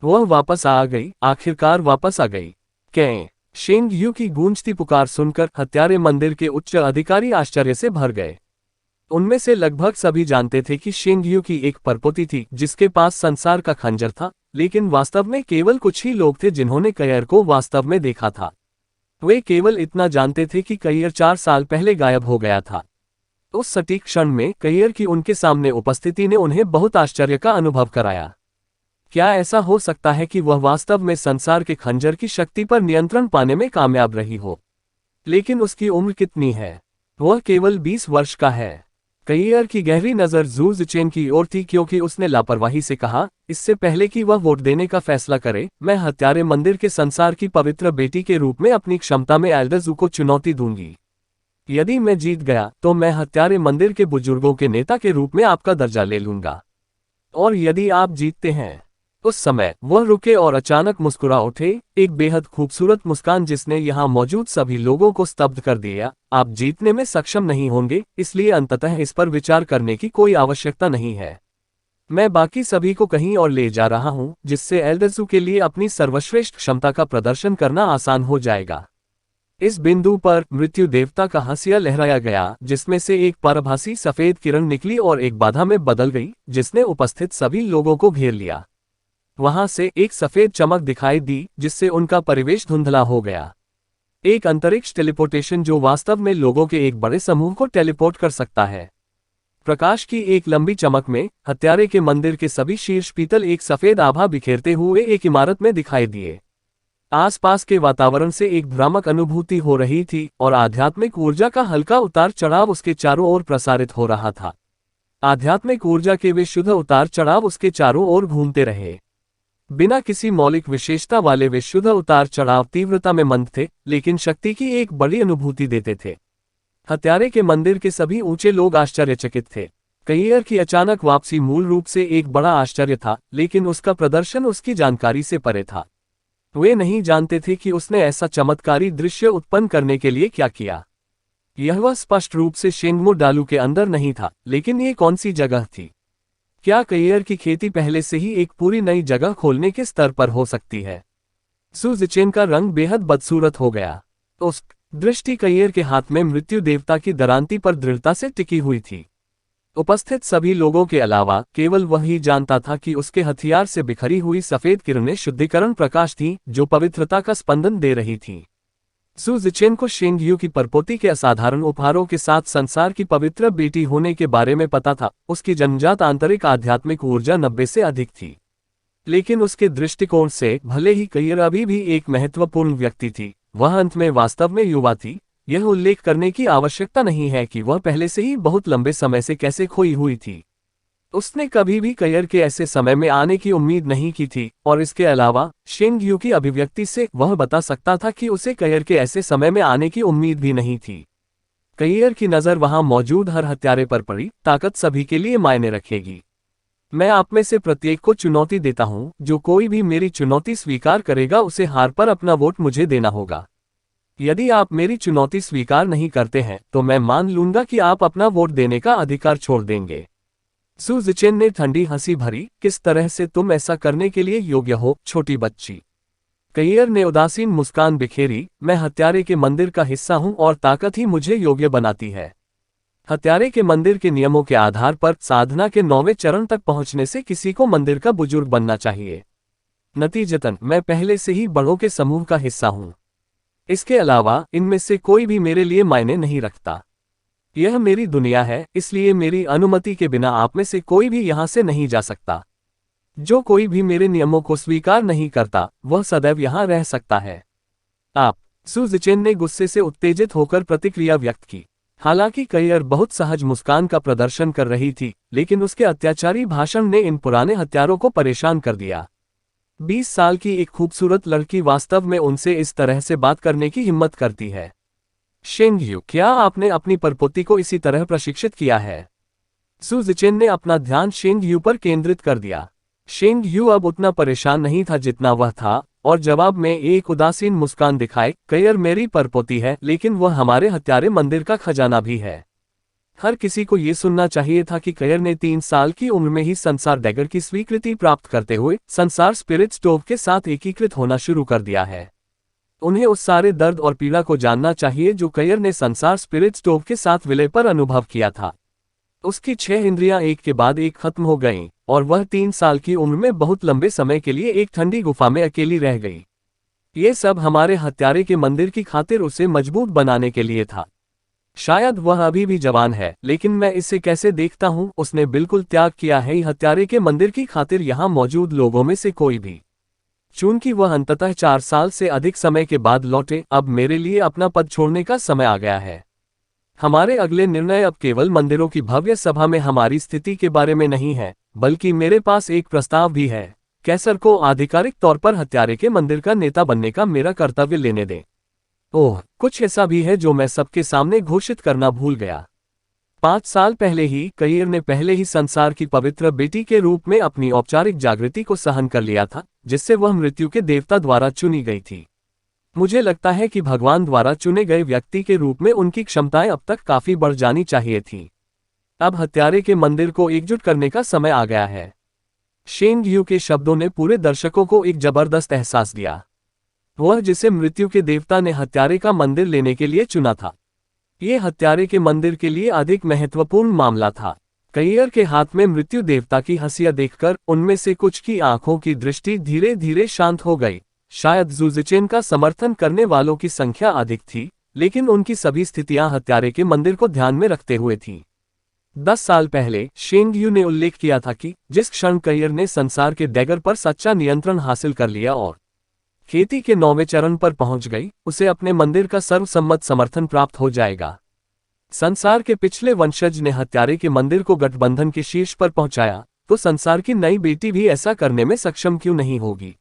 Speaker 1: वह वापस आ गई, आखिरकार वापस आ गई। कैं! शेंग यू की गूंजती पुकार सुनकर हत्यारे मंदिर के उच्च अधिकारी आश्चर्य से भर गए। उनमें से लगभग सभी जानते थे कि शेंग यू की एक परपोती थी जिसके पास संसार का खंजर था, लेकिन वास्तव में केवल कुछ ही लोग थे जिन्होंने कैयर को वास्तव में देखा था। वे केवल इतना जानते थे कि कैयर 4 साल पहले गायब हो गया था। उस सटीक क्षण में कैयर की उनके सामने उपस्थिति ने उन्हें बहुत आश्चर्य का अनुभव कराया। क्या ऐसा हो सकता है कि वह वास्तव में संसार के खंजर की शक्ति पर नियंत्रण पाने में कामयाब रही हो? लेकिन उसकी उम्र कितनी है? वह केवल 20 वर्ष का है। कैयर की गहरी नजर जू जिचेन की ओर थी क्योंकि उसने लापरवाही से कहा, इससे पहले कि वह वोट देने का फैसला करे, मैं हत्यारे मंदिर के संसार की पवित्र बेटी के रूप में अपनी क्षमता में एल्डर जू को चुनौती दूंगी। यदि मैं जीत गया तो मैं हत्यारे मंदिर के बुजुर्गों के नेता के रूप में आपका दर्जा ले लूंगा। और यदि आप जीतते हैं। उस समय वह रुके और अचानक मुस्कुरा उठे, एक बेहद खूबसूरत मुस्कान जिसने यहाँ मौजूद सभी लोगों को स्तब्ध कर दिया। आप जीतने में सक्षम नहीं होंगे, इसलिए अंततः इस पर विचार करने की कोई आवश्यकता नहीं है। मैं बाकी सभी को कहीं और ले जा रहा हूँ, जिससे एल्डरजू के लिए अपनी सर्वश्रेष्ठ क्षमता का प्रदर्शन करना आसान हो जाएगा। इस बिंदु पर मृत्यु देवता का हंसिया लहराया गया, जिसमें से एक परभासी सफेद किरण निकली और एक बाधा में बदल गई, जिसने उपस्थित सभी लोगों को घेर लिया। वहां से एक सफेद चमक दिखाई दी, जिससे उनका परिवेश धुंधला हो गया। एक अंतरिक्ष टेलीपोर्टेशन जो वास्तव में लोगों के एक बड़े समूह को टेलीपोर्ट कर सकता है। प्रकाश की एक लंबी चमक में हत्यारे के मंदिर के सभी शीर्ष पीतल एक सफेद आभा बिखेरते हुए एक इमारत में दिखाई दिए। आसपास के वातावरण से एक भ्रामक अनुभूति हो रही थी और आध्यात्मिक ऊर्जा का हल्का उतार चढ़ाव उसके चारों ओर प्रसारित हो रहा था। आध्यात्मिक ऊर्जा के वे शुद्ध उतार चढ़ाव उसके चारों ओर घूमते रहे। बिना किसी मौलिक विशेषता वाले वे शुद्ध उतार चढ़ाव तीव्रता में मंद थे, लेकिन शक्ति की एक बड़ी अनुभूति देते थे। हत्यारे के मंदिर के सभी ऊंचे लोग आश्चर्यचकित थे। कैयर की अचानक वापसी मूल रूप से एक बड़ा आश्चर्य था, लेकिन उसका प्रदर्शन उसकी जानकारी से परे था। वे नहीं जानते थे कि उसने ऐसा चमत्कारी दृश्य उत्पन्न करने के लिए क्या किया। यह वह स्पष्ट रूप से शेंगमो डालू के अंदर नहीं था, लेकिन ये कौन सी जगह थी? क्या कैयर की खेती पहले से ही एक पूरी नई जगह खोलने के स्तर पर हो सकती है? जू जिचेन का रंग बेहद बदसूरत हो गया। उस दृष्टि कैयर के हाथ में मृत्यु देवता की दरांती पर दृढ़ता से टिकी हुई थी। उपस्थित सभी लोगों के अलावा केवल वही जानता था कि उसके हथियार से बिखरी हुई सफेद किरणें शुद्धिकरण प्रकाश थीं, जो पवित्रता का स्पंदन दे रही थीं। जू जिचेन को शेंग यू की परपोती के असाधारण उपहारों के साथ संसार की पवित्र बेटी होने के बारे में पता था। उसकी जन्मजात आंतरिक आध्यात्मिक ऊर्जा 90 से अधिक थी, लेकिन उसके दृष्टिकोण से भले ही कैयर अभी भी एक महत्वपूर्ण व्यक्ति थी, वह अंत में वास्तव में युवा थी। यह उल्लेख करने की आवश्यकता नहीं है कि वह पहले से ही बहुत लंबे समय से कैसे खोई हुई थी। उसने कभी भी कैयर के ऐसे समय में आने की उम्मीद नहीं की थी, और इसके अलावा शेंग यू की अभिव्यक्ति से वह बता सकता था कि उसे कैयर के ऐसे समय में आने की उम्मीद भी नहीं थी। कैयर की नज़र वहां मौजूद हर हत्यारे पर पड़ी। ताकत सभी के लिए मायने रखेगी। मैं आप में से प्रत्येक को चुनौती देता हूं, जो कोई भी मेरी चुनौती स्वीकार करेगा उसे हार पर अपना वोट मुझे देना होगा। यदि आप मेरी चुनौती स्वीकार नहीं करते हैं तो मैं मान लूंगा कि आप अपना वोट देने का अधिकार छोड़ देंगे। जू जिचेन ने ठंडी हंसी भरी, किस तरह से तुम ऐसा करने के लिए योग्य हो, छोटी बच्ची? कैयर ने उदासीन मुस्कान बिखेरी, मैं हत्यारे के मंदिर का हिस्सा हूं और ताकत ही मुझे योग्य बनाती है। हत्यारे के मंदिर के नियमों के आधार पर साधना के 9वें चरण तक पहुंचने से किसी को मंदिर का बुजुर्ग बनना चाहिए। नतीजतन मैं पहले से ही बड़ों के समूह का हिस्सा हूं। इसके अलावा इनमें से कोई भी मेरे लिए मायने नहीं रखता। यह मेरी दुनिया है, इसलिए मेरी अनुमति के बिना आप में से कोई भी यहां से नहीं जा सकता। जो कोई भी मेरे नियमों को स्वीकार नहीं करता, वह सदैव यहां रह सकता है। आप। जू जिचेन ने गुस्से से उत्तेजित होकर प्रतिक्रिया व्यक्त की। हालांकि कैयर बहुत सहज मुस्कान का प्रदर्शन कर रही थी, लेकिन उसके अत्याचारी भाषण ने इन पुराने हत्यारों को परेशान कर दिया। 20 साल की एक खूबसूरत लड़की वास्तव में उनसे इस तरह से बात करने की हिम्मत करती है। शेंग यू, क्या आपने अपनी परपोती को इसी तरह प्रशिक्षित किया है? सु जिचेन ने अपना ध्यान शेंग यू पर केंद्रित कर दिया। शेंग यू अब उतना परेशान नहीं था जितना वह था, और जवाब में एक उदासीन मुस्कान दिखाए, कयर मेरी परपोती है, लेकिन वह हमारे हत्यारे मंदिर का खजाना भी है। हर किसी को ये सुनना चाहिए था कि कयर ने 3 साल की उम्र में ही संसार डैगर की स्वीकृति प्राप्त करते हुए संसार स्पिरिट स्टोव के साथ एकीकृत होना शुरू कर दिया है। उन्हें उस सारे दर्द और पीड़ा को जानना चाहिए जो कयर ने संसार स्पिरिट स्टोव के साथ विलय पर अनुभव किया था। उसकी 6 इंद्रियां एक के बाद एक खत्म हो गईं, और वह 3 साल की उम्र में बहुत लंबे समय के लिए एक ठंडी गुफा में अकेली रह गई। ये सब हमारे हत्यारे के मंदिर की खातिर उसे मजबूत बनाने के लिए था। शायद वह अभी भी जवान है, लेकिन मैं इसे कैसे देखता हूँ, उसने बिल्कुल त्याग किया है हत्यारे के मंदिर की खातिर यहाँ मौजूद लोगों में से कोई भी। चूंकि वह अंततः 4 साल से अधिक समय के बाद लौटे, अब मेरे लिए अपना पद छोड़ने का समय आ गया है। हमारे अगले निर्णय अब केवल मंदिरों की भव्य सभा में हमारी स्थिति के बारे में नहीं है, बल्कि मेरे पास एक प्रस्ताव भी है। कैसर को आधिकारिक तौर पर हत्यारे के मंदिर का नेता बनने का मेरा कर्तव्य लेने दें। ओह, कुछ ऐसा भी है जो मैं सबके सामने घोषित करना भूल गया। 5 साल पहले ही कयर ने पहले ही संसार की पवित्र बेटी के रूप में अपनी औपचारिक जागृति को सहन कर लिया था, जिससे वह मृत्यु के देवता द्वारा चुनी गई थी। मुझे लगता है कि भगवान द्वारा चुने गए व्यक्ति के रूप में उनकी क्षमताएं अब तक काफी बढ़ जानी चाहिए थी। अब हत्यारे के मंदिर को एकजुट करने का समय आ गया है। शेंग यू के शब्दों ने पूरे दर्शकों को एक जबरदस्त एहसास दिया। वह जिसे मृत्यु के देवता ने हत्यारे का मंदिर लेने के लिए चुना था, ये हत्यारे के मंदिर के लिए अधिक महत्वपूर्ण मामला था। कयर के हाथ में मृत्यु देवता की हंसिया देखकर उनमें से कुछ की आंखों की दृष्टि धीरे धीरे शांत हो गई। शायद सु जिचेन का समर्थन करने वालों की संख्या अधिक थी, लेकिन उनकी सभी स्थितियां हत्यारे के मंदिर को ध्यान में रखते हुए थीं। 10 साल पहले शेंग यू ने उल्लेख किया था कि जिस क्षण कयर ने संसार के डैगर पर सच्चा नियंत्रण हासिल कर लिया और खेती के 9वें चरण पर पहुंच गई, उसे अपने मंदिर का सर्वसम्मत समर्थन प्राप्त हो जाएगा। संसार के पिछले वंशज ने हत्यारे के मंदिर को गठबंधन के शीर्ष पर पहुंचाया, तो संसार की नई बेटी भी ऐसा करने में सक्षम क्यों नहीं होगी?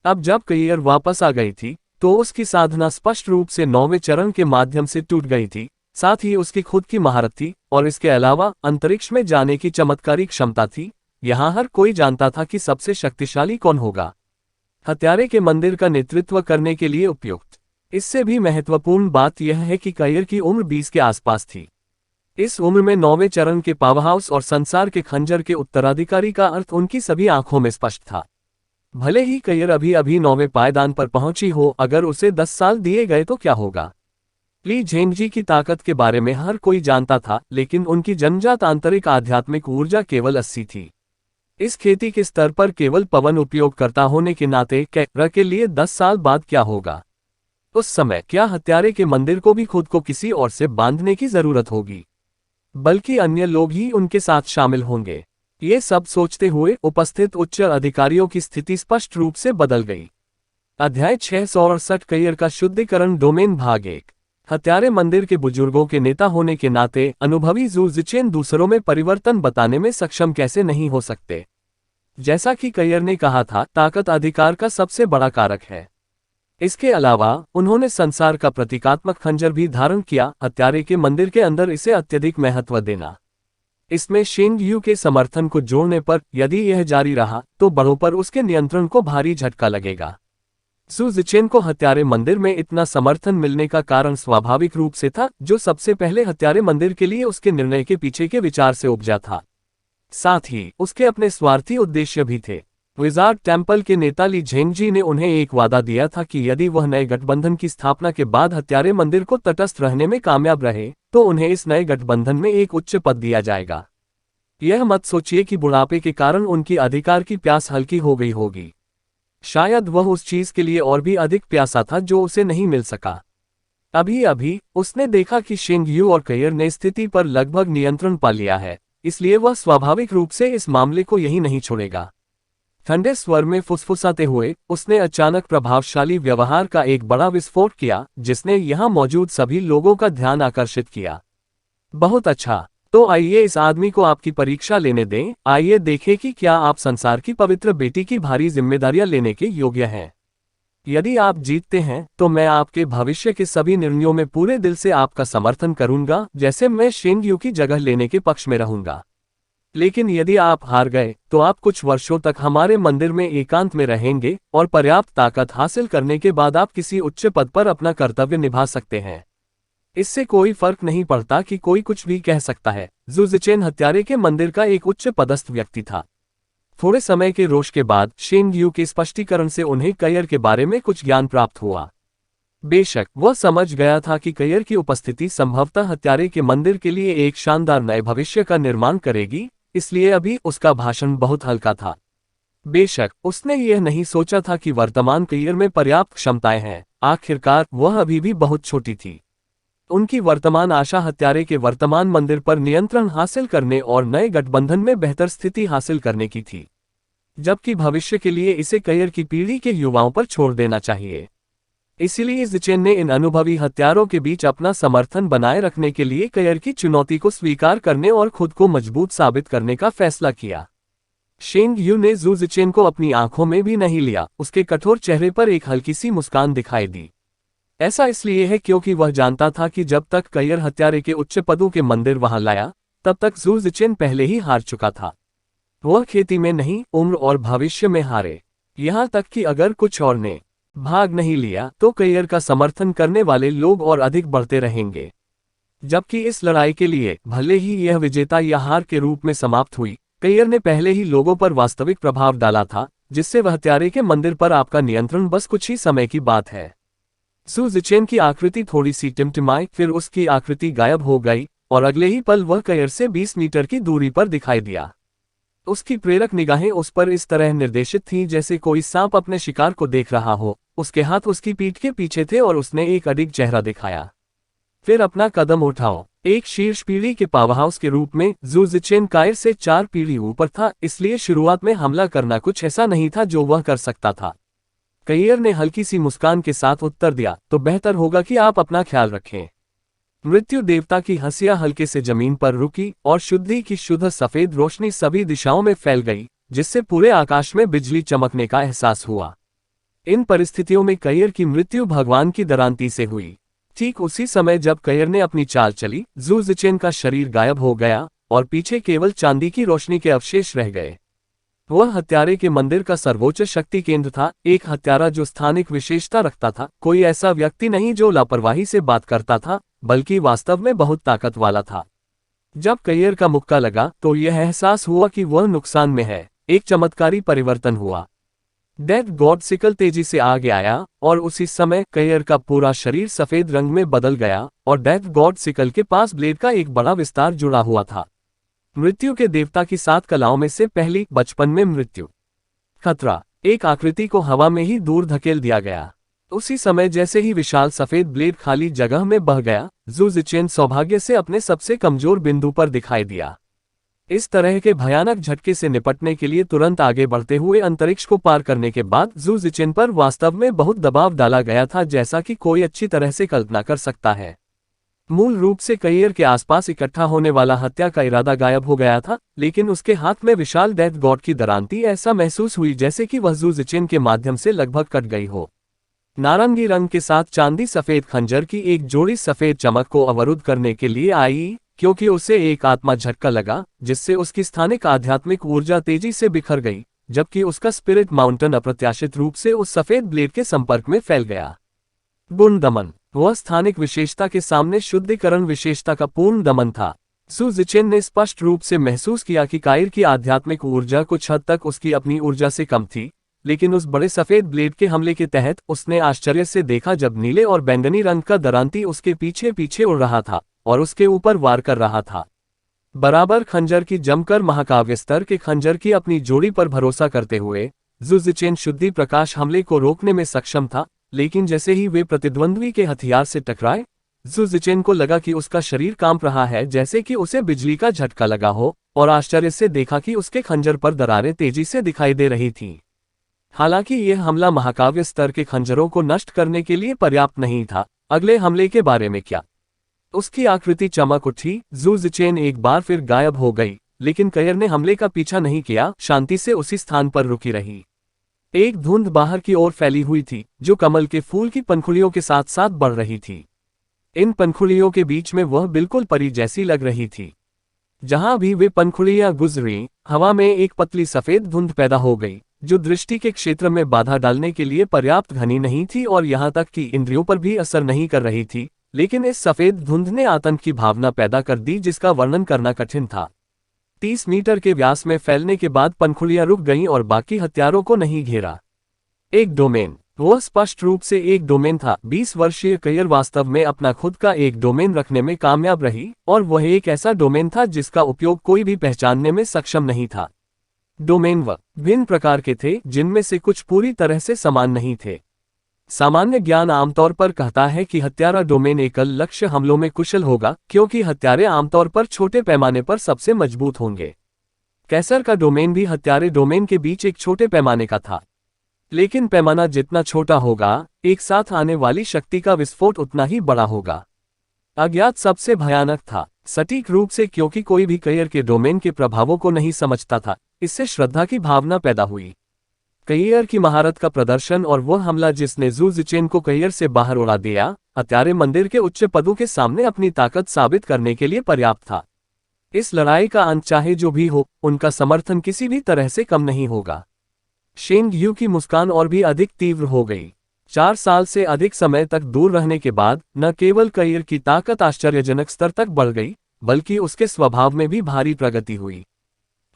Speaker 1: अब जब कयर वापस आ गई थी, तो उसकी साधना स्पष्ट रूप से 9वें चरण के माध्यम से टूट गई थी। साथ ही उसकी खुद की महारत थी, और इसके अलावा अंतरिक्ष में जाने की चमत्कारी क्षमता थी। यहाँ हर कोई जानता था कि सबसे शक्तिशाली कौन होगा, हत्यारे के मंदिर का नेतृत्व करने के लिए उपयुक्त। इससे भी महत्वपूर्ण बात यह है कि कयर की उम्र 20 के आसपास थी। इस उम्र में 9वें चरण के पावरहाउस और संसार के खंजर के उत्तराधिकारी का अर्थ उनकी सभी आंखों में स्पष्ट था। भले ही कयर अभी अभी 9वें पायदान पर पहुंची हो, अगर उसे 10 साल दिए गए तो क्या होगा? ली झेंगजी की ताकत के बारे में हर कोई जानता था, लेकिन उनकी जन्मजात आंतरिक आध्यात्मिक ऊर्जा केवल 80 थी। इस खेती के स्तर पर केवल पवन उपयोगकर्ता होने के नाते कैर के लिए 10 साल बाद क्या होगा? उस समय क्या हत्यारे के मंदिर को भी खुद को किसी और से बांधने की जरूरत होगी, बल्कि अन्य लोग ही उनके साथ शामिल होंगे? ये सब सोचते हुए उपस्थित उच्च अधिकारियों की स्थिति स्पष्ट रूप से बदल गई। अध्याय 668 कयर का शुद्धिकरण डोमेन भाग 1। हत्यारे मंदिर के बुजुर्गों के नेता होने के नाते अनुभवी सु जिचेन दूसरों में परिवर्तन बताने में सक्षम कैसे नहीं हो सकते? जैसा कि कयर ने कहा था, ताकत अधिकार का सबसे बड़ा कारक है। इसके अलावा उन्होंने संसार का प्रतीकात्मक खंजर भी धारण किया, हत्यारे के मंदिर के अंदर इसे अत्यधिक महत्व देना। इसमें शेंग यू के समर्थन को जोड़ने पर यदि यह जारी रहा तो बड़ों पर उसके नियंत्रण को भारी झटका लगेगा। सु जिचेन को हत्यारे मंदिर में इतना समर्थन मिलने का कारण स्वाभाविक रूप से था, जो सबसे पहले हत्यारे मंदिर के लिए उसके निर्णय के पीछे के विचार से उपजा था। साथ ही उसके अपने स्वार्थी उद्देश्य भी थे। विजार्ड टेम्पल के नेता ली झेंगजी ने उन्हें एक वादा दिया था कि यदि वह नए गठबंधन की स्थापना के बाद हत्यारे मंदिर को तटस्थ रहने में कामयाब रहे, तो उन्हें इस नए गठबंधन में एक उच्च पद दिया जाएगा। यह मत सोचिए कि बुढ़ापे के कारण उनकी अधिकार की प्यास हल्की हो गई होगी। शायद वह उस चीज के लिए और भी अधिक प्यासा था जो उसे नहीं मिल सका। अभी अभी उसने देखा कि शेंग यू और कयर ने स्थिति पर लगभग नियंत्रण पा लिया है, इसलिए वह स्वाभाविक रूप से इस मामले को यही नहीं छोड़ेगा। ठंडे स्वर में फुसफुसाते हुए उसने अचानक प्रभावशाली व्यवहार का एक बड़ा विस्फोट किया, जिसने यहां मौजूद सभी लोगों का ध्यान आकर्षित किया। बहुत अच्छा, तो आइए इस आदमी को आपकी परीक्षा लेने दें, आइए देखें कि क्या आप संसार की पवित्र बेटी की भारी जिम्मेदारियां लेने के योग्य हैं। यदि आप जीतते हैं तो मैं आपके भविष्य के सभी निर्णयों में पूरे दिल से आपका समर्थन करूंगा, जैसे मैं शेंग यू की जगह लेने के पक्ष में रहूंगा। लेकिन यदि आप हार गए तो आप कुछ वर्षों तक हमारे मंदिर में एकांत में रहेंगे और पर्याप्त ताकत हासिल करने के बाद आप किसी उच्च पद पर अपना कर्तव्य निभा सकते हैं। इससे कोई फर्क नहीं पड़ता कि कोई कुछ भी कह सकता है। जू जिचेन हत्यारे के मंदिर का एक उच्च पदस्थ व्यक्ति था। थोड़े समय के रोष के बाद शेंग यू के स्पष्टीकरण से उन्हें कयर के बारे में कुछ ज्ञान प्राप्त हुआ। बेशक वह समझ गया था कि कयर की उपस्थिति संभवतः हत्यारे के मंदिर के लिए एक शानदार नए भविष्य का निर्माण करेगी, इसलिए अभी उसका भाषण बहुत हल्का था। बेशक उसने यह नहीं सोचा था कि वर्तमान कयर में पर्याप्त क्षमताएं हैं। आखिरकार वह अभी भी बहुत छोटी थी। उनकी वर्तमान आशा हत्यारे के वर्तमान मंदिर पर नियंत्रण हासिल करने और नए गठबंधन में बेहतर स्थिति हासिल करने की थी, जबकि भविष्य के लिए इसे कयर की पीढ़ी के युवाओं पर छोड़ देना चाहिए। इसीलिए जिचेन ने इन अनुभवी हत्यारों के बीच अपना समर्थन बनाए रखने के लिए कयर की चुनौती को स्वीकार करने और खुद को मजबूत साबित करने का फैसला किया। शेंग यू ने जू जिचेन को अपनी आंखों में भी नहीं लिया। उसके कठोर चेहरे पर एक हल्की सी मुस्कान दिखाई दी। ऐसा इसलिए है क्योंकि वह जानता था कि जब तक कयर हत्यारे के उच्च पदों के मंदिर वहां लाया, तब तक जू जिचेन पहले ही हार चुका था। वह खेती में नहीं, उम्र और भविष्य में हारे। यहां तक कि अगर कुछ और ने भाग नहीं लिया तो कयर का समर्थन करने वाले लोग और अधिक बढ़ते रहेंगे। जबकि इस लड़ाई के लिए भले ही यह विजेता या हार के रूप में समाप्त हुई, कयर ने पहले ही लोगों पर वास्तविक प्रभाव डाला था, जिससे वह हत्यारे के मंदिर पर आपका नियंत्रण बस कुछ ही समय की बात है। जू जिचेन की आकृति थोड़ी सी टिमटिमाई, फिर उसकी आकृति गायब हो गई और अगले ही पल वह कयर से 20 मीटर की दूरी पर दिखाई दिया। उसकी प्रेरक निगाहें उस पर इस तरह निर्देशित थीं जैसे कोई सांप अपने शिकार को देख रहा हो। उसके हाथ उसकी पीठ के पीछे थे और उसने एक अडिग चेहरा दिखाया। फिर अपना कदम उठाओ। एक शीर्ष पीढ़ी के पावरहाउस के रूप में जू जिचेन कायर से 4 पीढ़ी ऊपर था, इसलिए शुरुआत में हमला करना कुछ ऐसा नहीं था जो वह कर सकता था। कयर ने हल्की सी मुस्कान के साथ उत्तर दिया, तो बेहतर होगा कि आप अपना ख्याल रखें। मृत्यु देवता की हंसिया हल्के से जमीन पर रुकी और शुद्धि की शुद्ध सफेद रोशनी सभी दिशाओं में फैल गई, जिससे पूरे आकाश में बिजली चमकने का एहसास हुआ। इन परिस्थितियों में कयर की मृत्यु भगवान की दरांती से हुई। ठीक उसी समय जब कयर ने अपनी चाल चली, जू जिचेन का शरीर गायब हो गया और पीछे केवल चांदी की रोशनी के अवशेष रह गए। वह हत्यारे के मंदिर का सर्वोच्च शक्ति केंद्र था, एक हत्यारा जो स्थानिक विशेषता रखता था, कोई ऐसा व्यक्ति नहीं जो लापरवाही से बात करता था, बल्कि वास्तव में बहुत ताकत वाला था। जब कयर का मुक्का लगा तो यह एहसास हुआ कि वह नुकसान में है। एक चमत्कारी परिवर्तन हुआ। डेथ गॉड सिकल तेजी से आगे आया और उसी समय कयर का पूरा शरीर सफेद रंग में बदल गया और डेथ गॉड सिकल के पास ब्लेड का एक बड़ा विस्तार जुड़ा हुआ था। मृत्यु के देवता की 7 कलाओं में से पहली, बचपन में मृत्यु। खतरा। एक आकृति को हवा में ही दूर धकेल दिया गया। उसी समय जैसे ही विशाल सफेद ब्लेड खाली जगह में बह गया, जू जिचेन सौभाग्य से अपने सबसे कमजोर बिंदु पर दिखाई दिया। इस तरह के भयानक झटके से निपटने के लिए तुरंत आगे बढ़ते हुए अंतरिक्ष को पार करने के बाद जू जिचेन पर वास्तव में बहुत दबाव डाला गया था, जैसा कि कोई अच्छी तरह से कल्पना कर सकता है। मूल रूप से कयर के आसपास इकट्ठा होने वाला हत्या का इरादा गायब हो गया था, लेकिन उसके हाथ में विशाल डेथ गॉड की दरांती ऐसा महसूस हुई जैसे कि वह जू जिचेन के माध्यम से लगभग कट गई हो। नारंगी रंग के साथ चांदी सफेद खंजर की एक जोड़ी सफेद चमक को अवरुद्ध करने के लिए आई, क्योंकि उसे एक आत्मा झटका लगा जिससे उसकी स्थानिक आध्यात्मिक ऊर्जा तेजी से बिखर गई, जबकि उसका स्पिरिट माउंटेन अप्रत्याशित रूप से उस सफेद ब्लेड के संपर्क में फैल गया। गुण दमन। वह स्थानिक विशेषता के सामने शुद्धिकरण विशेषता का पूर्ण दमन था। जू जिचेन ने स्पष्ट रूप से महसूस किया कि कायर की आध्यात्मिक ऊर्जा कुछ हद तक उसकी अपनी ऊर्जा से कम थी, लेकिन उस बड़े सफेद ब्लेड के हमले के तहत उसने आश्चर्य से देखा जब नीले और बैंगनी रंग का दरांती उसके पीछे पीछे उड़ रहा था और उसके ऊपर वार कर रहा था। बराबर खंजर की जमकर महाकाव्य स्तर के खंजर की अपनी जोड़ी पर भरोसा करते हुए जू जिचेन शुद्धि प्रकाश हमले को रोकने में सक्षम था, लेकिन जैसे ही वे प्रतिद्वंद्वी के हथियार से टकराए, जू जिचेन को लगा कि उसका शरीर कांप रहा है जैसे कि उसे बिजली का झटका लगा हो, और आश्चर्य से देखा कि उसके खंजर पर दरारें तेजी से दिखाई दे रही थीं। हालांकि यह हमला महाकाव्य स्तर के खंजरों को नष्ट करने के लिए पर्याप्त नहीं था। अगले हमले के बारे में क्या? उसकी आकृति चमक उठी। जू जिचेन एक बार फिर गायब हो गई, लेकिन कयर ने हमले का पीछा नहीं किया, शांति से उसी स्थान पर रुकी रही। एक धुंध बाहर की ओर फैली हुई थी, जो कमल के फूल की पंखुड़ियों के साथ साथ बढ़ रही थी। इन पंखुड़ियों के बीच में वह बिल्कुल परी जैसी लग रही थी। जहां भी वे पंखुड़ियां गुजरी, हवा में एक पतली सफेद धुंध पैदा हो गई, जो दृष्टि के क्षेत्र में बाधा डालने के लिए पर्याप्त घनी नहीं थी और यहां तक कि इंद्रियों पर भी असर नहीं कर रही थी। लेकिन इस सफेद धुंध ने आतंक की भावना पैदा कर दी जिसका वर्णन करना कठिन था। 30 मीटर के व्यास में फैलने के बाद पंखुड़ियां रुक गईं और बाकी हत्यारों को नहीं घेरा। एक डोमेन। वह स्पष्ट रूप से एक डोमेन था। 20 वर्षीय कयर वास्तव में अपना खुद का एक डोमेन रखने में कामयाब रही, और वह एक ऐसा डोमेन था जिसका उपयोग कोई भी पहचानने में सक्षम नहीं था। डोमेन वह भिन्न प्रकार के थे, जिनमें से कुछ पूरी तरह से समान नहीं थे। सामान्य ज्ञान आमतौर पर कहता है कि हत्यारा डोमेन एकल लक्ष्य हमलों में कुशल होगा, क्योंकि हत्यारे आमतौर पर छोटे पैमाने पर सबसे मजबूत होंगे। कैसर का डोमेन भी हत्यारे डोमेन के बीच एक छोटे पैमाने का था, लेकिन पैमाना जितना छोटा होगा, एक साथ आने वाली शक्ति का विस्फोट उतना ही बड़ा होगा। अज्ञात सबसे भयानक था, सटीक रूप से, क्योंकि कोई भी कयर के डोमेन के प्रभावों को नहीं समझता था। इससे श्रद्धा की भावना पैदा हुई। कयर की महारत का प्रदर्शन और वह हमला जिसने जू जिचेन को कयर से बाहर उड़ा दिया, हत्यारे मंदिर के उच्च पदों के सामने अपनी ताकत साबित करने के लिए पर्याप्त था। इस लड़ाई का अंत चाहे जो भी हो, उनका समर्थन किसी भी तरह से कम नहीं होगा। शेंग यू की मुस्कान और भी अधिक तीव्र हो गई। 4 साल से अधिक समय तक दूर रहने के बाद न केवल कयर की ताकत आश्चर्यजनक स्तर तक बढ़ गई, बल्कि उसके स्वभाव में भी भारी प्रगति हुई।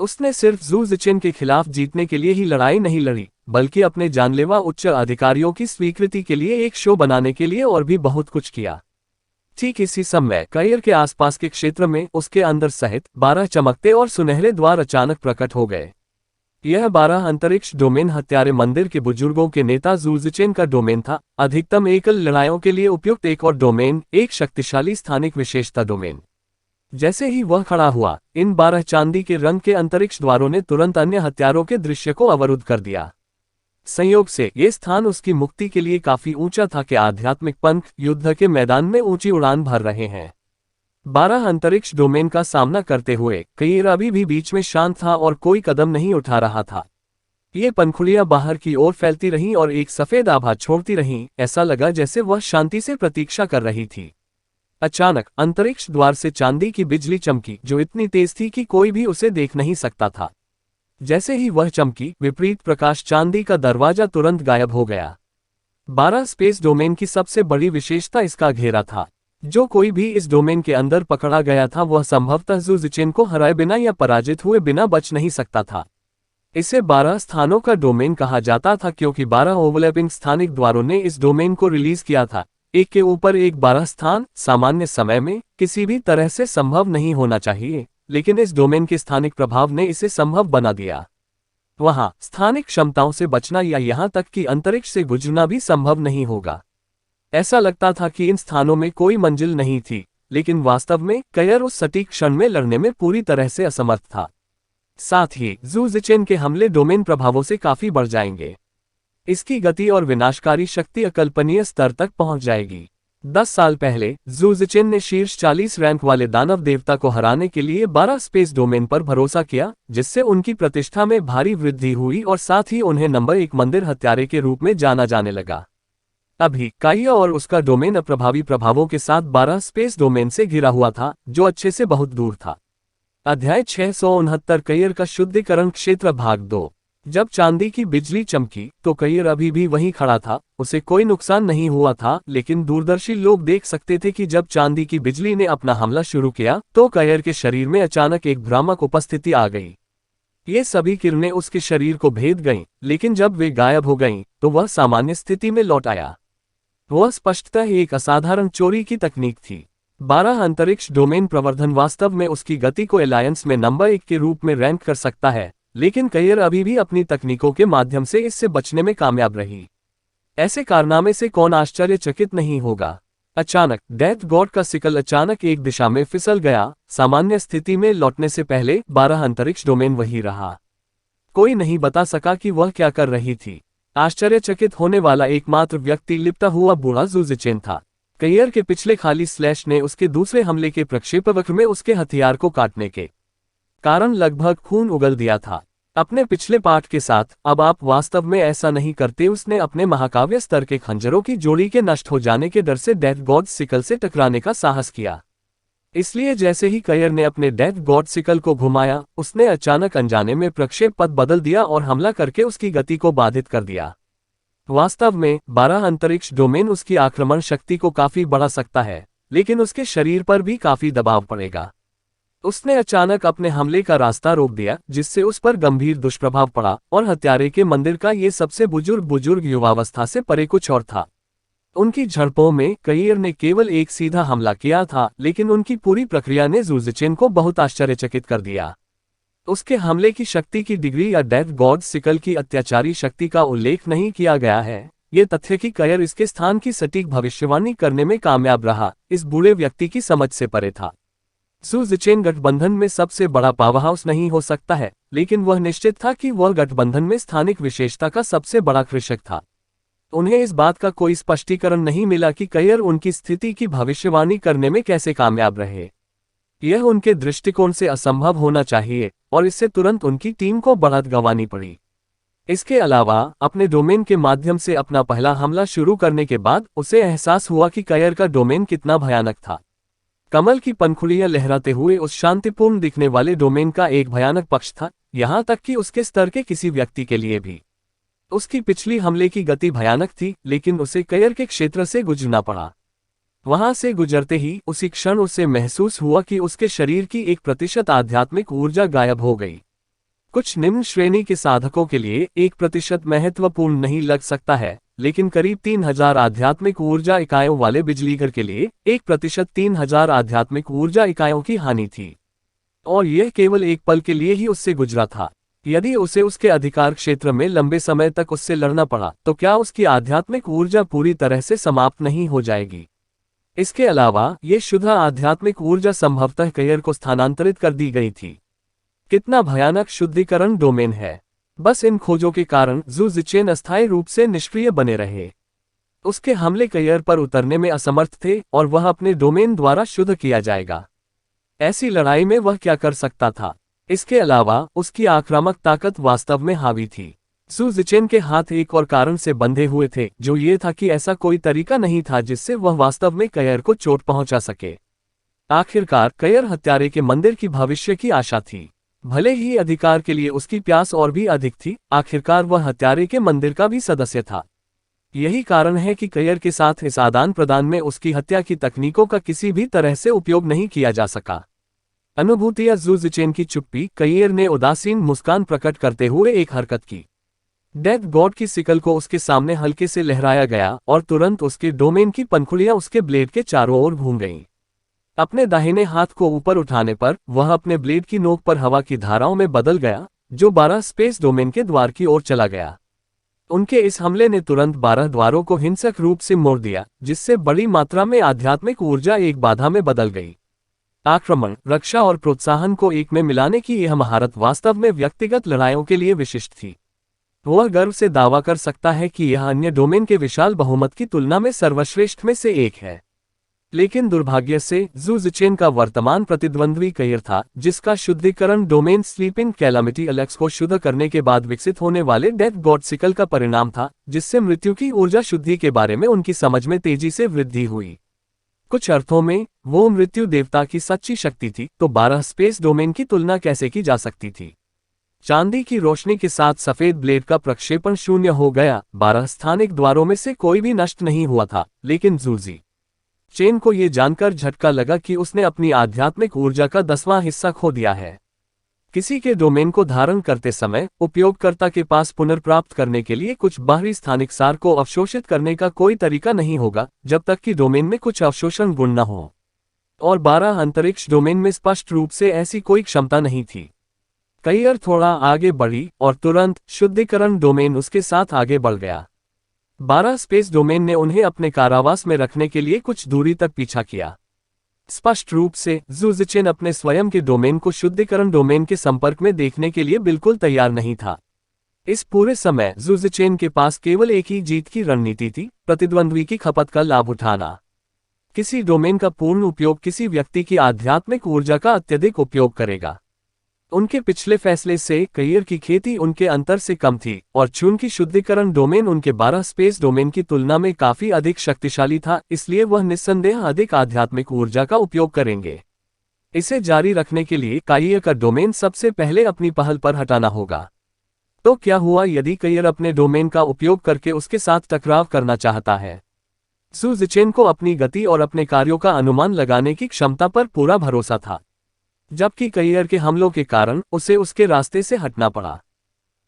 Speaker 1: उसने सिर्फ जू जिचेन के खिलाफ जीतने के लिए ही लड़ाई नहीं लड़ी, बल्कि अपने जानलेवा उच्च अधिकारियों की स्वीकृति के लिए एक शो बनाने के लिए और भी बहुत कुछ किया। ठीक इसी समय कयर के आसपास के क्षेत्र में उसके अंदर सहित 12 चमकते और सुनहरे द्वार अचानक प्रकट हो गए। यह 12 अंतरिक्ष डोमेन हत्यारे मंदिर के बुजुर्गों के नेता जू जिचेन का डोमेन था। अधिकतम एकल लड़ाइयों के लिए उपयुक्त एक और डोमेन, एक शक्तिशाली स्थानिक विशेषता डोमेन। जैसे ही वह खड़ा हुआ, इन 12 चांदी के रंग के अंतरिक्ष द्वारों ने तुरंत अन्य हत्यारों के दृश्य को अवरुद्ध कर दिया। संयोग से ये स्थान उसकी मुक्ति के लिए काफी ऊंचा था कि आध्यात्मिक पंख युद्ध के मैदान में ऊंची उड़ान भर रहे हैं। 12 अंतरिक्ष डोमेन का सामना करते हुए कयर अभी भी बीच में शांत था और कोई कदम नहीं उठा रहा था। ये पंखुड़ियां बाहर की ओर फैलती रहीं और एक सफेद आभा छोड़ती रहीं। ऐसा लगा जैसे वह शांति से प्रतीक्षा कर रही थी। अचानक अंतरिक्ष द्वार से चांदी की बिजली चमकी, जो इतनी तेज थी कि कोई भी उसे देख नहीं सकता था। जैसे ही वह चमकी, विपरीत प्रकाश चांदी का दरवाजा तुरंत गायब हो गया। 12 स्पेस डोमेन की सबसे बड़ी विशेषता इसका घेरा था। जो कोई भी इस डोमेन के अंदर पकड़ा गया था, वह संभवतः जू जिचेन को हराए बिना या पराजित हुए बिना बच नहीं सकता था। इसे 12 स्थानों का डोमेन कहा जाता था, क्योंकि 12 ओवरलैपिंग स्थानिक द्वारों ने इस डोमेन को रिलीज किया था, एक के ऊपर एक 12 स्थान। सामान्य समय में किसी भी तरह से संभव नहीं होना चाहिए, लेकिन इस डोमेन के स्थानिक प्रभाव ने इसे संभव बना दिया। वहां स्थानिक क्षमताओं से बचना या यहां तक कि अंतरिक्ष से गुजरना भी संभव नहीं होगा। ऐसा लगता था कि इन स्थानों में कोई मंजिल नहीं थी, लेकिन वास्तव में कयर उस सटीक क्षण में लड़ने में पूरी तरह से असमर्थ था। साथ ही जू जिचेन के हमले डोमेन प्रभावों से काफी बढ़ जाएंगे। इसकी गति और विनाशकारी शक्ति अकल्पनीय स्तर तक पहुंच जाएगी। 10 साल पहले जू जिचेन ने शीर्ष 40 रैंक वाले दानव देवता को हराने के लिए 12 स्पेस डोमेन पर भरोसा किया, जिससे उनकी प्रतिष्ठा में भारी वृद्धि हुई और साथ ही उन्हें नंबर 1 मंदिर हत्यारे के रूप में जाना जाने लगा। अभी काइया और उसका डोमेन अप्रभावी प्रभावों के साथ 12 स्पेस डोमेन से घिरा हुआ था, जो अच्छे से बहुत दूर था। अध्याय 669 कयर का शुद्धिकरण क्षेत्र भाग 2। जब चांदी की बिजली चमकी तो कयर अभी भी वहीं खड़ा था। उसे कोई नुकसान नहीं हुआ था, लेकिन दूरदर्शी लोग देख सकते थे कि जब चांदी की बिजली ने अपना हमला शुरू किया तो कयर के शरीर में अचानक एक भ्रामक उपस्थिति आ गई। ये सभी किरणें उसके शरीर को भेद गईं, लेकिन जब वे गायब हो गईं तो वह सामान्य स्थिति में लौट आया। वह स्पष्टतः एक असाधारण चोरी की तकनीक थी। 12 अंतरिक्ष डोमेन प्रवर्धन वास्तव में उसकी गति को एलायंस में नंबर 1 के रूप में रैंक कर सकता है, लेकिन कयर अभी भी अपनी तकनीकों के माध्यम से इससे बचने में कामयाब रही। ऐसे कारनामे से कौन आश्चर्यचकित नहीं होगा। अचानक डेथ गॉड का सिकल अचानक एक दिशा में फिसल गया। सामान्य स्थिति में लौटने से पहले 12 अंतरिक्ष डोमेन वही रहा। कोई नहीं बता सका कि वह क्या कर रही थी। आश्चर्यचकित होने वाला एकमात्र व्यक्ति लिपटा हुआ बूढ़ा जू जिचेन था। करियर के पिछले खाली स्लैश ने उसके दूसरे हमले के प्रक्षेपवक्र में उसके हथियार को काटने के कारण लगभग खून उगल दिया था। अपने पिछले पाठ के साथ अब आप वास्तव में ऐसा नहीं करते। उसने अपने महाकाव्य स्तर के खंजरों की जोड़ी के नष्ट हो जाने के डर से डेथ गॉड सिकल से टकराने का साहस किया। इसलिए जैसे ही कयर ने अपने डेथ गॉड सिकल को घुमाया, उसने अचानक अनजाने में प्रक्षेप पथ बदल दिया और हमला करके उसकी गति को बाधित कर दिया। वास्तव में 12 अंतरिक्ष डोमेन उसकी आक्रमण शक्ति को काफी बढ़ा सकता है, लेकिन उसके शरीर पर भी काफी दबाव पड़ेगा। उसने अचानक अपने हमले का रास्ता रोक दिया, जिससे उस पर गंभीर दुष्प्रभाव पड़ा और हत्यारे के मंदिर का ये सबसे बुजुर्ग युवावस्था से परे कुछ और था। उनकी झड़पों में कयर ने केवल एक सीधा हमला किया था, लेकिन उनकी पूरी प्रक्रिया ने जू जिचेन को बहुत आश्चर्यचकित कर दिया। उसके हमले की शक्ति की डिग्री या डेथ गॉड सिकल की अत्याचारी शक्ति का उल्लेख नहीं किया गया है। ये तथ्य कि कयर इसके स्थान की सटीक भविष्यवाणी करने में कामयाब रहा, इस बूढ़े व्यक्ति की समझ से परे था। जू जिचेन गठबंधन में सबसे बड़ा पावर हाउस नहीं हो सकता है, लेकिन वह निश्चित था कि वह गठबंधन में स्थानिक विशेषता का सबसे बड़ा कृषक था। उन्हें इस बात का कोई स्पष्टीकरण नहीं मिला कि कयर उनकी स्थिति की भविष्यवाणी करने में कैसे कामयाब रहे। यह उनके दृष्टिकोण से असंभव होना चाहिए और इससे तुरंत उनकी टीम को बढ़त गंवानी पड़ी। इसके अलावा अपने डोमेन के माध्यम से अपना पहला हमला शुरू करने के बाद उसे एहसास हुआ कि कयर का डोमेन कितना भयानक था। कमल की पंखुड़ियां लहराते हुए उस शांतिपूर्ण दिखने वाले डोमेन का एक भयानक पक्ष था, यहां तक कि उसके स्तर के किसी व्यक्ति के लिए भी। उसकी पिछली हमले की गति भयानक थी, लेकिन उसे कयर के क्षेत्र से गुजरना पड़ा। वहां से गुजरते ही उसी क्षण उसे महसूस हुआ कि उसके शरीर की 1% आध्यात्मिक ऊर्जा गायब हो गई। कुछ निम्न श्रेणी के साधकों के लिए 1% महत्वपूर्ण नहीं लग सकता है, लेकिन करीब 3000 आध्यात्मिक ऊर्जा इकाइयों वाले बिजलीघर के लिए 1% 3000 आध्यात्मिक ऊर्जा इकाइयों की हानि थी। और यह केवल एक पल के लिए ही उससे गुजरा था। यदि उसे उसके अधिकार क्षेत्र में लंबे समय तक उससे लड़ना पड़ा, तो क्या उसकी आध्यात्मिक ऊर्जा पूरी तरह से समाप्त नहीं हो जाएगी? इसके अलावा ये शुद्ध आध्यात्मिक ऊर्जा संभवतः कयर को स्थानांतरित कर दी गई थी। कितना भयानक शुद्धिकरण डोमेन है! बस इन खोजों के कारण जू जिचेन अस्थायी रूप से निष्क्रिय बने रहे। उसके हमले कयर पर उतरने में असमर्थ थे और वह अपने डोमेन द्वारा शुद्ध किया जाएगा। ऐसी लड़ाई में वह क्या कर सकता था? इसके अलावा उसकी आक्रामक ताकत वास्तव में हावी थी। जू जिचेन के हाथ एक और कारण से बंधे हुए थे, जो ये था कि ऐसा कोई तरीका नहीं था जिससे वह वास्तव में कयर को चोट पहुंचा सके। आखिरकार कयर हत्यारे के मंदिर की भविष्य की आशा थी। भले ही अधिकार के लिए उसकी प्यास और भी अधिक थी, आखिरकार वह हत्यारे के मंदिर का भी सदस्य था। यही कारण है कि कयर के साथ इस आदान प्रदान में उसकी हत्या की तकनीकों का किसी भी तरह से उपयोग नहीं किया जा सका। अनुभूतियां जू जिचेन की चुप्पी। कयर ने उदासीन मुस्कान प्रकट करते हुए एक हरकत की। डेथ गॉड की सिकल को उसके सामने हल्के से लहराया गया और तुरंत उसके डोमेन की पंखुड़ियां उसके ब्लेड के चारों ओर घूम गईं। अपने दाहिने हाथ को ऊपर उठाने पर वह अपने ब्लेड की नोक पर हवा की धाराओं में बदल गया, जो 12 स्पेस डोमेन के द्वार की ओर चला गया। उनके इस हमले ने तुरंत 12 द्वारों को हिंसक रूप से मोड़ दिया, जिससे बड़ी मात्रा में आध्यात्मिक ऊर्जा एक बाधा में बदल गई। आक्रमण, रक्षा और प्रोत्साहन को एक में मिलाने की यह महारत वास्तव में व्यक्तिगत लड़ाइयों के लिए विशिष्ट थी। वह गर्व से दावा कर सकता है कि यह अन्य डोमेन के विशाल बहुमत की तुलना में सर्वश्रेष्ठ में से एक है। लेकिन दुर्भाग्य से जू जिचेन का वर्तमान प्रतिद्वंद्वी कयर था, जिसका शुद्धिकरण डोमेन स्लीपिंग कैलामिटी एलेक्स को शुद्ध करने के बाद विकसित होने वाले डेथ गॉड सिकल का परिणाम था, जिससे मृत्यु की ऊर्जा शुद्धि के बारे में उनकी समझ में तेजी से वृद्धि हुई। कुछ अर्थों में वो मृत्यु देवता की सच्ची शक्ति थी, तो 12 स्पेस डोमेन की तुलना कैसे की जा सकती थी? चांदी की रोशनी के साथ सफेद ब्लेड का प्रक्षेपण शून्य हो गया। 12 स्थानिक द्वारों में से कोई भी नष्ट नहीं हुआ था, लेकिन जू जिचेन को यह जानकर झटका लगा कि उसने अपनी आध्यात्मिक ऊर्जा का 10वां हिस्सा खो दिया है। किसी के डोमेन को धारण करते समय उपयोगकर्ता के पास पुनर्प्राप्त करने के लिए कुछ बाहरी स्थानिक सार को अवशोषित करने का कोई तरीका नहीं होगा, जब तक कि डोमेन में कुछ अवशोषण गुण न हो। और 12 अंतरिक्ष डोमेन में स्पष्ट रूप से ऐसी कोई क्षमता नहीं थी। कयर थोड़ा आगे बढ़ी और तुरंत शुद्धिकरण डोमेन उसके साथ आगे बढ़ गया। 12 स्पेस डोमेन ने उन्हें अपने कारावास में रखने के लिए कुछ दूरी तक पीछा किया। स्पष्ट रूप से जू जिचेन अपने स्वयं के डोमेन को शुद्धिकरण डोमेन के संपर्क में देखने के लिए बिल्कुल तैयार नहीं था। इस पूरे समय जू जिचेन के पास केवल एक ही जीत की रणनीति थी, प्रतिद्वंद्वी की खपत का लाभ उठाना। किसी डोमेन का पूर्ण उपयोग किसी व्यक्ति की आध्यात्मिक ऊर्जा का अत्यधिक उपयोग करेगा। उनके पिछले फैसले से करियर की खेती उनके अंतर से कम थी और चूंकि शुद्धिकरण डोमेन उनके 12 स्पेस डोमेन की तुलना में काफी अधिक शक्तिशाली था, इसलिए वह निस्संदेह अधिक आध्यात्मिक ऊर्जा का उपयोग करेंगे। इसे जारी रखने के लिए करियर का डोमेन सबसे पहले अपनी पहल पर हटाना होगा। तो क्या हुआ यदि करियर अपने डोमेन का उपयोग करके उसके साथ टकराव करना चाहता है? सु जिचेन को अपनी गति और अपने कार्यों का अनुमान लगाने की क्षमता पर पूरा भरोसा था, जबकि करियर के हमलों के कारण उसे उसके रास्ते से हटना पड़ा।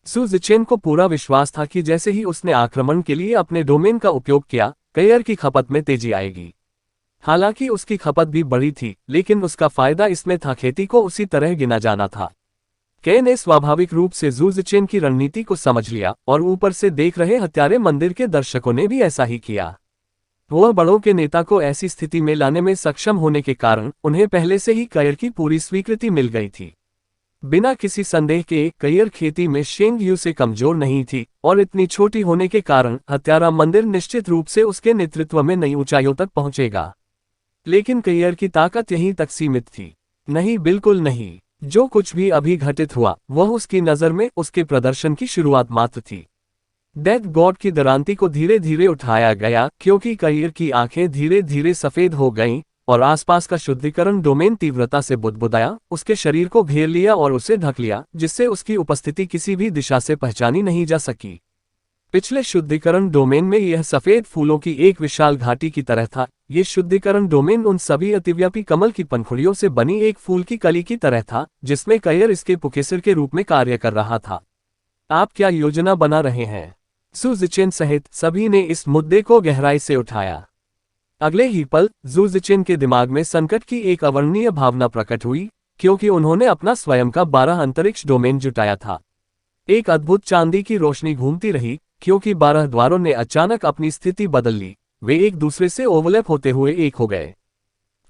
Speaker 1: सु जिचेन को पूरा विश्वास था कि जैसे ही उसने आक्रमण के लिए अपने डोमेन का उपयोग किया, करियर की खपत में तेजी आएगी। हालांकि उसकी खपत भी बढ़ी थी, लेकिन उसका फायदा इसमें था खेती को उसी तरह गिना जाना था। के ने स्वाभाविक रूप से सु जिचेन की रणनीति को समझ लिया और ऊपर से देख रहे हत्यारे मंदिर के दर्शकों ने भी ऐसा ही किया। वह बड़ों के नेता को ऐसी स्थिति में लाने में सक्षम होने के कारण उन्हें पहले से ही करियर की पूरी स्वीकृति मिल गई थी। बिना किसी संदेह के करियर खेती में शेंग यू से कमजोर नहीं थी और इतनी छोटी होने के कारण हत्यारा मंदिर निश्चित रूप से उसके नेतृत्व में नई ऊंचाइयों तक पहुंचेगा। लेकिन करियर की ताकत यहीं तक सीमित थी? नहीं, बिल्कुल नहीं। जो कुछ भी अभी घटित हुआ वह उसकी नज़र में उसके प्रदर्शन की शुरुआत मात्र थी। डेथ गॉड की दरांती को धीरे धीरे उठाया गया क्योंकि करियर की आंखें धीरे धीरे सफेद हो गईं और आसपास का शुद्धिकरण डोमेन तीव्रता से बुदबुदाया, उसके शरीर को घेर लिया और उसे ढक लिया, जिससे उसकी उपस्थिति किसी भी दिशा से पहचानी नहीं जा सकी। पिछले शुद्धिकरण डोमेन में यह सफेद फूलों की एक विशाल घाटी की तरह था। ये शुद्धिकरण डोमेन उन सभी अतिव्यापी कमल की पंखुड़ियों से बनी एक फूल की कली की तरह था, जिसमें करियर इसके पुकेसर के रूप में कार्य कर रहा था। आप क्या योजना बना रहे हैं? सु जिचेन सहित सभी ने इस मुद्दे को गहराई से उठाया। अगले ही पल सु जिचेन के दिमाग में संकट की एक अवर्णनीय भावना प्रकट हुई, क्योंकि उन्होंने अपना स्वयं का 12 अंतरिक्ष डोमेन जुटाया था। एक अद्भुत चांदी की रोशनी घूमती रही, क्योंकि 12 द्वारों ने अचानक अपनी स्थिति बदल ली। वे एक दूसरे से ओवरलैप होते हुए एक हो गए।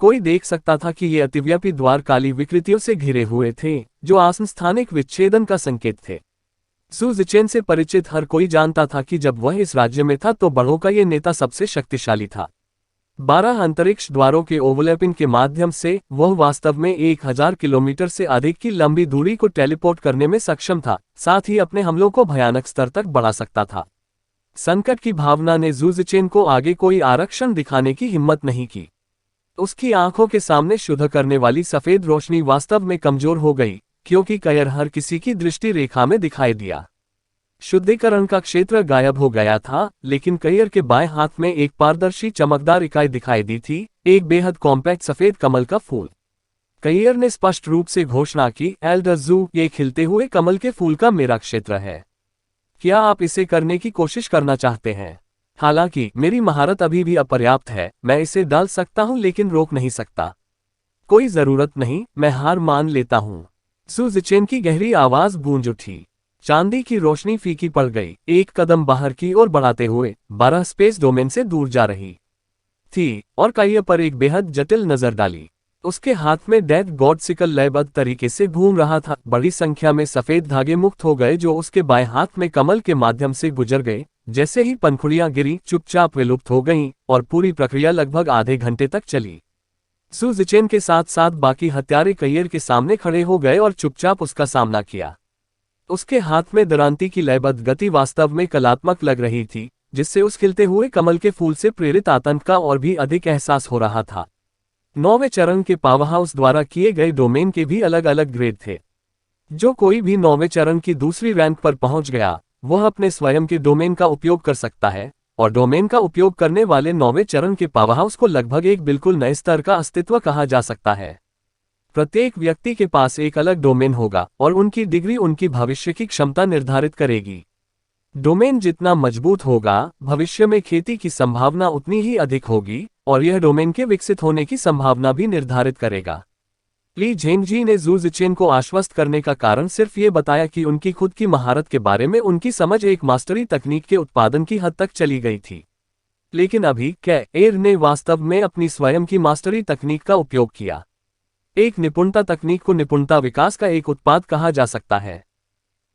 Speaker 1: कोई देख सकता था कि ये अतिव्यापी द्वार काली विकृतियों से घिरे हुए थे, जो आसंस्थानिक विच्छेदन का संकेत थे। सु जिचेन से परिचित हर कोई जानता था कि जब वह इस राज्य में था तो बड़ों का ये नेता सबसे शक्तिशाली था। 12 अंतरिक्ष द्वारों के ओवरलैपिंग के माध्यम से वह वास्तव में 1000 किलोमीटर से अधिक की लंबी दूरी को टेलीपोर्ट करने में सक्षम था, साथ ही अपने हमलों को भयानक स्तर तक बढ़ा सकता था। संकट की भावना ने सु जिचेन को आगे कोई आरक्षण दिखाने की हिम्मत नहीं की। उसकी आंखों के सामने शुद्ध करने वाली सफेद रोशनी वास्तव में कमजोर हो गई, क्योंकि करियर हर किसी की दृष्टि रेखा में दिखाई दिया। शुद्धिकरण का क्षेत्र गायब हो गया था, लेकिन करियर के बाएं हाथ में एक पारदर्शी चमकदार इकाई दिखाई दी थी, एक बेहद कॉम्पैक्ट सफेद कमल का फूल। करियर ने स्पष्ट रूप से घोषणा की, एल्डर जू, ये खिलते हुए कमल के फूल का मेरा क्षेत्र है। क्या आप इसे करने की कोशिश करना चाहते हैं? हालांकि मेरी महारत अभी भी अपर्याप्त है, मैं इसे डाल सकता हूं लेकिन रोक नहीं सकता। कोई जरूरत नहीं, मैं हार मान लेता हूं। सु जिचेन की गहरी आवाज गूंज उठी। चांदी की रोशनी फीकी पड़ गई, एक कदम बाहर की ओर बढ़ाते हुए 12 स्पेस डोमेन से दूर जा रही थी और करियर पर एक बेहद जटिल नजर डाली। उसके हाथ में डेथ गॉड सिकल लयबद्ध तरीके से घूम रहा था। बड़ी संख्या में सफेद धागे मुक्त हो गए जो उसके बाएं हाथ में कमल के माध्यम से गुजर गए। जैसे ही पंखुड़ियां गिरी, चुपचाप विलुप्त हो गईं और पूरी प्रक्रिया लगभग आधे घंटे तक चली। सु जिचेन के साथ साथ बाकी हत्यारे करियर के सामने खड़े हो गए और चुपचाप उसका सामना किया। उसके हाथ में दरांती की लयबद्ध गति वास्तव में कलात्मक लग रही थी, जिससे उस खिलते हुए कमल के फूल से प्रेरित आतंक का और भी अधिक एहसास हो रहा था। 9वें चरण के पावरहाउस द्वारा किए गए डोमेन के भी अलग अलग ग्रेड थे। जो कोई भी 9वें चरण की दूसरी रैंक पर पहुंच गया, वह अपने स्वयं के डोमेन का उपयोग कर सकता है, और डोमेन का उपयोग करने वाले 9वें चरण के पावरहाउस को लगभग एक बिल्कुल नए स्तर का अस्तित्व कहा जा सकता है। प्रत्येक व्यक्ति के पास एक अलग डोमेन होगा और उनकी डिग्री उनकी भविष्य की क्षमता निर्धारित करेगी। डोमेन जितना मजबूत होगा, भविष्य में खेती की संभावना उतनी ही अधिक होगी और यह डोमेन के विकसित होने की संभावना भी निर्धारित करेगा। ली झेंगजी ने सु जिचेन को आश्वस्त करने का कारण सिर्फ ये बताया कि उनकी खुद की महारत के बारे में उनकी समझ एक मास्टरी तकनीक के उत्पादन की हद तक चली गई थी। लेकिन अभी करियर ने वास्तव में अपनी स्वयं की मास्टरी तकनीक का उपयोग किया। एक निपुणता तकनीक को निपुणता विकास का एक उत्पाद कहा जा सकता है,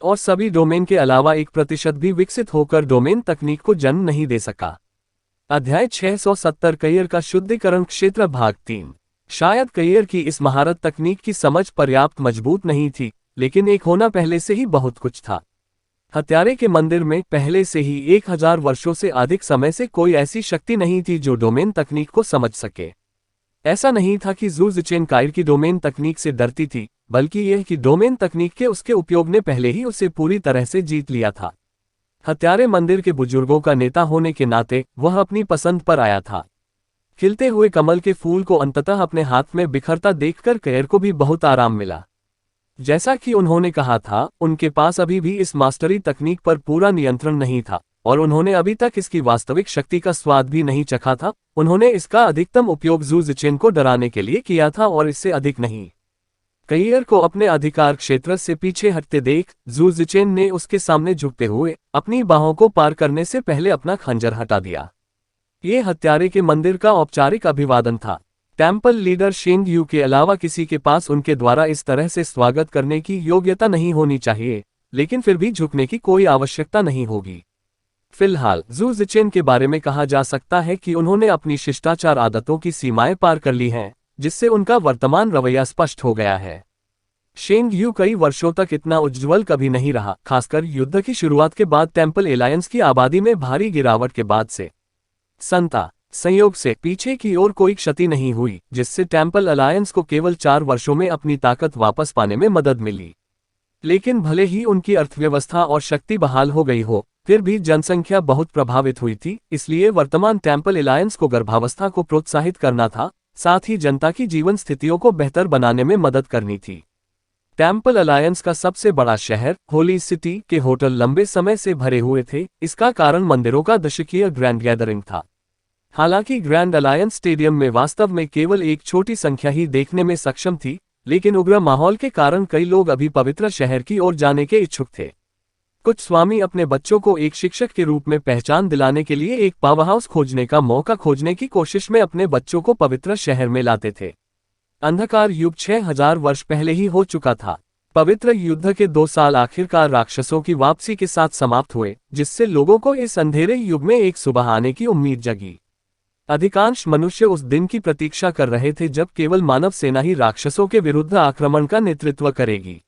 Speaker 1: और सभी डोमेन के अलावा 1% भी विकसित होकर डोमेन तकनीक को जन्म नहीं दे सका। अध्याय 670 करियर का शुद्धिकरण क्षेत्र भाग 3। शायद करियर की इस महारत तकनीक की समझ पर्याप्त मजबूत नहीं थी, लेकिन एक होना पहले से ही बहुत कुछ था। हत्यारे के मंदिर में पहले से ही 1000 वर्षों से अधिक समय से कोई ऐसी शक्ति नहीं थी जो डोमेन तकनीक को समझ सके। ऐसा नहीं था कि जू जिचेन कायर की डोमेन तकनीक से डरती थी, बल्कि यह कि डोमेन तकनीक के उसके उपयोग ने पहले ही उसे पूरी तरह से जीत लिया था। हत्यारे मंदिर के बुजुर्गों का नेता होने के नाते वह अपनी पसंद पर आया था। खिलते हुए कमल के फूल को अंततः अपने हाथ में बिखरता देखकर कयर को भी बहुत आराम मिला। जैसा कि उन्होंने कहा था, उनके पास अभी भी इस मास्टरी तकनीक पर पूरा नियंत्रण नहीं था और उन्होंने अभी तक इसकी वास्तविक शक्ति का स्वाद भी नहीं चखा था। उन्होंने इसका अधिकतम उपयोग जू जिचेन को डराने के लिए किया था और इससे अधिक नहीं। करियर को अपने अधिकार क्षेत्र से पीछे हटते देख जू जिचेन ने उसके सामने झुकते हुए अपनी बाहों को पार करने से पहले अपना खंजर हटा दिया। ये हत्यारे के मंदिर का औपचारिक अभिवादन था। टेम्पल लीडर शेंग यू के अलावा किसी के पास उनके द्वारा इस तरह से स्वागत करने की योग्यता नहीं होनी चाहिए, लेकिन फिर भी झुकने की कोई आवश्यकता नहीं होगी। फिलहाल जू जिचेन के बारे में कहा जा सकता है कि उन्होंने अपनी शिष्टाचार आदतों की सीमाएं पार कर ली हैं, जिससे उनका वर्तमान रवैया स्पष्ट हो गया है। शेंग यू कई वर्षों तक इतना उज्ज्वल कभी नहीं रहा, खासकर युद्ध की शुरुआत के बाद टेम्पल एलायंस की आबादी में भारी गिरावट के बाद से। संयोग से पीछे की ओर कोई क्षति नहीं हुई, जिससे टेम्पल अलायंस को केवल 4 वर्षों में अपनी ताकत वापस पाने में मदद मिली। लेकिन भले ही उनकी अर्थव्यवस्था और शक्ति बहाल हो गई हो, फिर भी जनसंख्या बहुत प्रभावित हुई थी। इसलिए वर्तमान टेम्पल एलायंस को गर्भावस्था को प्रोत्साहित करना था, साथ ही जनता की जीवन स्थितियों को बेहतर बनाने में मदद करनी थी। टेम्पल अलायंस का सबसे बड़ा शहर होली सिटी के होटल लंबे समय से भरे हुए थे। इसका कारण मंदिरों का दशकीय ग्रैंड गैदरिंग था। हालांकि ग्रैंड अलायंस स्टेडियम में वास्तव में केवल एक छोटी संख्या ही देखने में सक्षम थी, लेकिन उग्र माहौल के कारण कई लोग अभी पवित्र शहर की ओर जाने के इच्छुक थे। कुछ स्वामी अपने बच्चों को एक शिक्षक के रूप में पहचान दिलाने के लिए एक पावरहाउस खोजने का मौका खोजने की कोशिश में अपने बच्चों को पवित्र शहर में लाते थे। अंधकार युग 6000 वर्ष पहले ही हो चुका था। पवित्र युद्ध के 2 साल आखिरकार राक्षसों की वापसी के साथ समाप्त हुए, जिससे लोगों को इस अंधेरे युग में एक सुबह आने की उम्मीद जगी। अधिकांश मनुष्य उस दिन की प्रतीक्षा कर रहे थे जब केवल मानव सेना ही राक्षसों के विरुद्ध आक्रमण का नेतृत्व करेगी।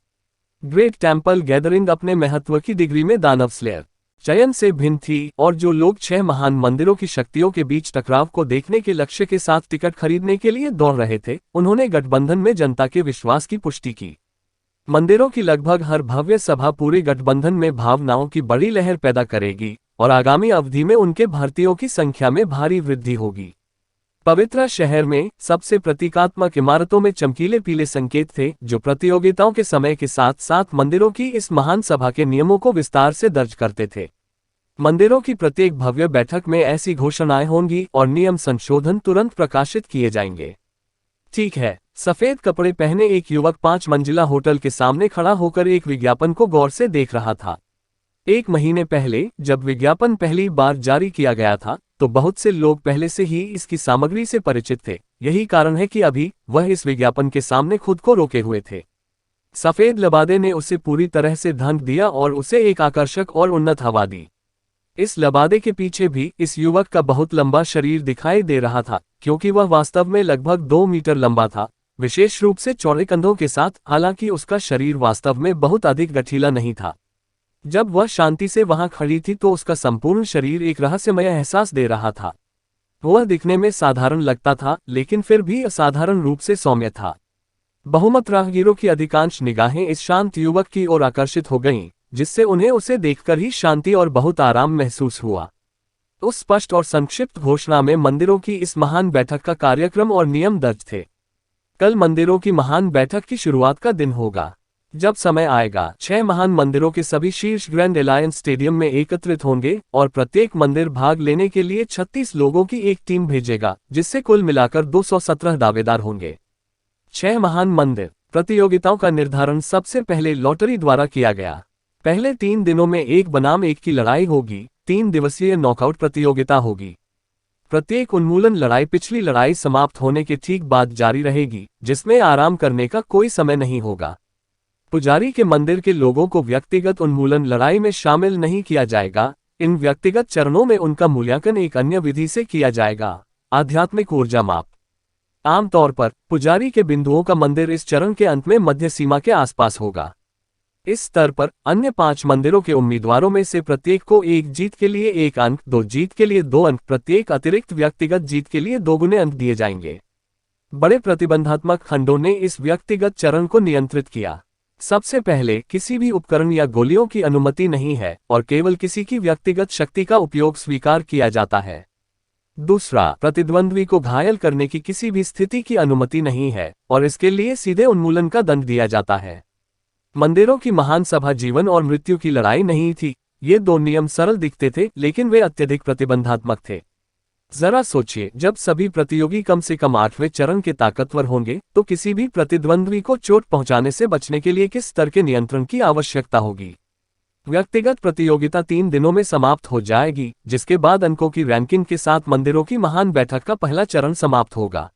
Speaker 1: ग्रेट टेम्पल गैदरिंग अपने महत्व की डिग्री में दानव स्लेयर चयन से भिन्न थी, और जो लोग 6 महान मंदिरों की शक्तियों के बीच टकराव को देखने के लक्ष्य के साथ टिकट खरीदने के लिए दौड़ रहे थे, उन्होंने गठबंधन में जनता के विश्वास की पुष्टि की। मंदिरों की लगभग हर भव्य सभा पूरे गठबंधन में भावनाओं की बड़ी लहर पैदा करेगी और आगामी अवधि में उनके भर्तियों की संख्या में भारी वृद्धि होगी। पवित्र शहर में सबसे प्रतीकात्मक इमारतों में चमकीले पीले संकेत थे, जो प्रतियोगिताओं के समय के साथ साथ मंदिरों की इस महान सभा के नियमों को विस्तार से दर्ज करते थे। मंदिरों की प्रत्येक भव्य बैठक में ऐसी घोषणाएं होंगी और नियम संशोधन तुरंत प्रकाशित किए जाएंगे। ठीक है, सफेद कपड़े पहने एक युवक 5 मंजिला होटल के सामने खड़ा होकर एक विज्ञापन को गौर से देख रहा था। 1 महीने पहले जब विज्ञापन पहली बार जारी किया गया था, तो बहुत से लोग पहले से ही इसकी सामग्री से परिचित थे। यही कारण है कि अभी वह इस विज्ञापन के सामने खुद को रोके हुए थे। सफेद लबादे ने उसे पूरी तरह से ढंक दिया और उसे एक आकर्षक और उन्नत हवा दी। इस लबादे के पीछे भी इस युवक का बहुत लंबा शरीर दिखाई दे रहा था, क्योंकि वह वास्तव में लगभग 2 मीटर लंबा था, विशेष रूप से चौड़े कंधों के साथ। हालांकि उसका शरीर वास्तव में बहुत अधिक गठीला नहीं था। जब वह शांति से वहां खड़ी थी तो उसका संपूर्ण शरीर एक रहस्यमय एहसास दे रहा था। वह दिखने में साधारण लगता था, लेकिन फिर भी असाधारण रूप से सौम्य था। बहुमत राहगीरों की अधिकांश निगाहें इस शांत युवक की ओर आकर्षित हो गईं, जिससे उन्हें उसे देखकर ही शांति और बहुत आराम महसूस हुआ। उस स्पष्ट और संक्षिप्त घोषणा में मंदिरों की इस महान बैठक का कार्यक्रम और नियम दर्ज थे। कल मंदिरों की महान बैठक की शुरुआत का दिन होगा। जब समय आएगा, 6 महान मंदिरों के सभी शीर्ष ग्रैंड अलायंस स्टेडियम में एकत्रित होंगे और प्रत्येक मंदिर भाग लेने के लिए 36 लोगों की एक टीम भेजेगा, जिससे कुल मिलाकर 217 दावेदार होंगे। 6 महान मंदिर प्रतियोगिताओं का निर्धारण सबसे पहले लॉटरी द्वारा किया गया। पहले 3 दिनों में 1 बनाम 1 की लड़ाई होगी। 3 दिवसीय नॉकआउट प्रतियोगिता होगी। प्रत्येक उन्मूलन लड़ाई पिछली लड़ाई समाप्त होने के ठीक बाद जारी रहेगी, जिसमें आराम करने का कोई समय नहीं होगा। पुजारी के मंदिर के लोगों को व्यक्तिगत उन्मूलन लड़ाई में शामिल नहीं किया जाएगा, इन व्यक्तिगत चरणों में उनका मूल्यांकन एक अन्य विधि से किया जाएगा, आध्यात्मिक ऊर्जा माप। आमतौर पर पुजारी के बिंदुओं का मंदिर इस चरण के अंत में मध्य सीमा के आसपास होगा। इस स्तर पर अन्य 5 मंदिरों के उम्मीदवारों में से प्रत्येक को 1 जीत के लिए 1 अंक, 2 जीत के लिए 2 अंक, प्रत्येक अतिरिक्त व्यक्तिगत जीत के लिए 2 गुने अंक दिए जाएंगे। बड़े प्रतिबंधात्मक खंडों ने इस व्यक्तिगत चरण को नियंत्रित किया। सबसे पहले, किसी भी उपकरण या गोलियों की अनुमति नहीं है और केवल किसी की व्यक्तिगत शक्ति का उपयोग स्वीकार किया जाता है। दूसरा, प्रतिद्वंद्वी को घायल करने की किसी भी स्थिति की अनुमति नहीं है और इसके लिए सीधे उन्मूलन का दंड दिया जाता है। मंदिरों की महान सभा जीवन और मृत्यु की लड़ाई नहीं थी। ये 2 नियम सरल दिखते थे, लेकिन वे अत्यधिक प्रतिबंधात्मक थे। जरा सोचिए, जब सभी प्रतियोगी कम से कम 8वें चरण के ताकतवर होंगे, तो किसी भी प्रतिद्वंद्वी को चोट पहुंचाने से बचने के लिए किस स्तर के नियंत्रण की आवश्यकता होगी। व्यक्तिगत प्रतियोगिता 3 दिनों में समाप्त हो जाएगी, जिसके बाद अंकों की रैंकिंग के साथ मंदिरों की महान बैठक का पहला चरण समाप्त होगा।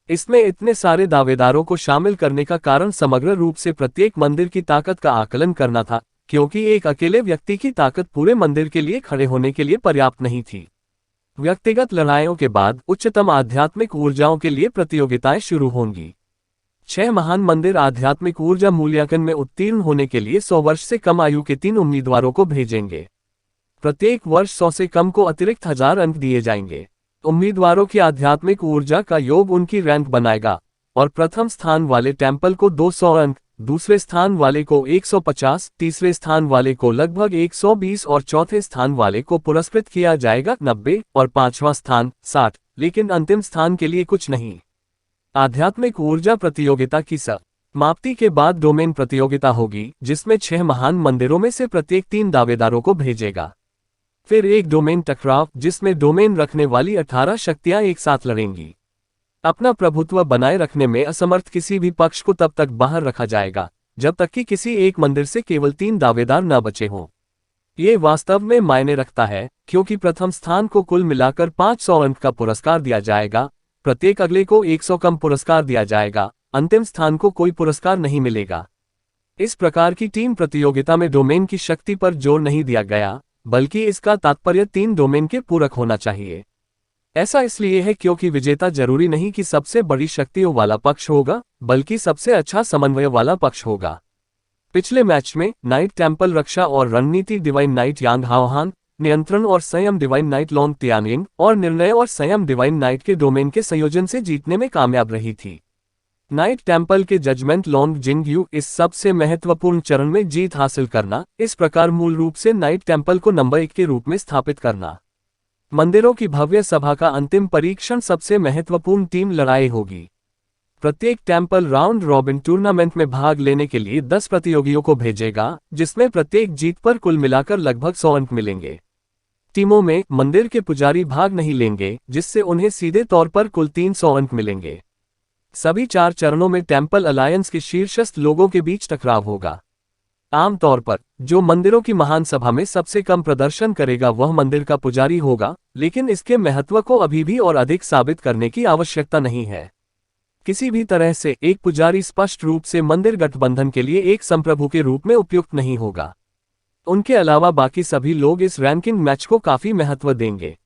Speaker 1: इसमें इतने सारे दावेदारों को शामिल करने का कारण समग्र रूप से प्रत्येक मंदिर की ताकत का आकलन करना था, क्योंकि एक अकेले व्यक्ति की ताकत पूरे मंदिर के लिए खड़े होने के लिए पर्याप्त नहीं थी। व्यक्तिगत लड़ाइयों के बाद उच्चतम आध्यात्मिक ऊर्जाओं के लिए प्रतियोगिताएं शुरू होंगी। 6 महान मंदिर आध्यात्मिक ऊर्जा मूल्यांकन में उत्तीर्ण होने के लिए 100 वर्ष से कम आयु के 3 उम्मीदवारों को भेजेंगे। प्रत्येक वर्ष 100 से कम को अतिरिक्त 1000 अंक दिए जाएंगे। उम्मीदवारों की आध्यात्मिक ऊर्जा का योग उनकी रैंक बनाएगा और प्रथम स्थान वाले टेम्पल को 200 अंक, दूसरे स्थान वाले को 150, तीसरे स्थान वाले को लगभग 120 और चौथे स्थान वाले को पुरस्कृत किया जाएगा 90 और 5वां स्थान 60, लेकिन अंतिम स्थान के लिए कुछ नहीं। आध्यात्मिक ऊर्जा प्रतियोगिता की समाप्ति के बाद डोमेन प्रतियोगिता होगी, जिसमें 6 महान मंदिरों में से प्रत्येक 3 दावेदारों को भेजेगा। फिर एक डोमेन टकराव, जिसमें डोमेन रखने वाली 18 शक्तियां एक साथ लड़ेंगी। अपना प्रभुत्व बनाए रखने में असमर्थ किसी भी पक्ष को तब तक बाहर रखा जाएगा जब तक कि किसी एक मंदिर से केवल 3 दावेदार न बचे हों। ये वास्तव में मायने रखता है, क्योंकि प्रथम स्थान को कुल मिलाकर 500 अंक का पुरस्कार दिया जाएगा, प्रत्येक अगले को 100 कम पुरस्कार दिया जाएगा, अंतिम स्थान को कोई पुरस्कार नहीं मिलेगा। इस प्रकार की टीम प्रतियोगिता में डोमेन की शक्ति पर जोर नहीं दिया गया, बल्कि इसका तात्पर्य 3 डोमेन के पूरक होना चाहिए। ऐसा इसलिए है क्योंकि विजेता जरूरी नहीं कि सबसे बड़ी शक्तियों वाला पक्ष होगा, बल्कि सबसे अच्छा समन्वय वाला पक्ष होगा। पिछले मैच में नाइट टेम्पल रक्षा और रणनीति डिवाइन नाइट यांग हाओहान, नियंत्रण और संयम डिवाइन नाइट लोंग तियानिंग और निर्णय और संयम डिवाइन नाइट के डोमेन के संयोजन से जीतने में कामयाब रही थी। नाइट टेम्पल के जजमेंट लोंग जिंगयू इस सबसे महत्वपूर्ण चरण में जीत हासिल करना, इस प्रकार मूल रूप से नाइट टेम्पल को नंबर 1 के रूप में स्थापित करना। मंदिरों की भव्य सभा का अंतिम परीक्षण सबसे महत्वपूर्ण टीम लड़ाई होगी। प्रत्येक टेम्पल राउंड रॉबिन टूर्नामेंट में भाग लेने के लिए 10 प्रतियोगियों को भेजेगा, जिसमें प्रत्येक जीत पर कुल मिलाकर लगभग 100 अंक मिलेंगे। टीमों में मंदिर के पुजारी भाग नहीं लेंगे, जिससे उन्हें सीधे तौर पर कुल 300 अंक मिलेंगे। सभी 4 चरणों में टेम्पल अलायंस के शीर्षस्थ लोगों के बीच टकराव होगा। आमतौर पर जो मंदिरों की महान सभा में सबसे कम प्रदर्शन करेगा वह मंदिर का पुजारी होगा, लेकिन इसके महत्व को अभी भी और अधिक साबित करने की आवश्यकता नहीं है। किसी भी तरह से एक पुजारी स्पष्ट रूप से मंदिर गठबंधन के लिए एक संप्रभु के रूप में उपयुक्त नहीं होगा। उनके अलावा बाकी सभी लोग इस रैंकिंग मैच को काफी महत्व देंगे।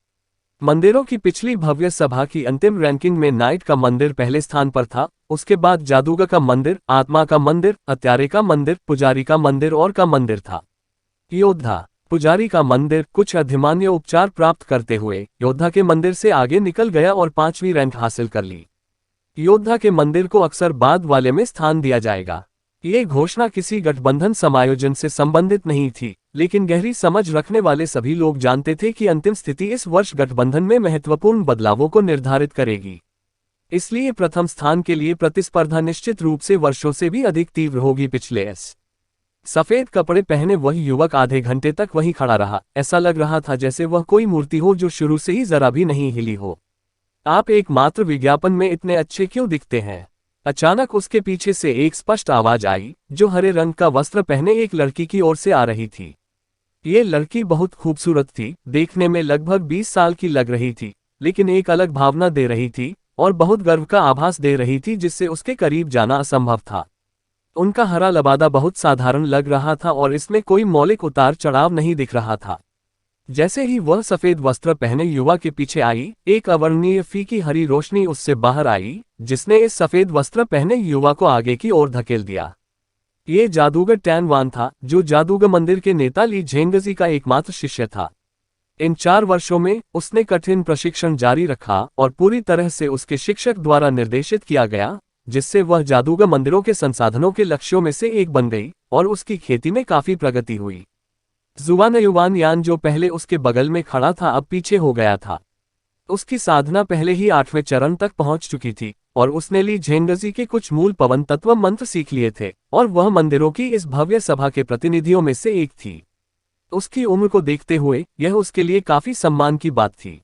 Speaker 1: मंदिरों की पिछली भव्य सभा की अंतिम रैंकिंग में नाइट का मंदिर पहले स्थान पर था, उसके बाद जादूगर का मंदिर, आत्मा का मंदिर, हत्यारे का मंदिर, पुजारी का मंदिर और का मंदिर था। योद्धा पुजारी का मंदिर कुछ अधिमान्य उपचार प्राप्त करते हुए योद्धा के मंदिर से आगे निकल गया और 5वीं रैंक हासिल कर ली। योद्धा के मंदिर को अक्सर बाद वाले में स्थान दिया जाएगा। ये घोषणा किसी गठबंधन समायोजन से संबंधित नहीं थी, लेकिन गहरी समझ रखने वाले सभी लोग जानते थे कि अंतिम स्थिति इस वर्ष गठबंधन में महत्वपूर्ण बदलावों को निर्धारित करेगी। इसलिए प्रथम स्थान के लिए प्रतिस्पर्धा निश्चित रूप से वर्षों से भी अधिक तीव्र होगी। पिछले सफेद कपड़े पहने वह युवक आधे घंटे तक वहीं खड़ा रहा। ऐसा लग रहा था जैसे वह कोई मूर्ति हो जो शुरू से ही जरा भी नहीं हिली हो। आप एकमात्र विज्ञापन में इतने अच्छे क्यों दिखते हैं? अचानक उसके पीछे से एक स्पष्ट आवाज आई, जो हरे रंग का वस्त्र पहने एक लड़की की ओर से आ रही थी। ये लड़की बहुत खूबसूरत थी, देखने में लगभग 20 साल की लग रही थी, लेकिन एक अलग भावना दे रही थी और बहुत गर्व का आभास दे रही थी जिससे उसके करीब जाना असंभव था। उनका हरा लबादा बहुत साधारण लग रहा था और इसमें कोई मौलिक उतार चढ़ाव नहीं दिख रहा था। जैसे ही वह सफेद वस्त्र पहने युवा के पीछे आई, एक अवर्णनीय फीकी हरी रोशनी उससे बाहर आई, जिसने इस सफेद वस्त्र पहने युवा को आगे की ओर धकेल दिया। ये जादूगर टैन वान था, जो जादूगर मंदिर के नेता ली झेंगजी का एकमात्र शिष्य था। इन 4 वर्षों में उसने कठिन प्रशिक्षण जारी रखा और पूरी तरह से उसके शिक्षक द्वारा निर्देशित किया गया, जिससे वह जादूगर मंदिरों के संसाधनों के लक्ष्यों में से एक बन गई और उसकी खेती में काफी प्रगति हुई। जुआन यान जो पहले उसके बगल में खड़ा था अब पीछे हो गया था। उसकी साधना पहले ही 8वें चरण तक पहुंच चुकी थी और उसने ली झेंगजी के कुछ मूल पवन तत्व मंत्र सीख लिए थे और वह मंदिरों की इस भव्य सभा के प्रतिनिधियों में से एक थी। उसकी उम्र को देखते हुए यह उसके लिए काफी सम्मान की बात थी।